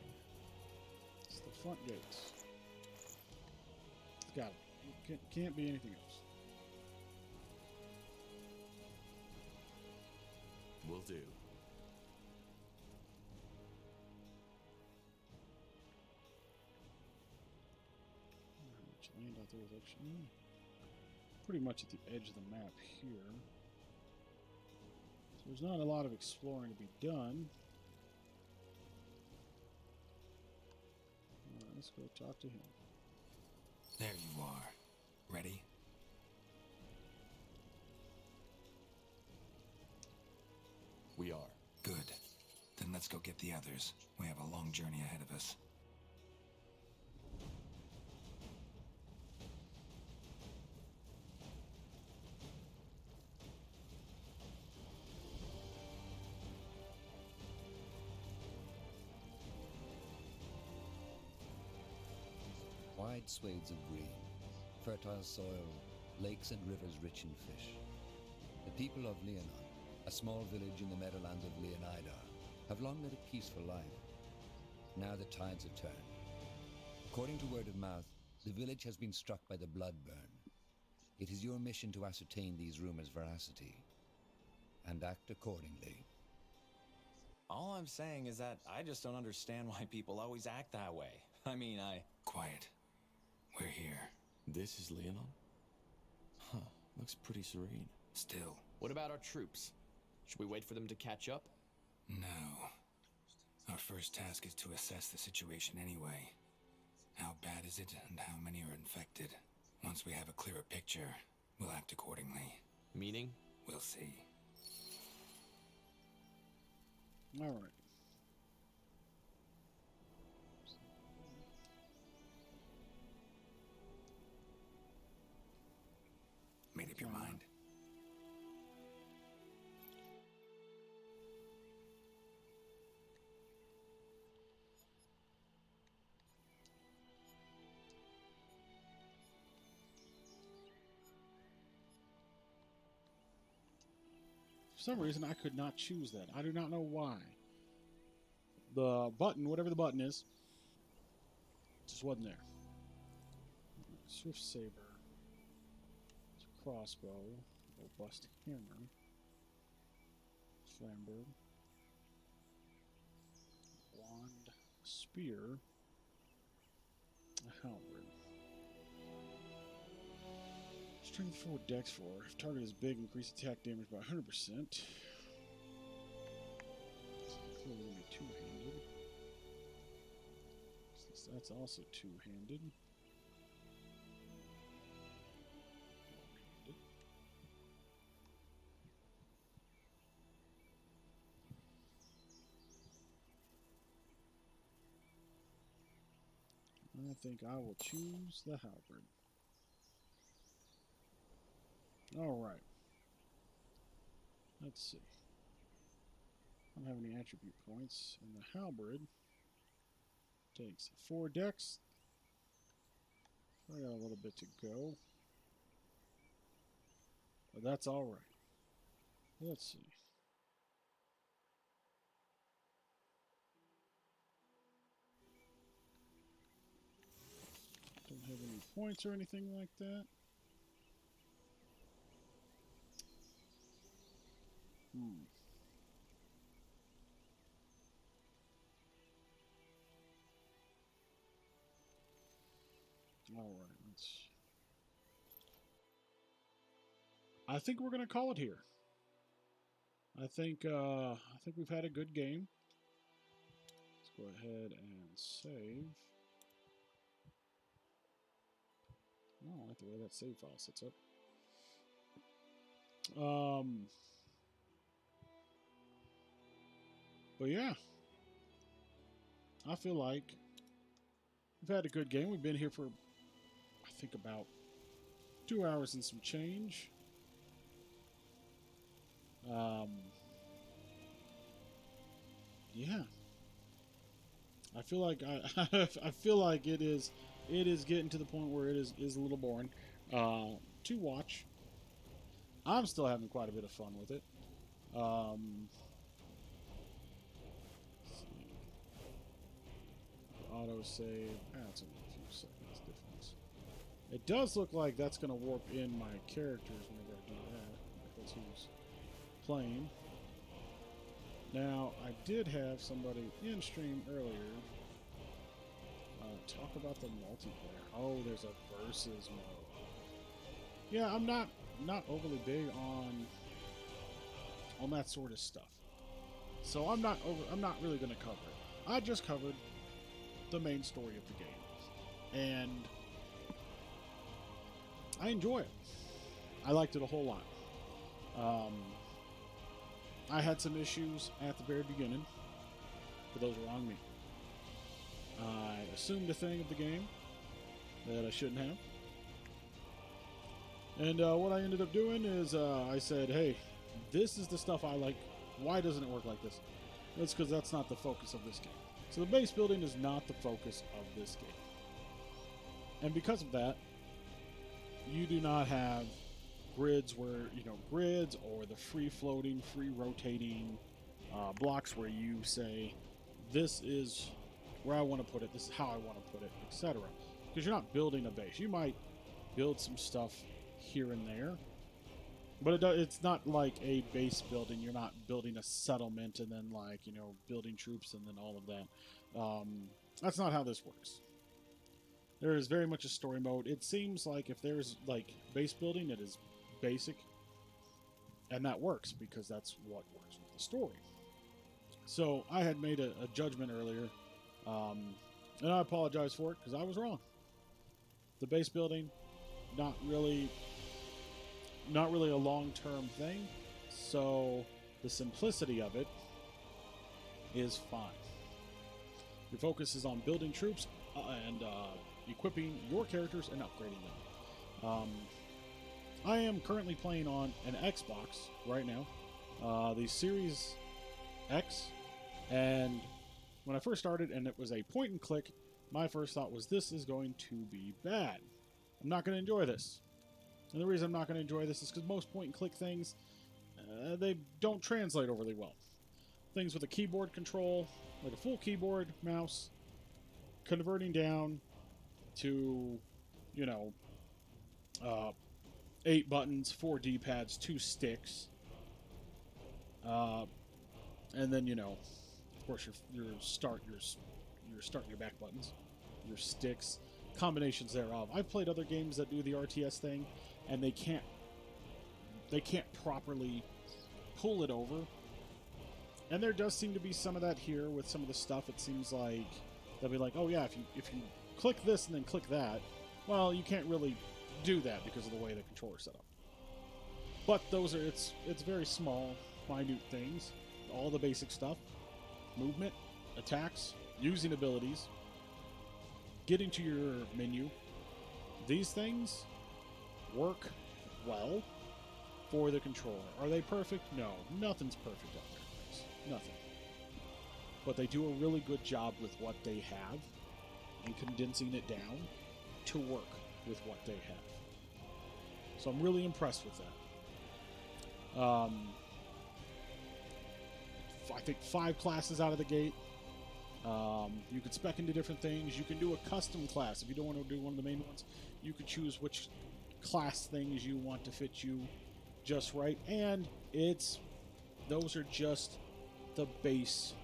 It's the front gates. It's got it. Can't be anything else. Will do. Which land out there is actually pretty much at the edge of the map here. So there's not a lot of exploring to be done. Let's go talk to him. There you are. Ready? We are. Good. Then let's go get the others. We have a long journey ahead of us. Wide swathes of green, fertile soil, lakes and rivers rich in fish. The people of Leonon, a small village in the meadowlands of Leonidar, have long led a peaceful life. Now the tides have turned. According to word of mouth, the village has been struck by the blood burn. It is your mission to ascertain these rumors' veracity and act accordingly. All I'm saying is that I just don't understand why people always act that way. I mean, Quiet. We're here. This is Leonon? Huh, looks pretty serene. Still. What about our troops? Should we wait for them to catch up? No. Our first task is to assess the situation anyway. How bad is it, and how many are infected? Once we have a clearer picture, we'll act accordingly. Meaning? We'll see. All right. Made up your mind. For some reason, I could not choose that. I do not know why. The button, whatever the button is, just wasn't there. Swift Saber. It's a crossbow. Robust hammer. Flamberg. Wand. Spear. A halberd. Strength 4, Dex 4. If target is big, increase attack damage by 100%. It's clearly going to be two-handed. Since that's also two-handed. I think I will choose the halberd. Alright. Let's see. I don't have any attribute points. And the halberd takes 4 dex. I got a little bit to go. But that's alright. Let's see. Don't have any points or anything like that. All right, I think we're gonna call it here. I think we've had a good game. Let's go ahead and save. Oh, I like the way that save file sets up. But yeah, I feel like we've had a good game. We've been here for, I think, about 2 hours and some change. Yeah, I feel like I feel like it is getting to the point where it is a little boring to watch. I'm still having quite a bit of fun with it. Auto save. That's only a few seconds difference. It does look like that's going to warp in my characters whenever I do that. That's who's playing. Now, I did have somebody in stream earlier talk about the multiplayer. Oh, there's a versus mode. Yeah, I'm not overly big on that sort of stuff. So I'm not really going to cover it. I just covered the main story of the game, and I enjoy it. I liked it a whole lot. I had some issues at the very beginning, but those were on me. I assumed a thing of the game that I shouldn't have, and what I ended up doing is I said, hey, this is the stuff I like. Why doesn't it work like this? That's because that's not the focus of this game. So the base building is not the focus of this game. And because of that, you do not have grids where, grids or the free floating, free rotating blocks where you say, this is where I want to put it, this is how I want to put it, etc. Because you're not building a base. You might build some stuff here and there, but it's not like a base building. You're not building a settlement and then building troops and then all of that. That's not how this works. There is very much a story mode. It seems like if there's base building, it is basic, and that works because that's what works with the story. So I had made a judgment earlier, and I apologize for it because I was wrong. The base building, not really a long-term thing. So the simplicity of it is fine. Your focus is on building troops and equipping your characters and upgrading them. I am currently playing on an Xbox right now, the Series X, and when I first started and it was a point and click, my first thought was, this is going to be bad. I'm not going to enjoy this. And the reason I'm not going to enjoy this is because most point and click things, they don't translate overly well. Things with a keyboard control, like a full keyboard, mouse, converting down to, 8 buttons, 4 D-pads, 2 sticks, and then, of course, your start and your back buttons, your sticks, combinations thereof. I've played other games that do the RTS thing, and they can't properly pull it over. And there does seem to be some of that here with some of the stuff. It seems like they'll be like, oh yeah, if you click this and then click that, well, you can't really do that because of the way the controller's set up. But those are it's very small, minute things. All the basic stuff: movement, attacks, using abilities, getting to your menu. These things work well for the controller. Are they perfect? No, nothing's perfect out there. Nothing. But they do a really good job with what they have and condensing it down to work with what they have. So I'm really impressed with that. I think 5 classes out of the gate. You can spec into different things. You can do a custom class. If you don't want to do one of the main ones, you can choose which class things you want to fit you just right. And those are just the base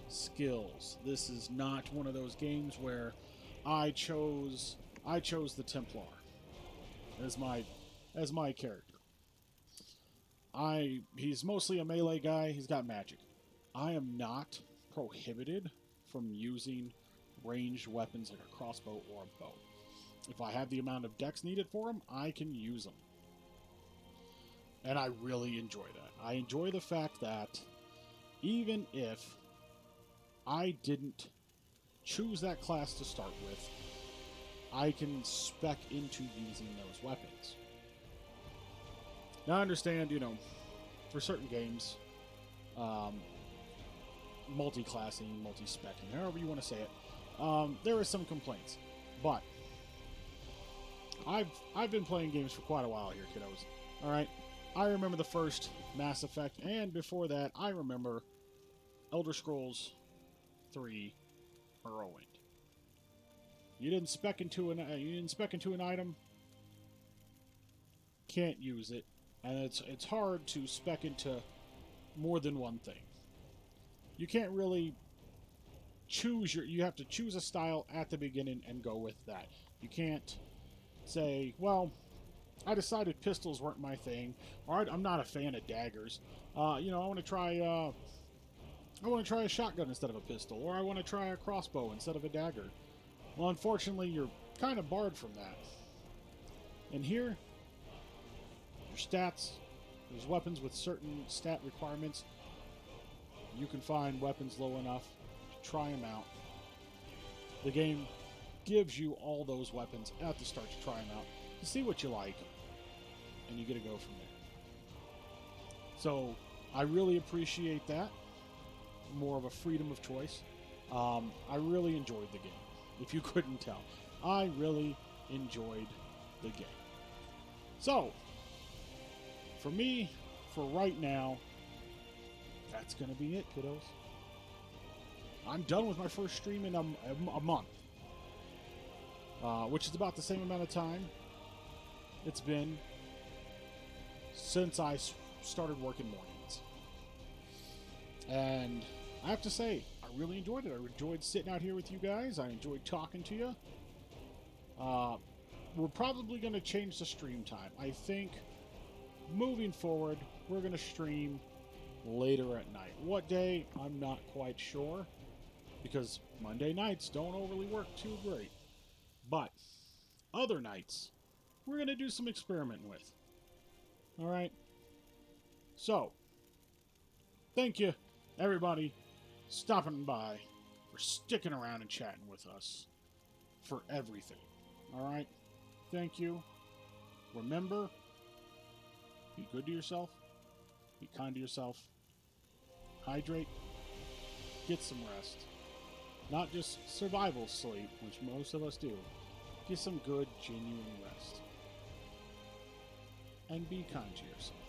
skills. This is not one of those games where I chose the Templar as my character. He's mostly a melee guy. He's got magic. I am not prohibited from using ranged weapons like a crossbow or a bow. If I have the amount of dex needed for them, I can use them. And I really enjoy that. I enjoy the fact that even if I didn't choose that class to start with, I can spec into using those weapons. Now I understand, for certain games, multi-classing, multi-specking, however you want to say it, there are some complaints. But I've been playing games for quite a while here, kiddos. Alright? I remember the first Mass Effect, and before that, I remember Elder Scrolls 3 Morrowind. You didn't spec into an item, can't use it, and it's hard to spec into more than one thing. You can't really choose you have to choose a style at the beginning and go with that. You can't say, well, I decided pistols weren't my thing, or I'm not a fan of daggers. I want to try a shotgun instead of a pistol, or I want to try a crossbow instead of a dagger. Well, unfortunately, you're kind of barred from that. And here, your stats, there's weapons with certain stat requirements. You can find weapons low enough to try them out. The game gives you all those weapons at the start to try them out, to see what you like, and you get to go from there. So, I really appreciate that. More of a freedom of choice. I really enjoyed the game, if you couldn't tell. I really enjoyed the game. So, for me, for right now, that's going to be it, kiddos. I'm done with my first stream in a month, which is about the same amount of time it's been since I started working mornings. And I have to say, I really enjoyed it. I enjoyed sitting out here with you guys. I enjoyed talking to you. We're probably going to change the stream time. I think moving forward, we're going to stream later at night. What day? I'm not quite sure, because Monday nights don't overly work too great. But other nights, we're going to do some experimenting with. Alright? So, thank you, everybody, stopping by, for sticking around and chatting with us. For everything. Alright? Thank you. Remember, be good to yourself. Be kind to yourself. Hydrate. Get some rest. Not just survival sleep, which most of us do. Get some good, genuine rest. And be kind to yourself.